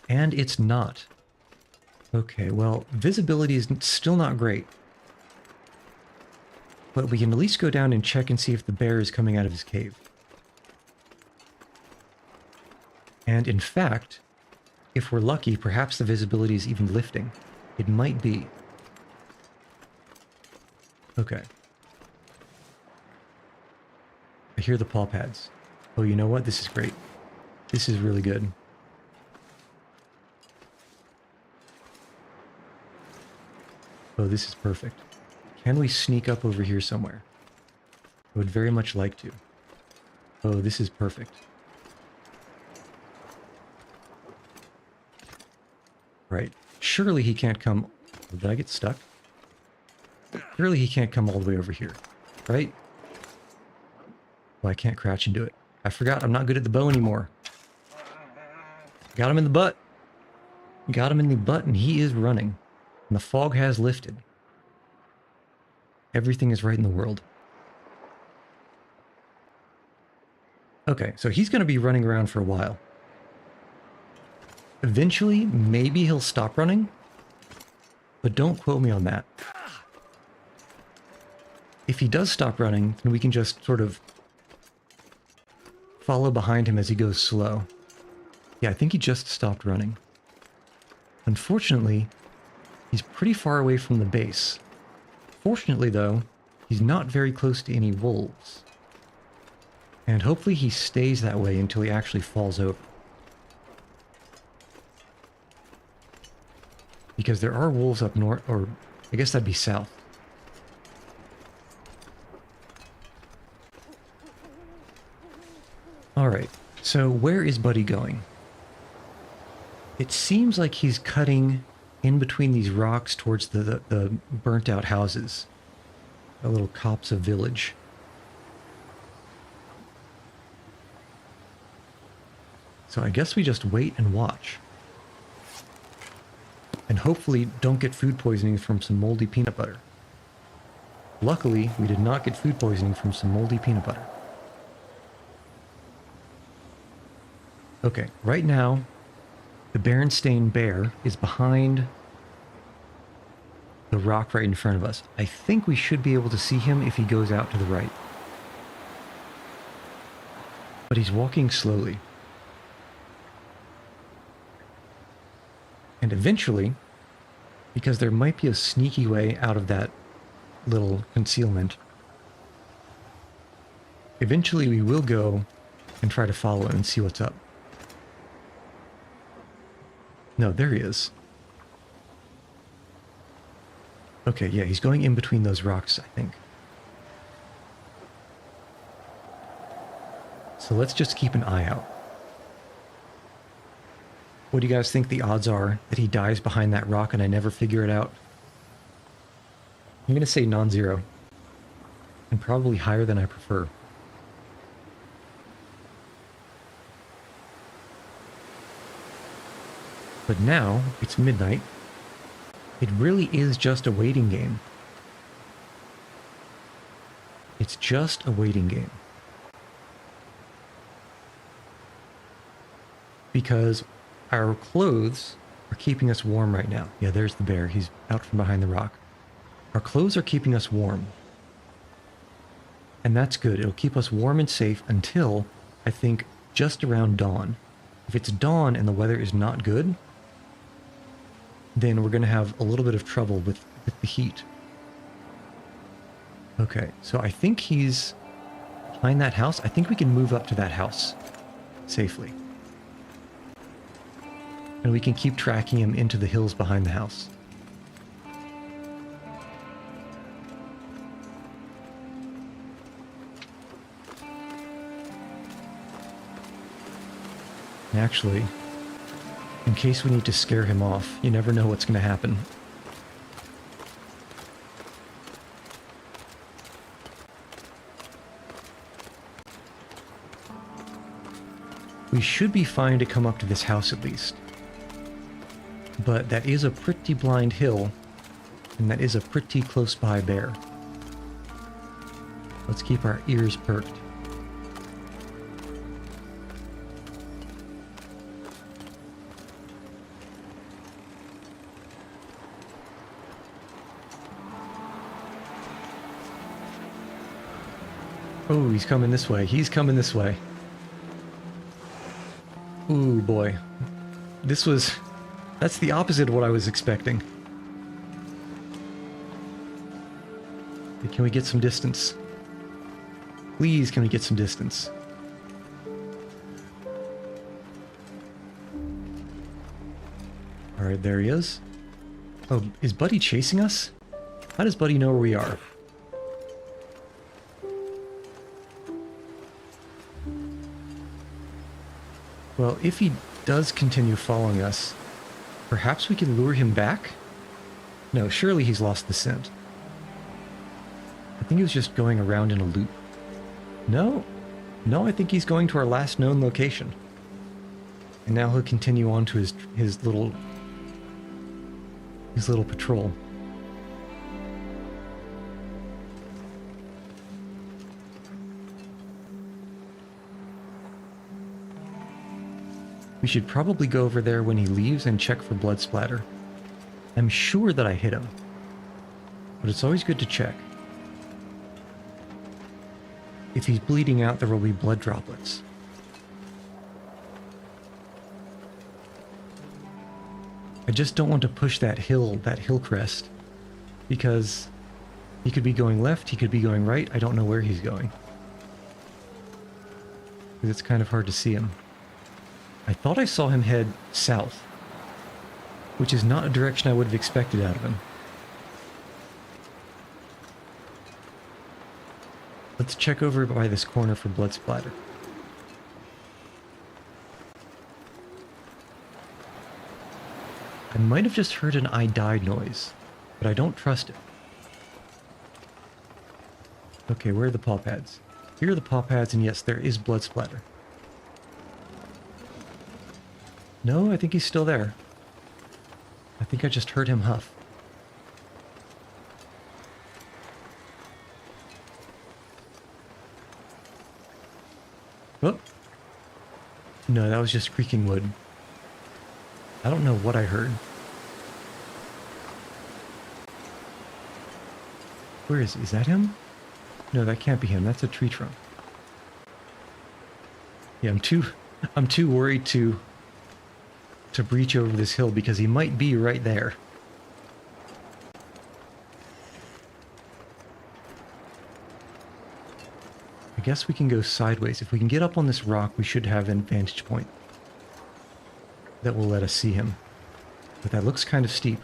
And it's not. Okay, well, visibility is still not great. But we can at least go down and check and see if the bear is coming out of his cave. And in fact, if we're lucky, perhaps the visibility is even lifting. It might be. Okay. I hear the paw pads. Oh, you know what? This is great. This is really good. Oh, this is perfect. Can we sneak up over here somewhere? I would very much like to. Oh, this is perfect. Right. Surely he can't come... Did I get stuck? Surely he can't come all the way over here. Right? Well, I can't crouch into it. I forgot I'm not good at the bow anymore. Got him in the butt. Got him in the butt and he is running. And the fog has lifted. Everything is right in the world. Okay, so he's going to be running around for a while. Eventually, maybe he'll stop running. But don't quote me on that. If he does stop running, then we can just sort of follow behind him as he goes slow. Yeah, I think he just stopped running. Unfortunately, he's pretty far away from the base. Fortunately, though, he's not very close to any wolves. And hopefully he stays that way until he actually falls over. Because there are wolves up north, or I guess that'd be south. Alright, so where is Buddy going? It seems like he's cutting in between these rocks towards the burnt out houses. A little copse of village. So I guess we just wait and watch. And hopefully don't get food poisoning from some moldy peanut butter. Luckily, we did not get food poisoning from some moldy peanut butter. Okay, right now, the Berenstain Bear is behind the rock right in front of us. I think we should be able to see him if he goes out to the right. But he's walking slowly. And eventually, because there might be a sneaky way out of that little concealment, eventually we will go and try to follow him and see what's up. No, there he is. Okay, yeah, he's going in between those rocks, I think. So let's just keep an eye out. What do you guys think the odds are that he dies behind that rock and I never figure it out? I'm going to say non-zero. And probably higher than I prefer. But now, it's midnight. It really is just a waiting game. It's just a waiting game. Because our clothes are keeping us warm right now. Yeah, there's the bear. He's out from behind the rock. Our clothes are keeping us warm. And that's good. It'll keep us warm and safe until, I think, just around dawn. If it's dawn and the weather is not good, then we're going to have a little bit of trouble with the heat. Okay, so I think he's behind that house. I think we can move up to that house safely. And we can keep tracking him into the hills behind the house. And actually, in case we need to scare him off, you never know what's going to happen. We should be fine to come up to this house at least. But that is a pretty blind hill, and that is a pretty close by bear. Let's keep our ears perked. Oh, he's coming this way. He's coming this way. Ooh, boy. That's the opposite of what I was expecting. Can we get some distance? Please, can we get some distance? Alright, there he is. Oh, is Buddy chasing us? How does Buddy know where we are? Well, if he does continue following us, perhaps we can lure him back? No, surely he's lost the scent. I think he was just going around in a loop. No. No, I think he's going to our last known location. And now he'll continue on to his little patrol. We should probably go over there when he leaves and check for blood splatter. I'm sure that I hit him, but it's always good to check. If he's bleeding out, there will be blood droplets. I just don't want to push that hill crest, because he could be going left, he could be going right, I don't know where he's going. Because it's kind of hard to see him. I thought I saw him head south, which is not a direction I would have expected out of him. Let's check over by this corner for blood splatter. I might have just heard an "I died" noise, but I don't trust it. Okay, where are the paw pads? Here are the paw pads, and yes, there is blood splatter. No, I think he's still there. I think I just heard him huff. Oh. No, that was just creaking wood. I don't know what I heard. Where is he? Is that him? No, that can't be him. That's a tree trunk. Yeah, I'm too worried to breach over this hill because he might be right there. I guess we can go sideways. If we can get up on this rock, we should have an vantage point that will let us see him. But that looks kind of steep.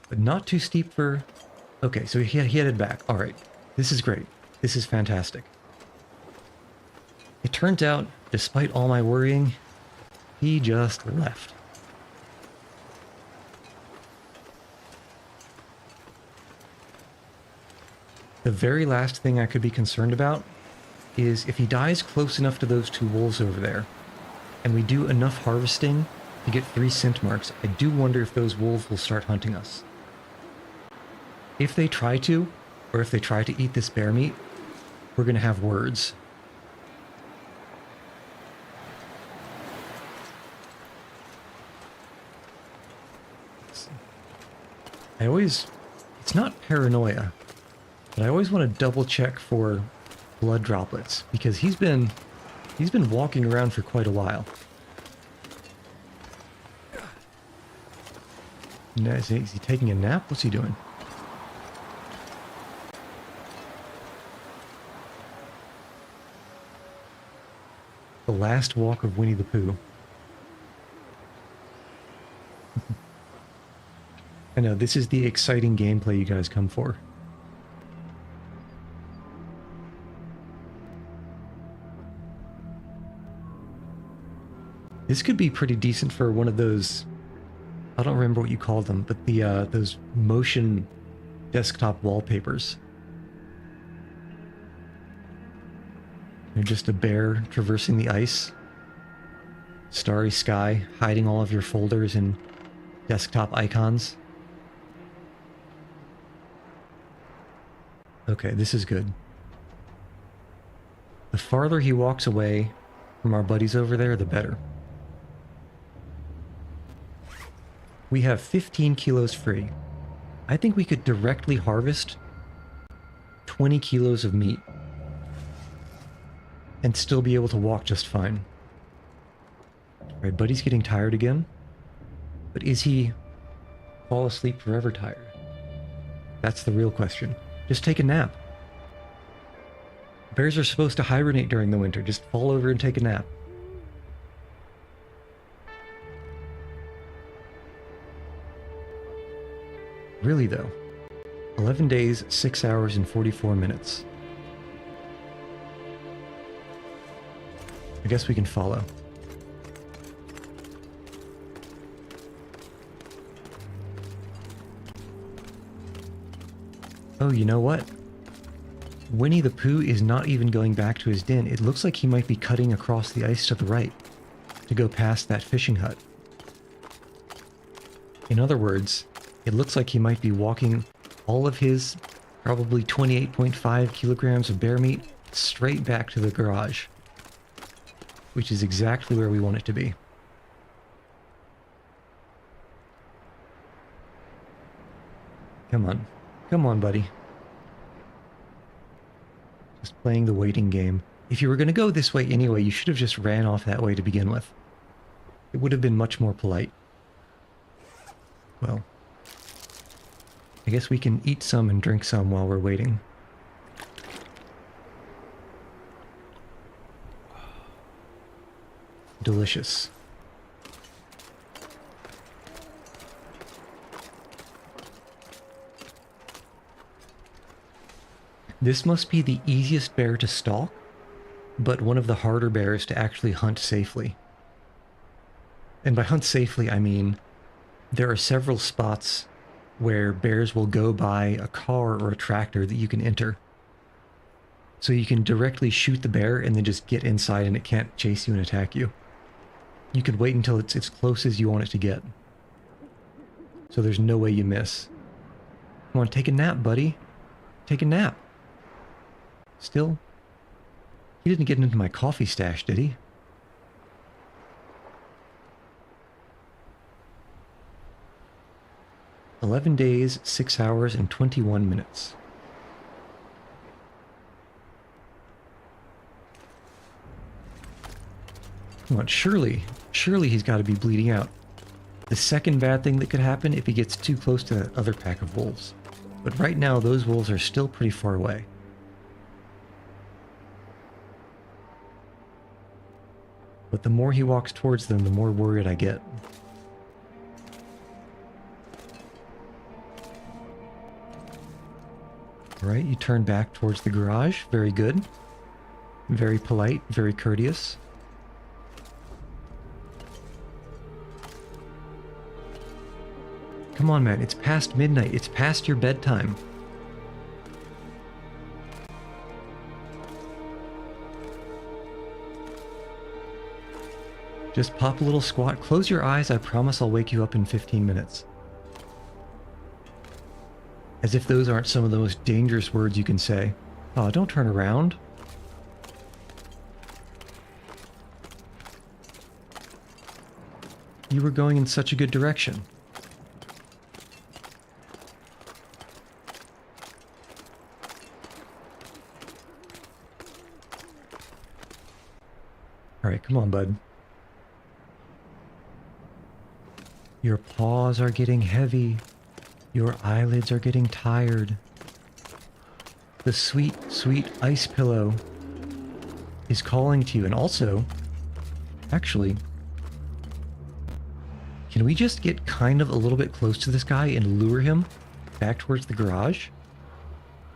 But not too steep for... Okay, so he headed back. Alright, this is great. This is fantastic. It turns out, despite all my worrying, he just left. The very last thing I could be concerned about is if he dies close enough to those two wolves over there, and we do enough harvesting to get 3 scent marks, I do wonder if those wolves will start hunting us. If they try to, or if they try to eat this bear meat, we're going to have words. It's not paranoia, but I always want to double check for blood droplets, because he's been walking around for quite a while. Now, is he taking a nap? What's he doing? The last walk of Winnie the Pooh. I know, this is the exciting gameplay you guys come for. This could be pretty decent for one of those... I don't remember what you called them, but the those motion desktop wallpapers. They're just a bear traversing the ice. Starry sky, hiding all of your folders and desktop icons. Okay, this is good. The farther he walks away from our buddies over there, the better. We have 15 kilos free. I think we could directly harvest 20 kilos of meat and still be able to walk just fine. Alright, buddy's getting tired again. But is he fall asleep forever tired? That's the real question. Just take a nap. Bears are supposed to hibernate during the winter. Just fall over and take a nap. Really though, 11 days, 6 hours, and 44 minutes. I guess we can follow. Oh, you know what? Winnie the Pooh is not even going back to his den. It looks like he might be cutting across the ice to the right to go past that fishing hut. In other words, it looks like he might be walking all of his probably 28.5 kilograms of bear meat straight back to the garage, which is exactly where we want it to be. Come on. Come on, buddy. Just playing the waiting game. If you were going to go this way anyway, you should have just ran off that way to begin with. It would have been much more polite. Well, I guess we can eat some and drink some while we're waiting. Delicious. This must be the easiest bear to stalk, but one of the harder bears to actually hunt safely. And by hunt safely, I mean there are several spots where bears will go by a car or a tractor that you can enter. So you can directly shoot the bear and then just get inside and it can't chase you and attack you. You could wait until it's as close as you want it to get. So there's no way you miss. Come on, take a nap, buddy. Take a nap. Still? He didn't get into my coffee stash, did he? "11 days, 6 hours, and 21 minutes. Come on, surely he's got to be bleeding out. The second bad thing that could happen if he gets too close to that other pack of wolves. But right now, those wolves are still pretty far away. But the more he walks towards them, the more worried I get. Alright, you turn back towards the garage. Very good. Very polite, very courteous. Come on, man. It's past midnight. It's past your bedtime. Just pop a little squat. Close your eyes. I promise I'll wake you up in 15 minutes. As if those aren't some of the most dangerous words you can say. Oh, don't turn around. You were going in such a good direction. Alright, come on, bud. Your paws are getting heavy. Your eyelids are getting tired. The sweet, sweet ice pillow is calling to you. And also, actually, can we just get kind of a little bit close to this guy and lure him back towards the garage?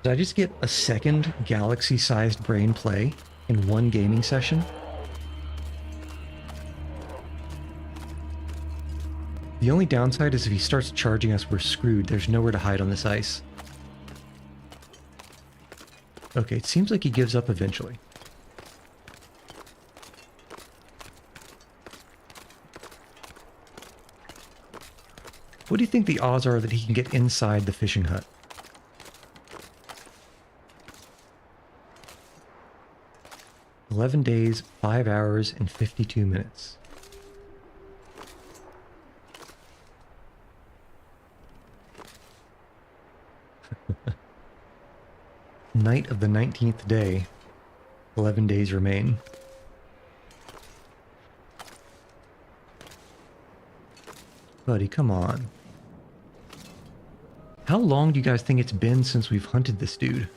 Did I just get a second galaxy-sized brain play in one gaming session? The only downside is if he starts charging us, we're screwed. There's nowhere to hide on this ice. Okay, it seems like he gives up eventually. What do you think the odds are that he can get inside the fishing hut? "11 days, 5 hours, and 52 minutes. night of the 19th day. 11 days remain. Buddy, come on. How long do you guys think it's been since we've hunted this dude?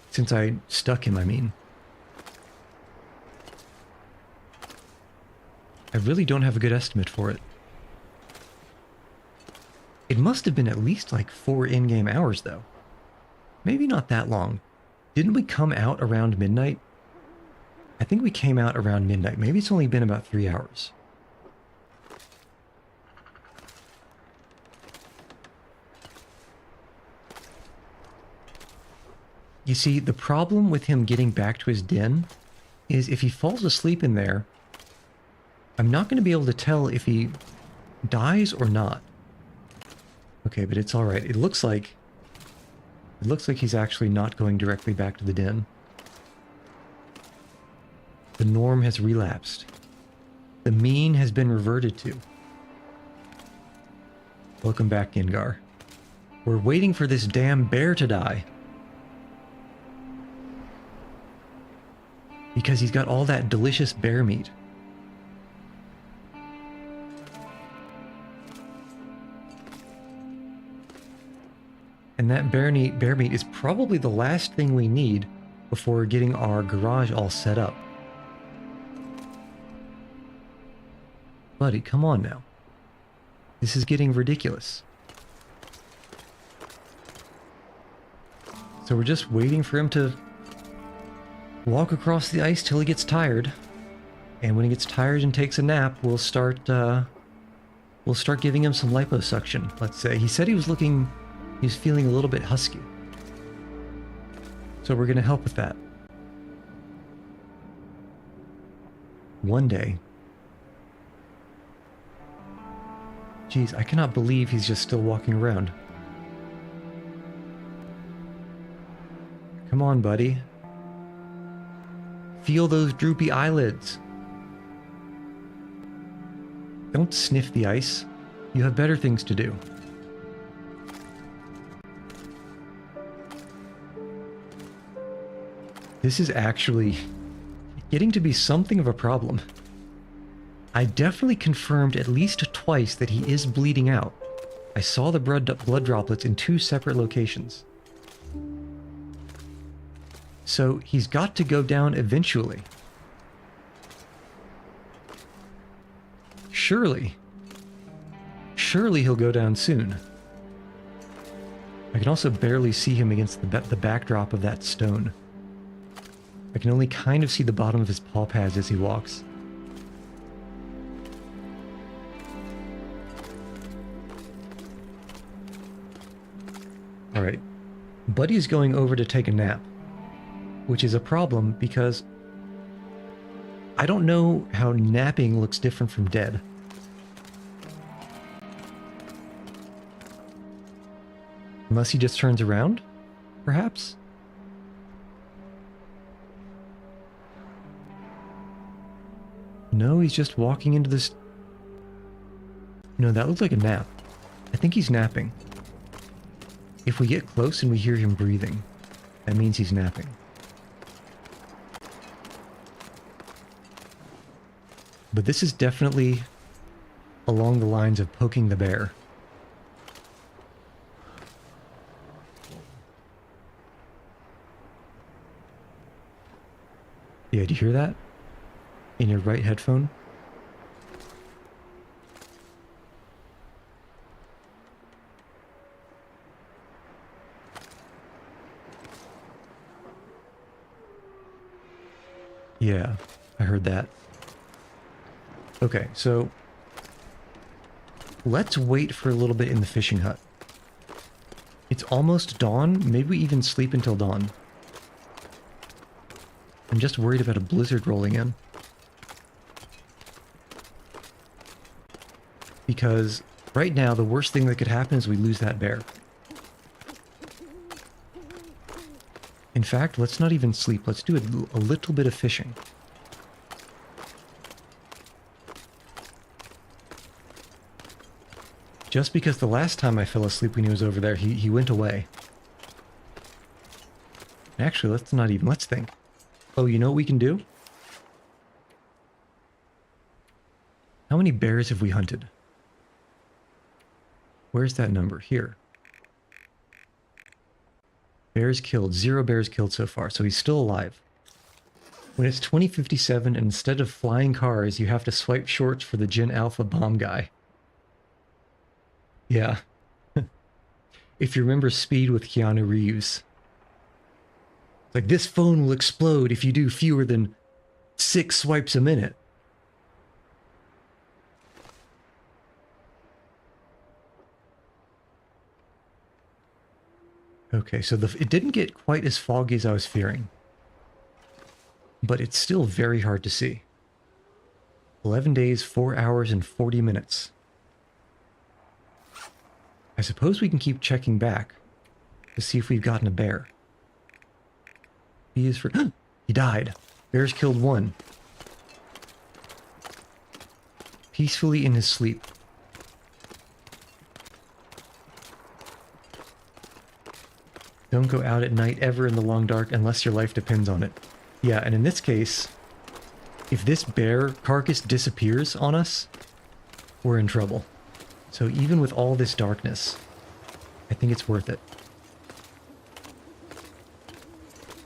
Since I stuck him, I mean. I really don't have a good estimate for it. It must have been at least like 4 in-game hours, though. Maybe not that long. Didn't we come out around midnight? I think we came out around midnight. Maybe it's only been about 3 hours. You see, the problem with him getting back to his den is if he falls asleep in there, I'm not going to be able to tell if he dies or not. Okay, but it's all right. It looks like he's actually not going directly back to the den. The norm has relapsed. The mean has been reverted to. Welcome back, Gengar. We're waiting for this damn bear to die. Because he's got all that delicious bear meat. And that bear meat is probably the last thing we need before getting our garage all set up. Buddy, come on now. This is getting ridiculous. So we're just waiting for him to walk across the ice till he gets tired. And when he gets tired and takes a nap, we'll start giving him some liposuction, let's say. He said he was feeling a little bit husky. So we're going to help with that. One day. Jeez, I cannot believe he's just still walking around. Come on, buddy. Feel those droopy eyelids. Don't sniff the ice. You have better things to do. This is actually getting to be something of a problem. I definitely confirmed at least twice that he is bleeding out. I saw the blood droplets in 2 separate locations. So he's got to go down eventually. Surely he'll go down soon. I can also barely see him against the backdrop of that stone. I can only kind of see the bottom of his paw pads as he walks. Alright. Buddy's going over to take a nap. Which is a problem because I don't know how napping looks different from dead. Unless he just turns around, perhaps? No, he's just walking into this... No, that looks like a nap. I think he's napping. If we get close and we hear him breathing, that means he's napping. But this is definitely along the lines of poking the bear. Yeah, do you hear that? In your right headphone? Yeah, I heard that. Okay, so let's wait for a little bit in the fishing hut. It's almost dawn. Maybe we even sleep until dawn. I'm just worried about a blizzard rolling in. Because right now, the worst thing that could happen is we lose that bear. In fact, let's not even sleep. Let's do a little bit of fishing. Just because the last time I fell asleep when he was over there, he went away. Actually, let's think. Oh, you know what we can do? How many bears have we hunted? Where's that number? Here. Bears killed. 0 bears killed so far, so he's still alive. When it's 2057 and instead of flying cars, you have to swipe shorts for the Gen Alpha bomb guy. Yeah. If you remember Speed with Keanu Reeves. Like, this phone will explode if you do fewer than 6 swipes a minute. Okay, so it didn't get quite as foggy as I was fearing. But it's still very hard to see. 11 days, 4 hours, and 40 minutes. I suppose we can keep checking back to see if we've gotten a bear. He is for... He died. Bears killed 1. Peacefully in his sleep. Don't go out at night ever in the long dark unless your life depends on it. Yeah, and in this case, if this bear carcass disappears on us, we're in trouble. So even with all this darkness, I think it's worth it.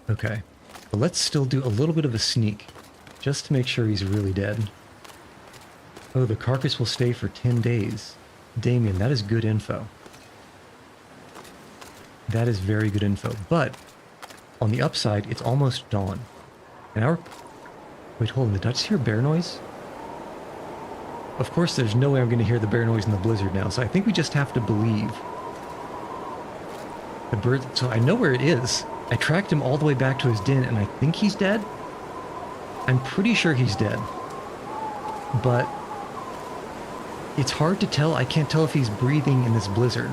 Okay, but let's still do a little bit of a sneak, just to make sure he's really dead. Oh, the carcass will stay for 10 days. Damien, that is good info. That is very good info, but on the upside, it's almost dawn. And our... Wait, hold on, did I just hear bear noise? Of course, there's no way I'm going to hear the bear noise in the blizzard now, so I think we just have to believe. The bird... So I know where it is. I tracked him all the way back to his den, and I think he's dead? I'm pretty sure he's dead. But... it's hard to tell. I can't tell if he's breathing in this blizzard.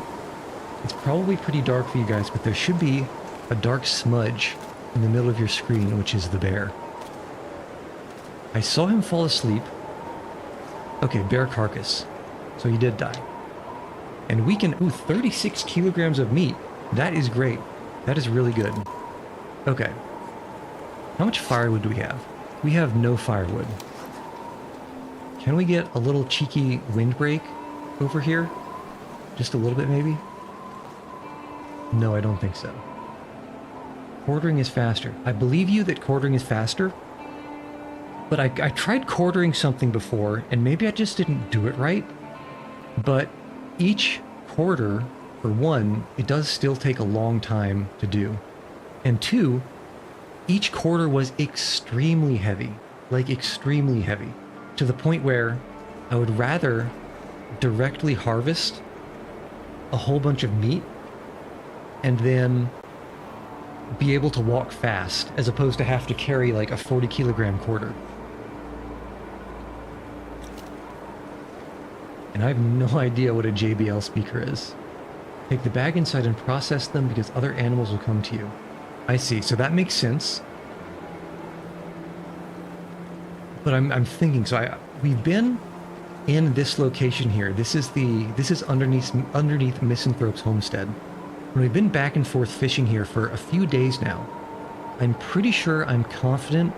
It's probably pretty dark for you guys, but there should be a dark smudge in the middle of your screen, which is the bear. I saw him fall asleep. Okay, bear carcass. So he did die. And we can... Ooh, 36 kilograms of meat. That is great. That is really good. Okay. How much firewood do we have? We have no firewood. Can we get a little cheeky windbreak over here? Just a little bit, maybe? No, I don't think so. Quartering is faster. I believe you that quartering is faster, but I tried quartering something before, and maybe I just didn't do it right. But each quarter, for one, it does still take a long time to do. And 2, each quarter was extremely heavy. Like, extremely heavy. To the point where I would rather directly harvest a whole bunch of meat and then be able to walk fast, as opposed to have to carry like a 40 kilogram quarter. And I have no idea what a JBL speaker is. Take the bag inside and process them because other animals will come to you. I see, so that makes sense. But I'm thinking, so we've been in this location here. This is underneath Misanthrope's homestead. And we've been back and forth fishing here for a few days now. I'm pretty sure I'm confident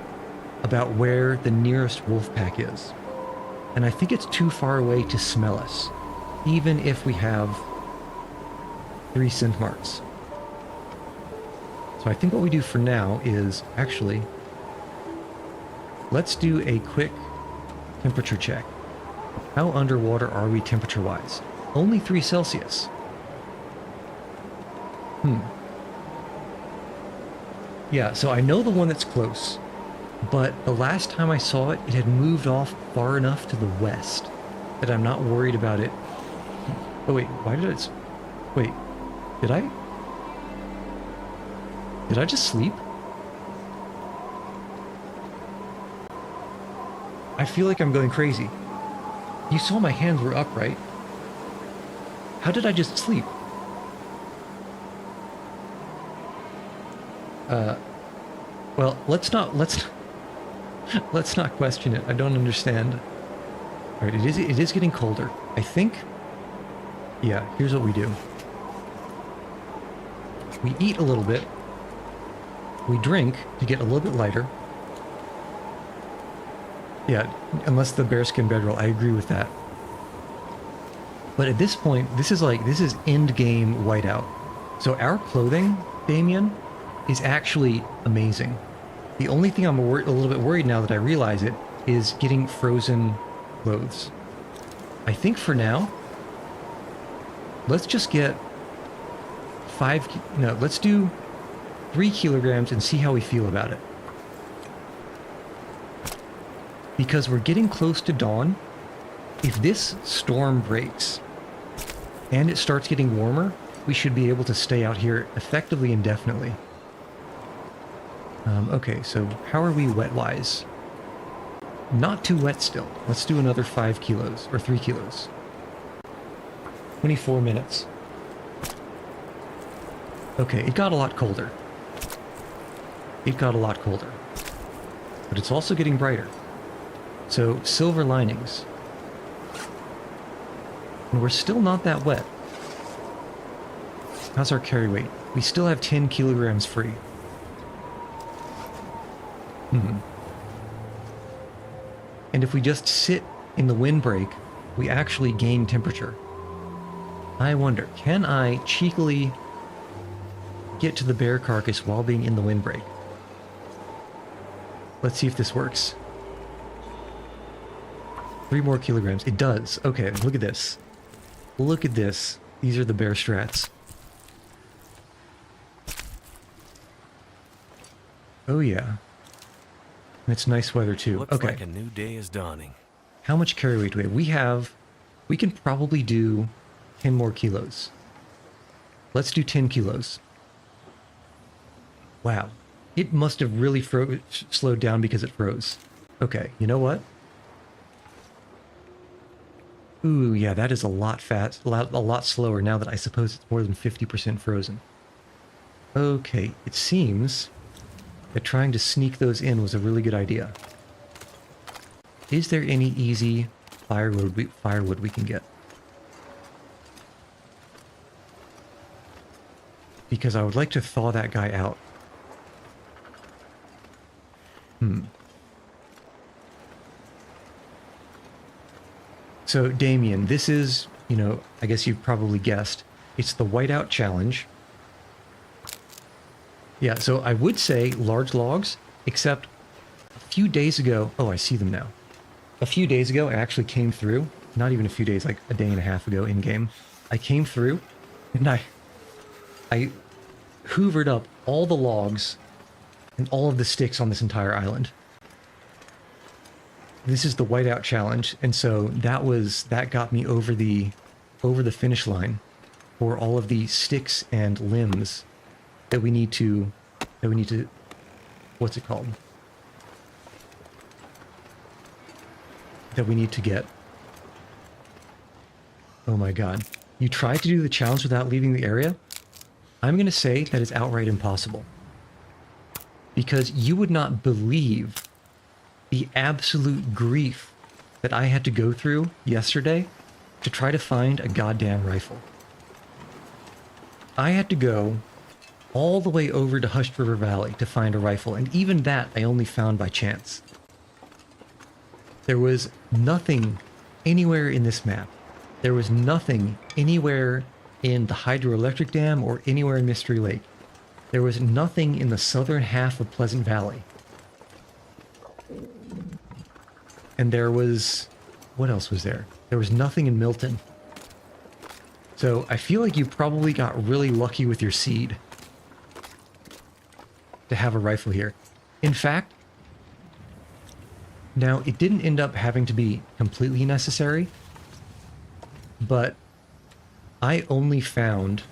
about where the nearest wolf pack is. And I think it's too far away to smell us, even if we have 3 scent marks. So I think what we do for now is, actually, let's do a quick temperature check. How underwater are we temperature-wise? Only 3 Celsius. Yeah, so I know the one that's close, but the last time I saw it, it had moved off far enough to the west that I'm not worried about it. Oh wait, why did it... Wait, did I just sleep? I feel like I'm going crazy. You saw my hands were up, right? How did I just sleep? Well, let's not question it. I don't understand. All right, it is getting colder. I think, yeah, here's what we do. We eat a little bit, We drink to get a little bit lighter. Yeah, unless the bearskin bedroll, I agree with that. But at this point, this is end game whiteout. So our clothing, Damien, is actually amazing. The only thing I'm a little bit worried now that I realize it is getting frozen clothes. I think for now, let's just get let's do 3 kilograms and see how we feel about it. Because we're getting close to dawn. If this storm breaks and it starts getting warmer, we should be able to stay out here effectively indefinitely. Okay, so how are we wet-wise? Not too wet still. Let's do another 5 kilos, or 3 kilos. 24 minutes. Okay, it got a lot colder. It got a lot colder. But it's also getting brighter. So, silver linings. And we're still not that wet. How's our carry weight? We still have 10 kilograms free. And if we just sit in the windbreak, we actually gain temperature. I wonder, can I cheekily get to the bear carcass while being in the windbreak? Let's see if this works. 3 more kilograms. It does. Okay, look at this. Look at this. These are the bear strats. Oh yeah. And it's nice weather too. Looks okay. like a new day is dawning. How much carry weight do we have? We can probably do 10 more kilos. Let's do 10 kilos. Wow. It must have really slowed down because it froze. Okay, you know what? Ooh, yeah, that is a lot fast, a lot slower now that I suppose it's more than 50% frozen. Okay, it seems that trying to sneak those in was a really good idea. Is there any easy firewood we can get? Because I would like to thaw that guy out. So, Damien, this is, I guess you've probably guessed, it's the Whiteout Challenge. Yeah, so I would say large logs, except a few days ago, oh, I see them now. A few days ago, I actually came through, not even a few days, like a day and a half ago in-game, I came through, and I hoovered up all the logs and all of the sticks on this entire island. This is the Whiteout Challenge, and so that got me over the finish line for all of the sticks and limbs that we need to what's it called? That we need to get. Oh my god. You tried to do the challenge without leaving the area? I'm going to say that it's outright impossible. Because you would not believe the absolute grief that I had to go through yesterday to try to find a goddamn rifle. I had to go all the way over to Hushed River Valley to find a rifle, and even that I only found by chance. There was nothing anywhere in this map. There was nothing anywhere in the hydroelectric dam or anywhere in Mystery Lake. There was nothing in the southern half of Pleasant Valley. And there was... what else was there? There was nothing in Milton. So I feel like you probably got really lucky with your seed to have a rifle here. In fact, now it didn't end up having to be completely necessary, but I only found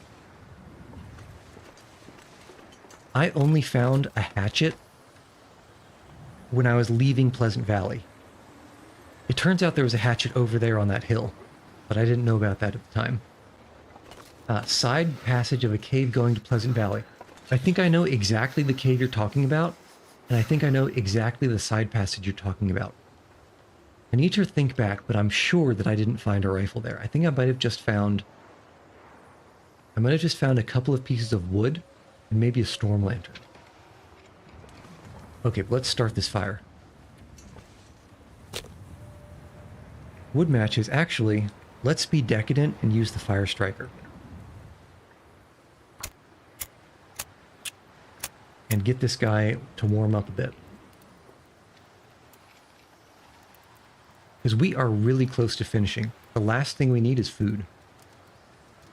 a hatchet when I was leaving Pleasant Valley. It turns out there was a hatchet over there on that hill, but I didn't know about that at the time. Side passage of a cave going to Pleasant Valley. I think I know exactly the cave you're talking about, and I think I know exactly the side passage you're talking about. I need to think back, but I'm sure that I didn't find a rifle there. I think I might have just found a couple of pieces of wood and maybe a storm lantern. Okay, let's start this fire. Wood matches, actually, let's be decadent and use the fire striker. And get this guy to warm up a bit. Because we are really close to finishing. The last thing we need is food.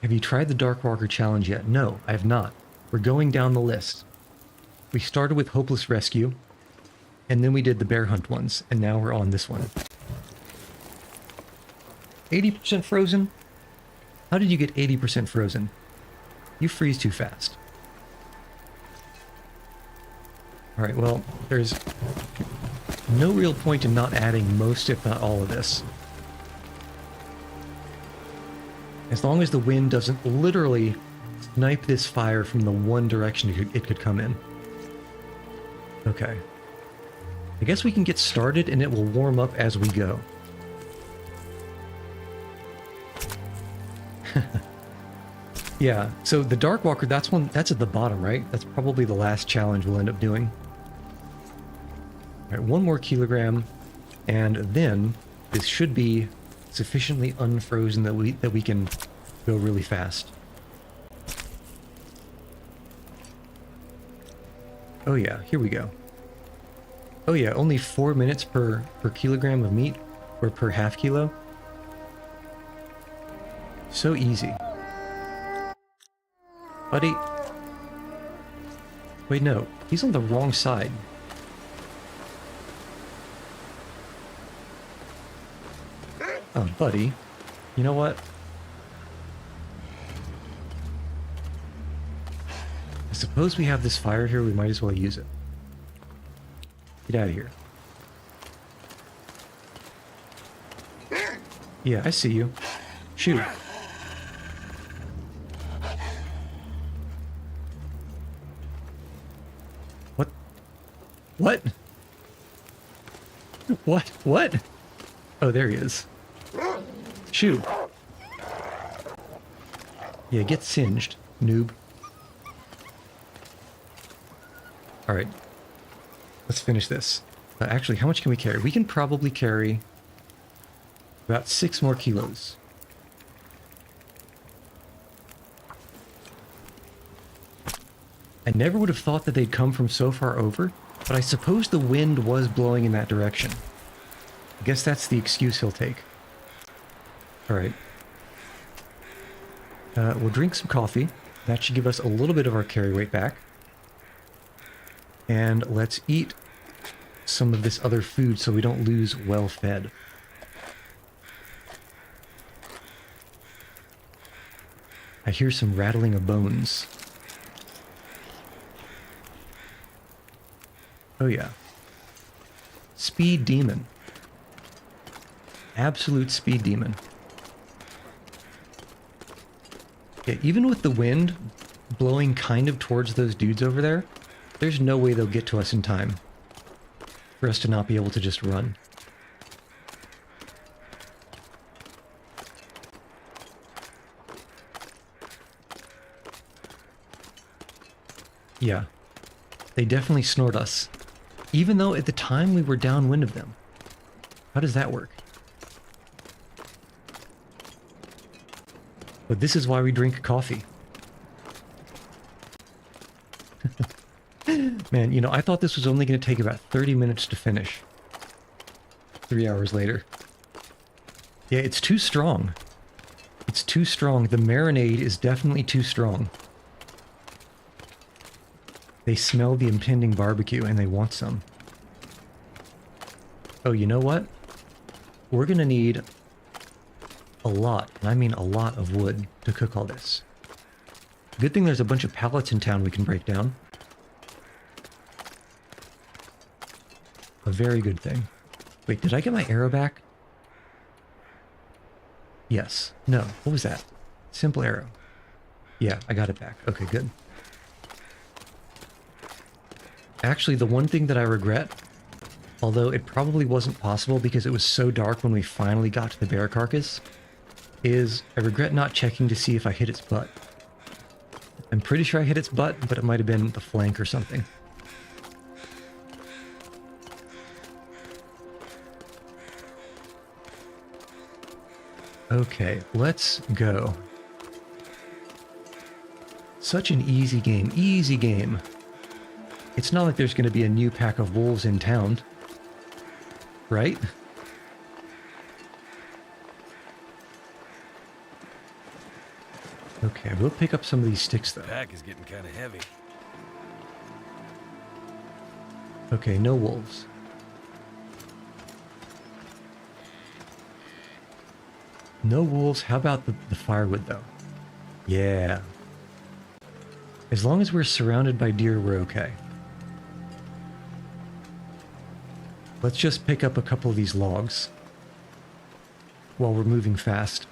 Have you tried the Darkwalker challenge yet? No, I have not. We're going down the list. We started with Hopeless Rescue, and then we did the bear hunt ones, and now we're on this one. 80% frozen? How did you get 80% frozen? You freeze too fast. Alright, well, there's no real point in not adding most, if not all of this. As long as the wind doesn't literally snipe this fire from the one direction it could come in. Okay. I guess we can get started and it will warm up as we go. Yeah, so the Darkwalker, that's at the bottom, right? That's probably the last challenge we'll end up doing. All right, 1 more kilogram, and then this should be sufficiently unfrozen that we can go really fast. Oh yeah, here we go. Oh yeah, only 4 minutes per kilogram of meat, or per half kilo. So easy. Buddy. Wait, no. He's on the wrong side. Oh, buddy. You know what? I suppose we have this fire here, we might as well use it. Get out of here. Yeah, I see you. Shoot. What? What? What? Oh, there he is. Shoot. Yeah, get singed, noob. Alright. Let's finish this. Actually, how much can we carry? We can probably carry about 6 more kilos. I never would have thought that they'd come from so far over, but I suppose the wind was blowing in that direction. I guess that's the excuse he'll take. Alright. We'll drink some coffee. That should give us a little bit of our carry weight back. And let's eat some of this other food so we don't lose well fed. I hear some rattling of bones. Oh yeah. Speed demon. Absolute speed demon. Yeah, even with the wind blowing kind of towards those dudes over there, there's no way they'll get to us in time for us to not be able to just run. Yeah, they definitely snort us. Even though at the time we were downwind of them. How does that work? But this is why we drink coffee. Man, you know, I thought this was only going to take about 30 minutes to finish. 3 hours later. Yeah, it's too strong. It's too strong. The marinade is definitely too strong. They smell the impending barbecue and they want some. Oh, you know what? We're gonna need a lot, and I mean a lot of wood to cook all this. Good thing there's a bunch of pallets in town we can break down. A very good thing. Wait, did I get my arrow back? Yes. No. What was that? Simple arrow. Yeah, I got it back. Okay, good. Actually, the one thing that I regret, although it probably wasn't possible because it was so dark when we finally got to the bear carcass, is I regret not checking to see if I hit its butt. I'm pretty sure I hit its butt, but it might have been the flank or something. Okay, let's go. Such an easy game, easy game. It's not like there's going to be a new pack of wolves in town, right? Okay, we'll pick up some of these sticks though. Pack is getting kind of heavy. Okay, no wolves. No wolves. How about the firewood though? Yeah. As long as we're surrounded by deer, we're okay. Let's just pick up a couple of these logs while we're moving fast.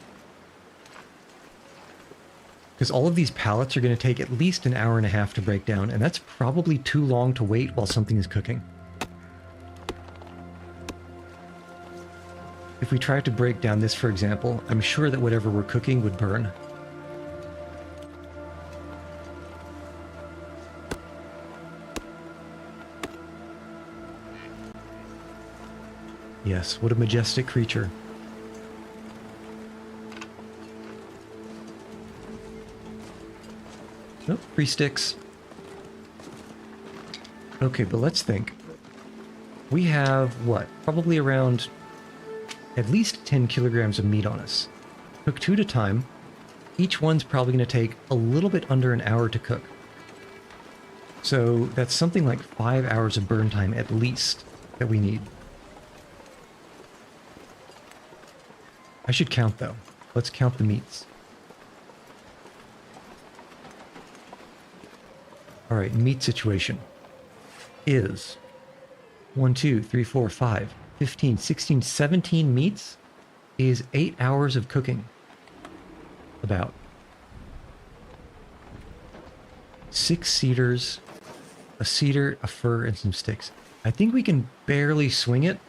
Because all of these pallets are going to take at least an hour and a half to break down, and that's probably too long to wait while something is cooking. If we tried to break down this, for example, I'm sure that whatever we're cooking would burn. Yes, what a majestic creature. Nope, 3 sticks. Okay, but let's think. We have, what, probably around at least 10 kilograms of meat on us. Cook 2 at a time. Each one's probably going to take a little bit under an hour to cook. So that's something like 5 hours of burn time at least that we need. I should count though. Let's count the meats. Alright, meat situation is 1, 2, 3, 4, 5, 15, 16, 17 meats is 8 hours of cooking. About 6 cedars, a cedar, a fir, and some sticks. I think we can barely swing it.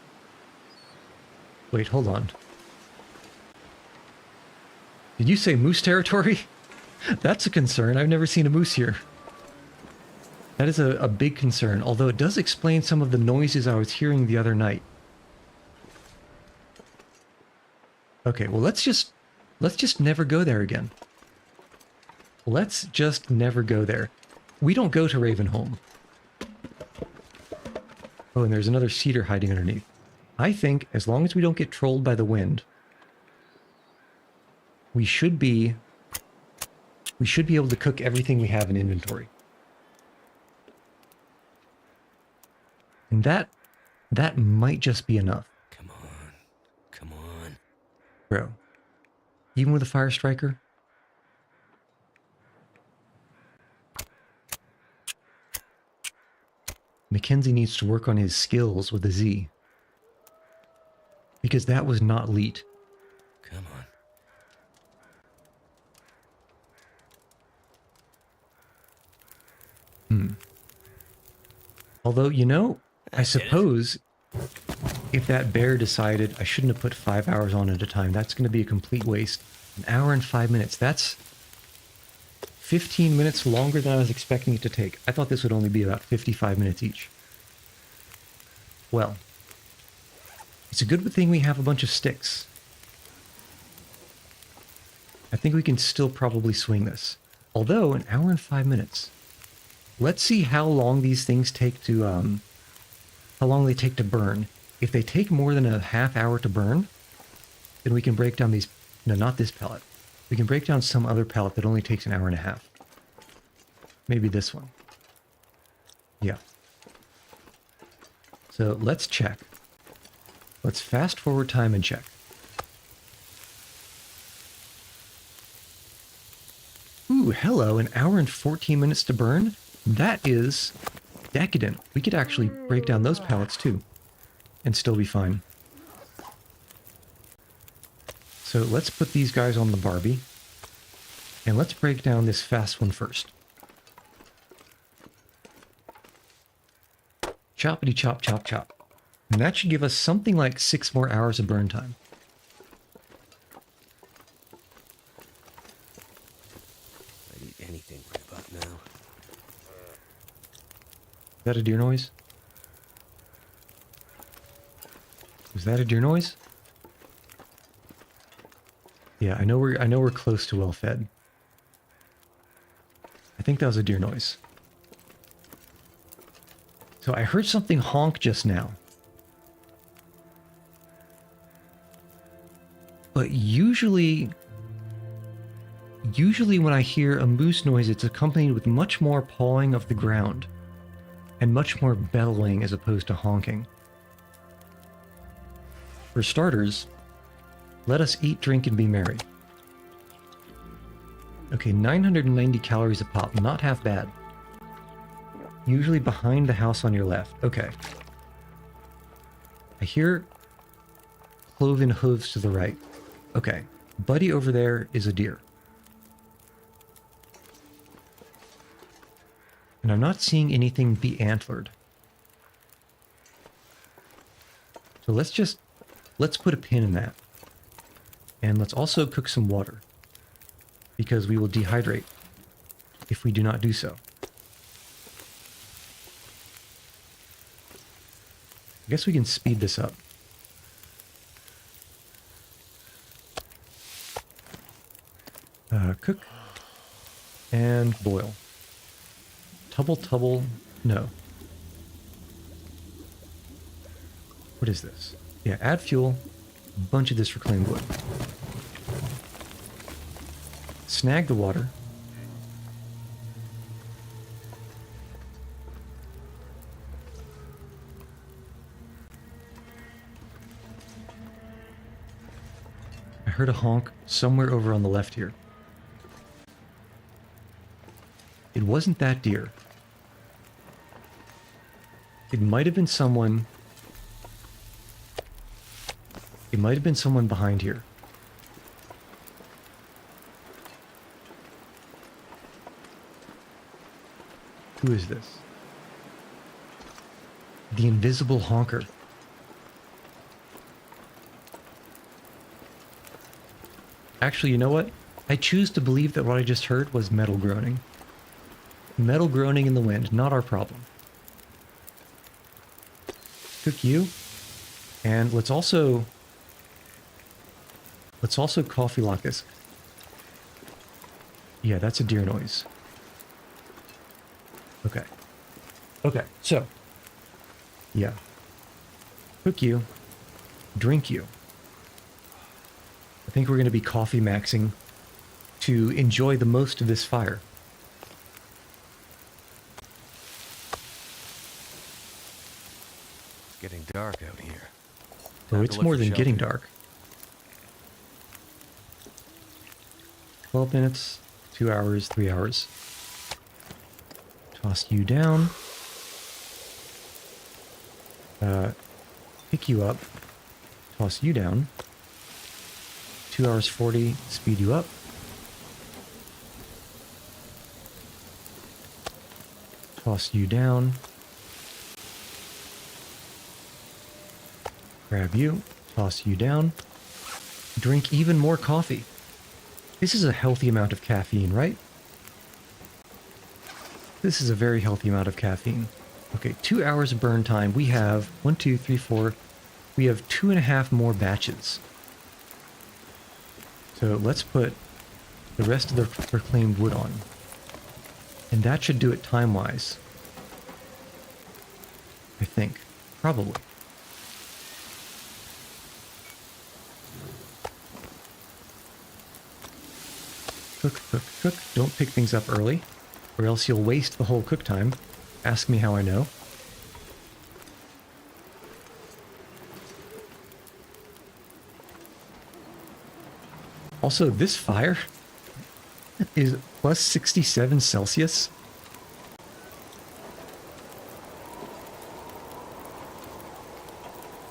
Wait, hold on. Did you say moose territory? That's a concern. I've never seen a moose here. That is a big concern, although it does explain some of the noises I was hearing the other night. Okay, well let's just never go there again. Let's just never go there. We don't go to Ravenholm. Oh, and there's another cedar hiding underneath. I think as long as we don't get trolled by the wind, we should be able to cook everything we have in inventory. And that might just be enough. Come on. Come on. Bro. Even with a fire striker? Mackenzie needs to work on his skills with a Z. Because that was not elite. Come on. Although, you know, I suppose if that bear decided I shouldn't have put 5 hours on at a time, that's going to be a complete waste. An hour and 5 minutes. That's 15 minutes longer than I was expecting it to take. I thought this would only be about 55 minutes each. Well, it's a good thing we have a bunch of sticks. I think we can still probably swing this. Although, an hour and 5 minutes. Let's see how long these things take to, how long they take to burn. If they take more than a half hour to burn, then we can break down these, no, not this pellet. We can break down some other pellet that only takes an hour and a half. Maybe this one. Yeah. So let's check. Let's fast forward time and check. Ooh, hello, an hour and 14 minutes to burn? That is decadent. We could actually break down those pallets too and still be fine. So let's put these guys on the Barbie and let's break down this fast one first. Choppity chop chop chop. And that should give us something like 6 more hours of burn time. I'd eat anything right about now. Is that a deer noise? Was that a deer noise? Yeah, I know we're close to well fed. I think that was a deer noise. So I heard something honk just now. But usually when I hear a moose noise, it's accompanied with much more pawing of the ground and much more bellowing as opposed to honking. For starters, let us eat, drink, and be merry. Okay, 990 calories a pop, not half bad. Usually behind the house on your left. Okay. I hear cloven hooves to the right. Okay. Buddy over there is a deer. And I'm not seeing anything be antlered. So let's put a pin in that. And let's also cook some water, because we will dehydrate if we do not do so. I guess we can speed this up. Cook and boil. Tubble, no. What is this? Yeah, add fuel, a bunch of this reclaimed wood. Snag the water. I heard a honk somewhere over on the left here. It wasn't that deer. It might have been someone... It might have been someone behind here. Who is this? The invisible honker. Actually, you know what? I choose to believe that what I just heard was metal groaning. Metal groaning in the wind, not our problem. Cook you. And let's also coffee lock this. Yeah, that's a deer noise. Okay. Okay, so. Yeah. Cook you. Drink you. I think we're going to be coffee maxing to enjoy the most of this fire. It's getting dark out here. Oh, it's more than getting dark. 12 minutes, 2 hours, 3 hours. Toss you down. Pick you up. Toss you down. 2 hours 40, speed you up. Toss you down. Grab you, toss you down. Drink even more coffee. This is a healthy amount of caffeine, right? This is a very healthy amount of caffeine. Okay, 2 hours of burn time. We have 1, 2, 3, 4. We have 2.5 more batches. So let's put the rest of the reclaimed wood on. And that should do it time-wise. I think. Probably. Cook, cook, cook. Don't pick things up early, or else you'll waste the whole cook time. Ask me how I know. Also, this fire is plus 67 Celsius.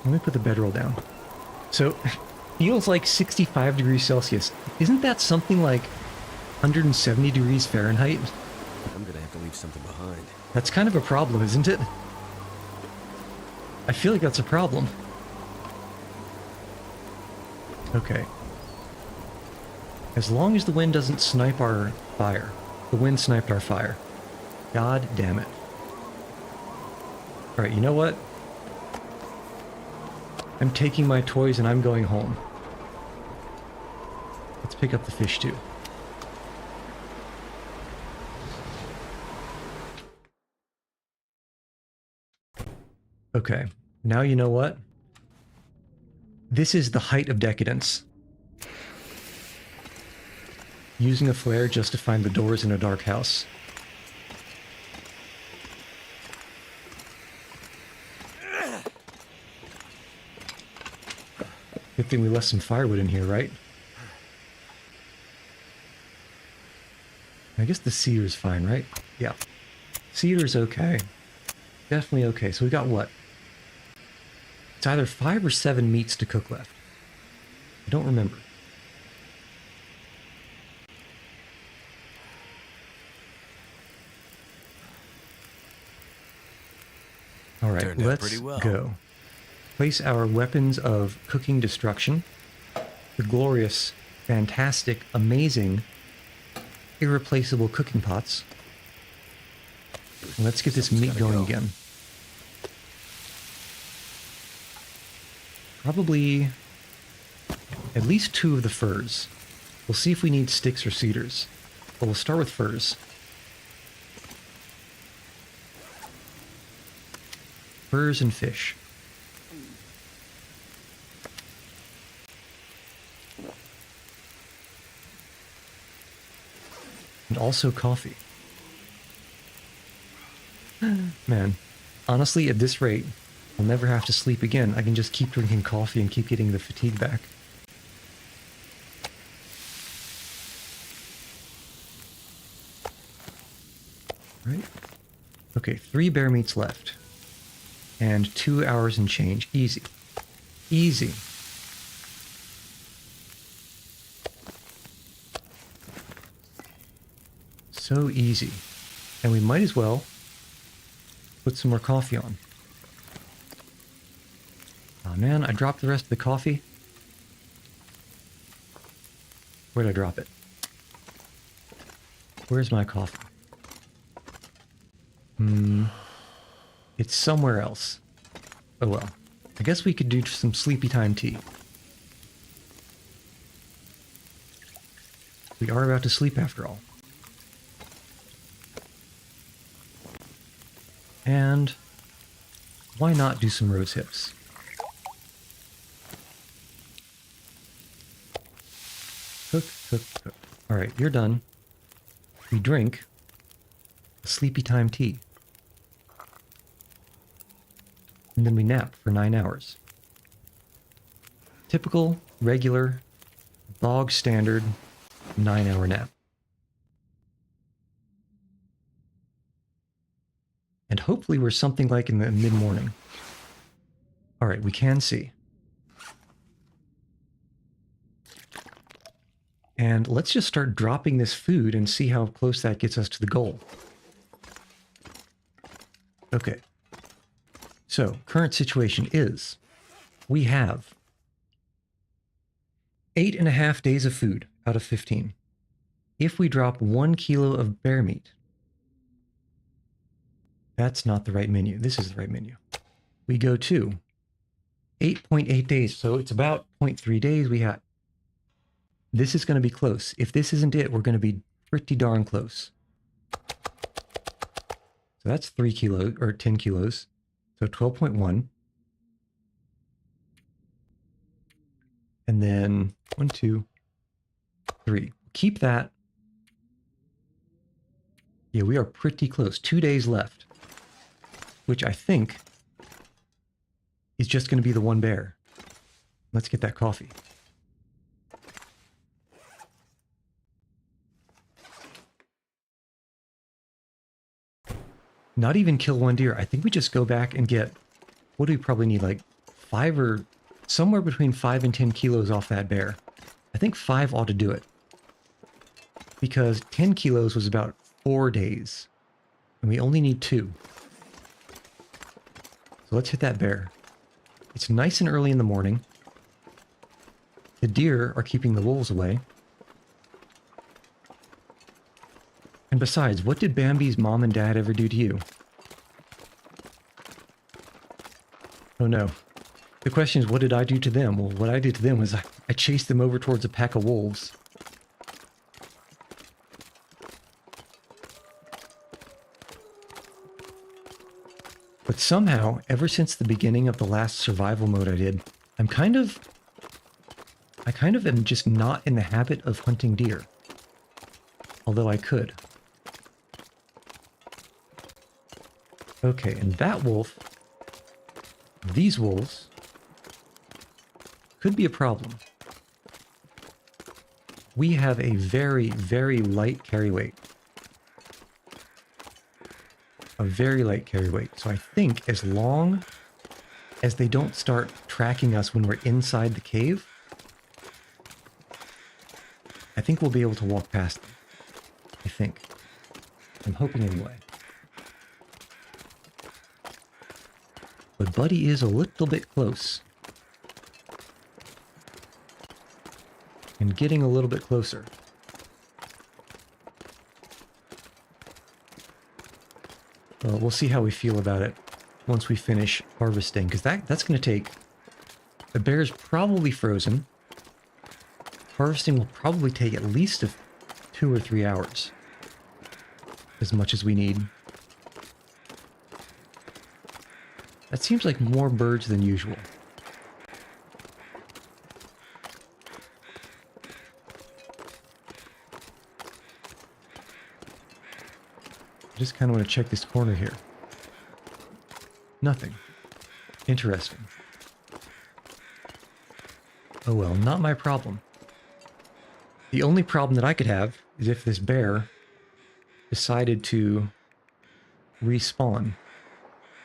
Let me put the bedroll down. So, feels like 65 degrees Celsius. Isn't that something like 170 degrees Fahrenheit? I'm gonna have to leave something behind. That's kind of a problem, isn't it? I feel like that's a problem. Okay. As long as the wind doesn't snipe our fire. The wind sniped our fire. God damn it. Alright, you know what? I'm taking my toys and I'm going home. Let's pick up the fish too. Okay, now you know what? This is the height of decadence. Using a flare just to find the doors in a dark house. Good thing we left some firewood in here, right? I guess the cedar's fine, right? Yeah. Cedar's okay. Definitely okay. So we got what? It's either 5 or 7 meats to cook left. I don't remember. All right, let's go. Place our weapons of cooking destruction. The glorious, fantastic, amazing, irreplaceable cooking pots. And let's get this meat going again. Probably at least 2 of the furs. We'll see if we need sticks or cedars. But we'll start with furs. Furs and fish. And also coffee. Man, honestly, at this rate, I'll never have to sleep again. I can just keep drinking coffee and keep getting the fatigue back. Right? Okay, 3 bear meats left. And 2 hours and change. Easy. Easy. So easy. And we might as well put some more coffee on. Oh man, I dropped the rest of the coffee. Where'd I drop it? Where's my coffee? It's somewhere else. Oh well. I guess we could do some sleepy time tea. We are about to sleep after all. And why not do some rose hips? Cook, cook, cook. All right, you're done. We drink a sleepy time tea. And then we nap for 9 hours. Typical, regular, bog standard 9-hour nap. And hopefully we're something like in the mid-morning. All right, we can see. And let's just start dropping this food and see how close that gets us to the goal. Okay. So, current situation is we have 8.5 days of food out of 15. If we drop 1 kilo of bear meat, that's not the right menu. This is the right menu. We go to 8.8 days. So it's about 0.3 days we had. This is going to be close. If this isn't it, we're going to be pretty darn close. So that's 3 kilos or 10 kilos. So 12.1. And then 1, 2, 3. Keep that. Yeah, we are pretty close. 2 days left. Which I think is just going to be the 1 bear. Let's get that coffee. Not even kill 1 deer. I think we just go back and get, what do we probably need, like 5 or somewhere between 5 and 10 kilos off that bear. I think 5 ought to do it. Because 10 kilos was about 4 days. And we only need 2. So let's hit that bear. It's nice and early in the morning. The deer are keeping the wolves away. And besides, what did Bambi's mom and dad ever do to you? Oh no. The question is, what did I do to them? Well, what I did to them was I chased them over towards a pack of wolves. But somehow, ever since the beginning of the last survival mode I did, I kind of am just not in the habit of hunting deer. Although I could. Okay, and that wolf, these wolves, could be a problem. We have a very, very light carry weight. A very light carry weight. So I think as long as they don't start tracking us when we're inside the cave, I think we'll be able to walk past them. I think. I'm hoping anyway. But Buddy is a little bit close. And getting a little bit closer. Well, we'll see how we feel about it once we finish harvesting, because that's going to take... The bear's probably frozen. Harvesting will probably take at least 2 or 3 hours. As much as we need. That seems like more birds than usual. I just kind of want to check this corner here. Nothing. Interesting. Oh well, not my problem. The only problem that I could have is if this bear decided to respawn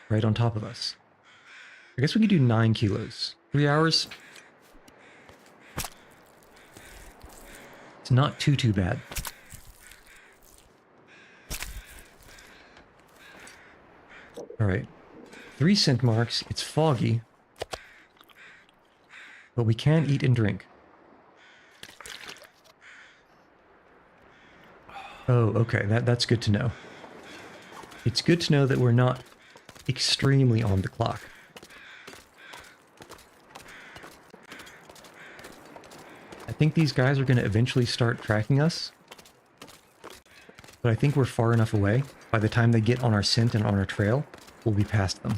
right on top of us. I guess we could do 9 kilos. 3 hours? It's not too bad. Alright. 3 scent marks. It's foggy. But we can eat and drink. Oh, okay. That's good to know. It's good to know that we're not extremely on the clock. I think these guys are going to eventually start tracking us. But I think we're far enough away. By the time they get on our scent and on our trail, we'll be past them.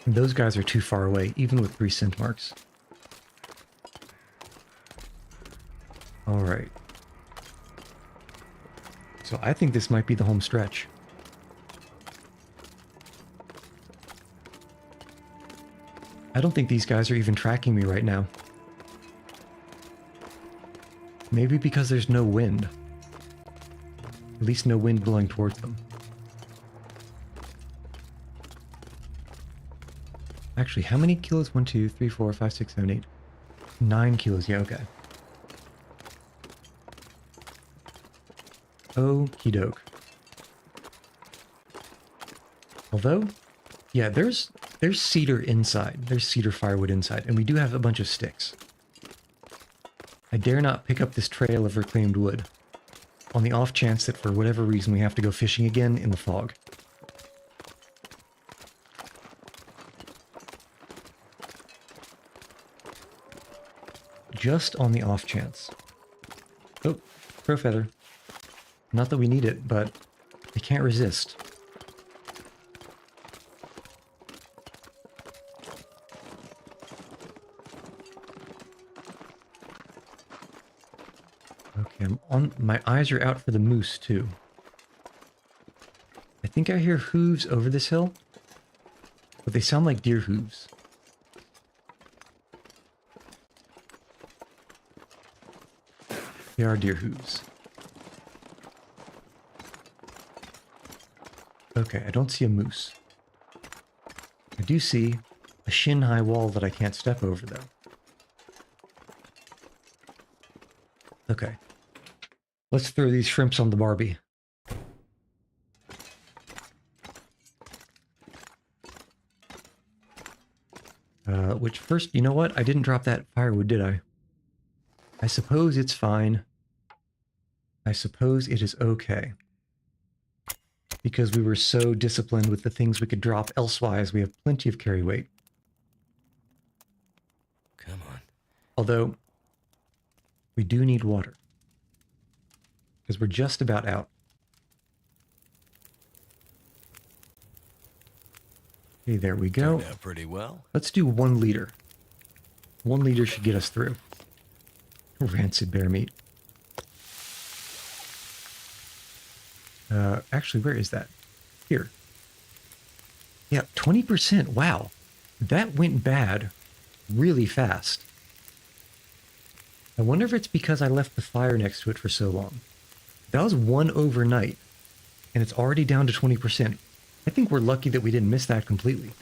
And those guys are too far away, even with 3 scent marks. Alright. So I think this might be the home stretch. I don't think these guys are even tracking me right now. Maybe because there's no wind. At least no wind blowing towards them. Actually, how many kilos? 1, 2, 3, 4, 5, 6, 7, 8. 9 kilos, yeah, okay. Okie doke. Although, yeah, there's cedar inside. There's cedar firewood inside, and we do have a bunch of sticks. I dare not pick up this trail of reclaimed wood, on the off chance that for whatever reason we have to go fishing again in the fog. Just on the off chance. Oh, crow feather. Not that we need it, but I can't resist. Okay, my eyes are out for the moose too. I think I hear hooves over this hill, but they sound like deer hooves. They are deer hooves. Okay, I don't see a moose. I do see a shin-high wall that I can't step over, though. Okay. Let's throw these shrimps on the Barbie. Which first, you know what? I didn't drop that firewood, did I? I suppose it's fine. I suppose it is okay. Because we were so disciplined with the things we could drop elsewise, we have plenty of carry weight. Come on. Although, we do need water. because we're just about out. Okay, there we go. Turned out pretty well. Let's do 1 liter. 1 liter should get us through. Rancid bear meat. Actually, where is that? Here. Yeah, 20%. Wow. That went bad really fast. I wonder if it's because I left the fire next to it for so long. That was 1 overnight, and it's already down to 20%. I think we're lucky that we didn't miss that completely.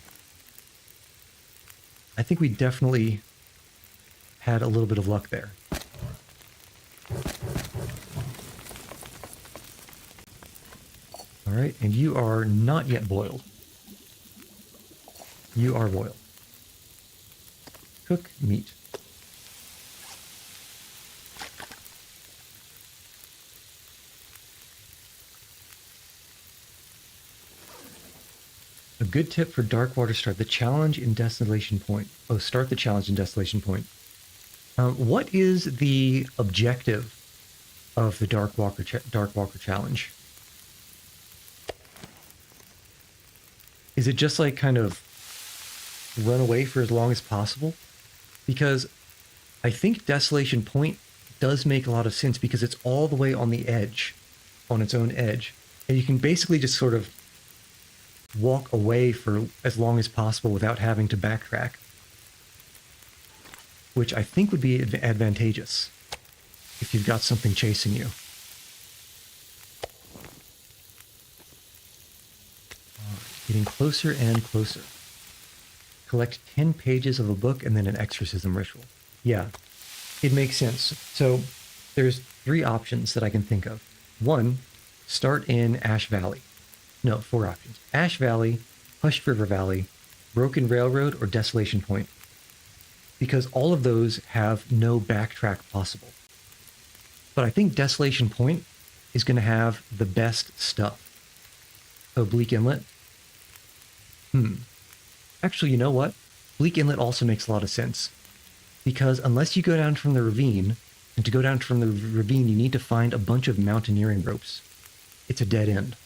I think we definitely had a little bit of luck there. All right, and you are not yet boiled. You are boiled. Cook meat. A good tip for dark water: start the challenge in Desolation Point. Oh, start the challenge in Desolation Point. What is the objective of the Dark Walker challenge? Is it just like kind of run away for as long as possible? Because I think Desolation Point does make a lot of sense because it's all the way on the edge, on its own edge. And you can basically just sort of walk away for as long as possible without having to backtrack, which I think would be advantageous if you've got something chasing you. Getting closer and closer. Collect 10 pages of a book and then an exorcism ritual. Yeah, it makes sense. So there's 3 options that I can think of. 1, start in Ash Valley. No, 4 options. Ash Valley, Hushed River Valley, Broken Railroad, or Desolation Point. Because all of those have no backtrack possible. But I think Desolation Point is going to have the best stuff. Oh, Bleak Inlet? Actually, you know what? Bleak Inlet also makes a lot of sense. Because unless you go down from the ravine, and to go down from the ravine you need to find a bunch of mountaineering ropes. It's a dead end.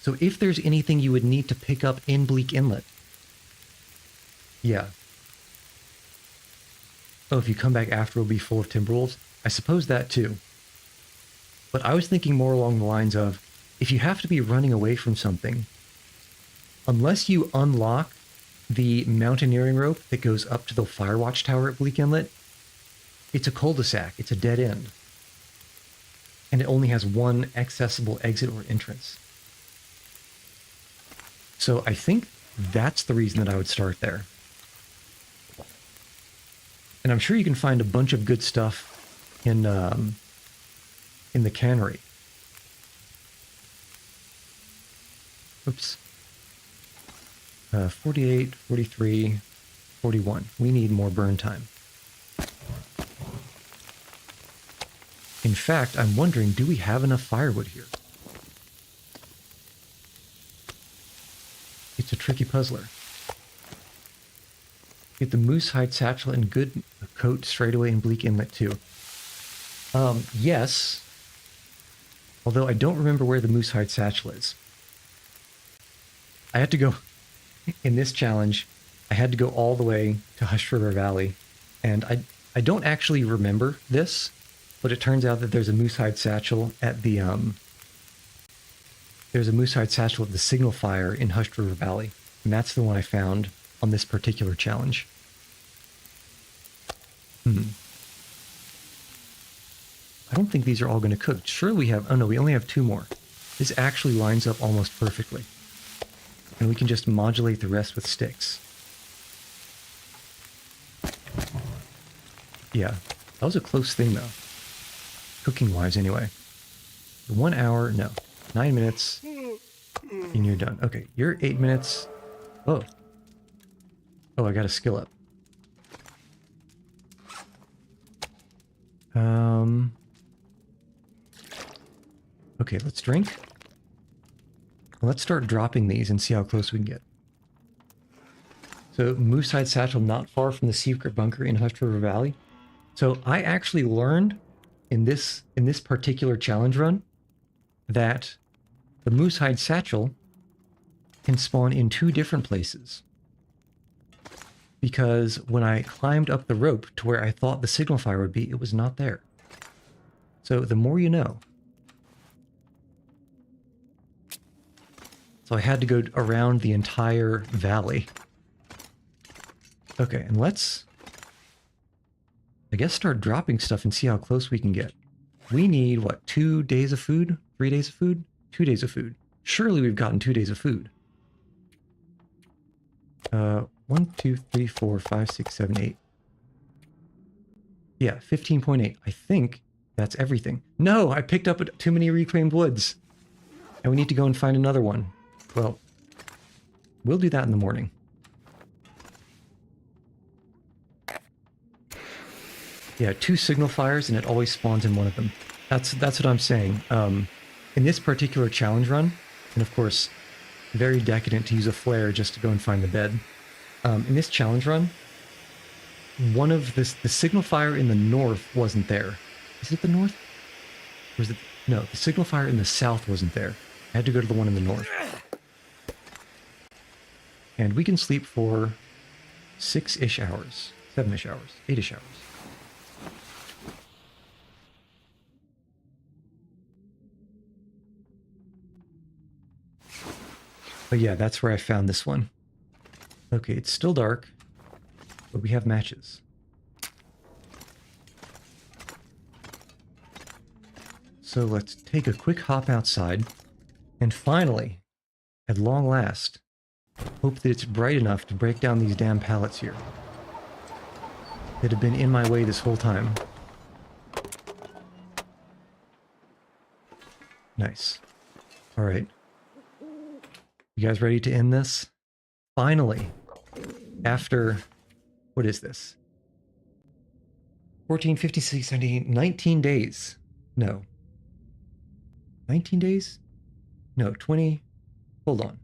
So if there's anything you would need to pick up in Bleak Inlet, yeah. Oh, if you come back after, it'll be full of timberwolves? I suppose that too. But I was thinking more along the lines of, if you have to be running away from something, unless you unlock the mountaineering rope that goes up to the Firewatch Tower at Bleak Inlet, it's a cul-de-sac, it's a dead end. And it only has one accessible exit or entrance. So I think that's the reason that I would start there. And I'm sure you can find a bunch of good stuff in the cannery. Oops. 48, 43, 41. We need more burn time. In fact, I'm wondering, do we have enough firewood here? It's a tricky puzzler. Get the moose hide satchel and good coat straight away in Bleak Inlet too. Yes. Although I don't remember where the moose hide satchel is. I had to go, in this challenge, I had to go all the way to Hush River Valley. And I don't actually remember this, but it turns out that there's a moose hide satchel at the, there's a moose hide satchel at the signal fire in Hush River Valley. And that's the one I found on this particular challenge. I don't think these are all going to cook. Sure we have... Oh no, we only have 2 more. This actually lines up almost perfectly. And we can just modulate the rest with sticks. Yeah, that was a close thing though. Cooking-wise anyway. 1 hour, no. 9 minutes, and you're done. Okay, you're 8 minutes. Oh. Oh, I got a skill up. Okay, let's drink. Let's start dropping these and see how close we can get. So, moose hide satchel not far from the secret bunker in Hush River Valley. So, I actually learned in this particular challenge run that the Moosehide Satchel can spawn in 2 different places. Because when I climbed up the rope to where I thought the signal fire would be, it was not there. So the more you know. So I had to go around the entire valley. Okay, and let's, I guess, start dropping stuff and see how close we can get. We need, what, 2 days of food? 3 days of food? 2 days of food. Surely we've gotten 2 days of food. 1, 2, 3, 4, 5, 6, 7, 8. Yeah, 15.8. I think that's everything. No, I picked up too many reclaimed woods. And we need to go and find another one. Well, we'll do that in the morning. Yeah, 2 signal fires and it always spawns in one of them. That's what I'm saying. In this particular challenge run, and of course, very decadent to use a flare just to go and find the bed. In this challenge run, one of the signal fire in the north wasn't there. Is it the north? Or is it? No, the signal fire in the south wasn't there. I had to go to the one in the north. And we can sleep for 6-ish hours, 7-ish hours, 8-ish hours. But yeah, that's where I found this one. Okay, it's still dark, but we have matches. So let's take a quick hop outside, and finally, at long last, hope that it's bright enough to break down these damn pallets here that have been in my way this whole time. Nice. All right. You guys ready to end this? Finally, after, what is this? 14, 15, 16, 17, 19 days. No. 19 days? No, 20. Hold on.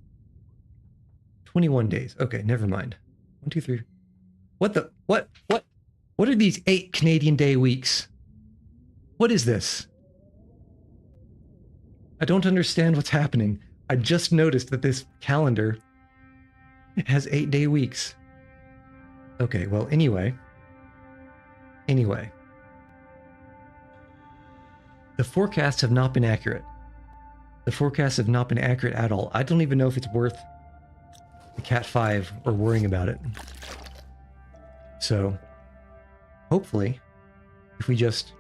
21 days. Okay, never mind. 1, 2, 3. What the? What? What are these 8 Canadian day weeks? What is this? I don't understand what's happening. I just noticed that this calendar has 8-day weeks. Okay, well, anyway. The forecasts have not been accurate. The forecasts have not been accurate at all. I don't even know if it's worth the Cat 5 or worrying about it. So, hopefully, if we just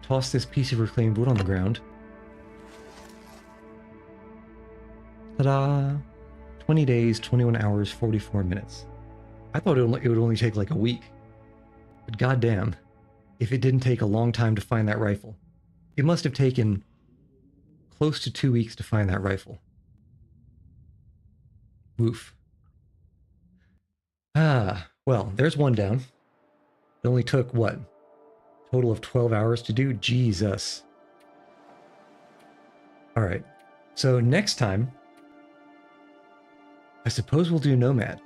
toss this piece of reclaimed wood on the ground. Ta-da! 20 days, 21 hours, 44 minutes. I thought it would only take like a week. But goddamn, if it didn't take a long time to find that rifle. It must have taken close to 2 weeks to find that rifle. Woof. Ah, well, there's one down. It only took, what? Total of 12 hours to do? Jesus. Alright, so next time, I suppose we'll do Nomad.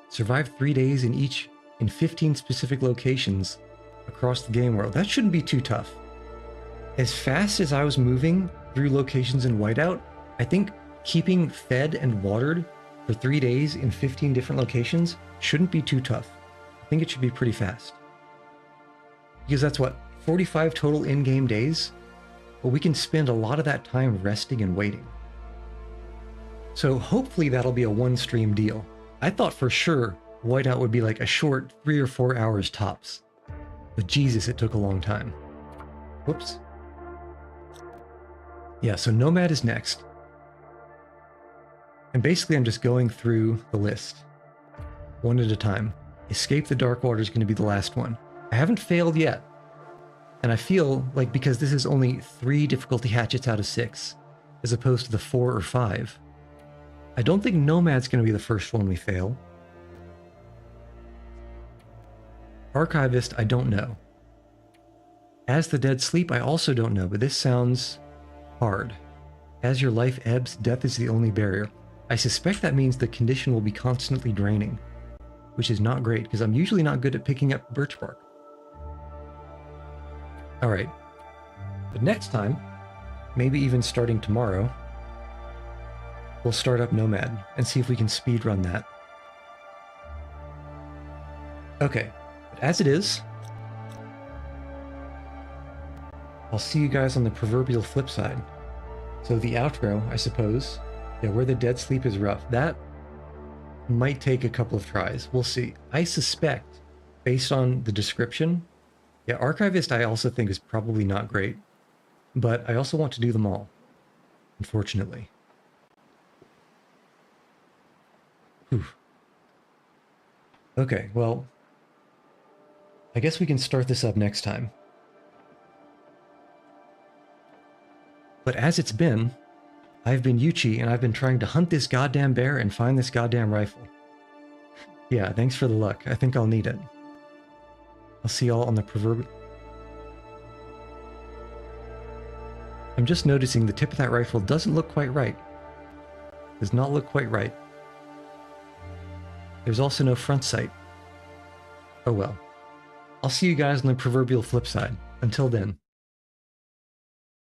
Survive 3 days in 15 specific locations across the game world. That shouldn't be too tough. As fast as I was moving through locations in Whiteout, I think keeping fed and watered for 3 days in 15 different locations shouldn't be too tough. I think it should be pretty fast. Because that's what, 45 total in-game days? Well, we can spend a lot of that time resting and waiting. So hopefully that'll be a one-stream deal. I thought for sure Whiteout would be like a short 3 or 4 hours tops. But Jesus, it took a long time. Whoops. Yeah, so Nomad is next. And basically I'm just going through the list, one at a time. Escape the Dark Water is going to be the last one. I haven't failed yet. And I feel like because this is only 3 difficulty hatchets out of 6, as opposed to the 4 or 5, I don't think Nomad's going to be the first one we fail. Archivist, I don't know. As the Dead Sleep, I also don't know, but this sounds hard. As your life ebbs, death is the only barrier. I suspect that means the condition will be constantly draining, which is not great, because I'm usually not good at picking up birch bark. All right. But next time, maybe even starting tomorrow, we'll start up Nomad and see if we can speedrun that. Okay, but as it is, I'll see you guys on the proverbial flip side. So the outro, I suppose, yeah, where the dead sleep is rough. That might take a couple of tries. We'll see. I suspect, based on the description, yeah, Archivist I also think is probably not great. But I also want to do them all, unfortunately. Whew. Okay, well, I guess we can start this up next time. But as it's been, I've been Yuchi, and I've been trying to hunt this goddamn bear and find this goddamn rifle. Yeah, thanks for the luck. I think I'll need it. I'll see y'all on the proverbial... I'm just noticing the tip of that rifle doesn't look quite right. Does not look quite right. There's also no front sight. Oh well. I'll see you guys on the proverbial flip side. Until then.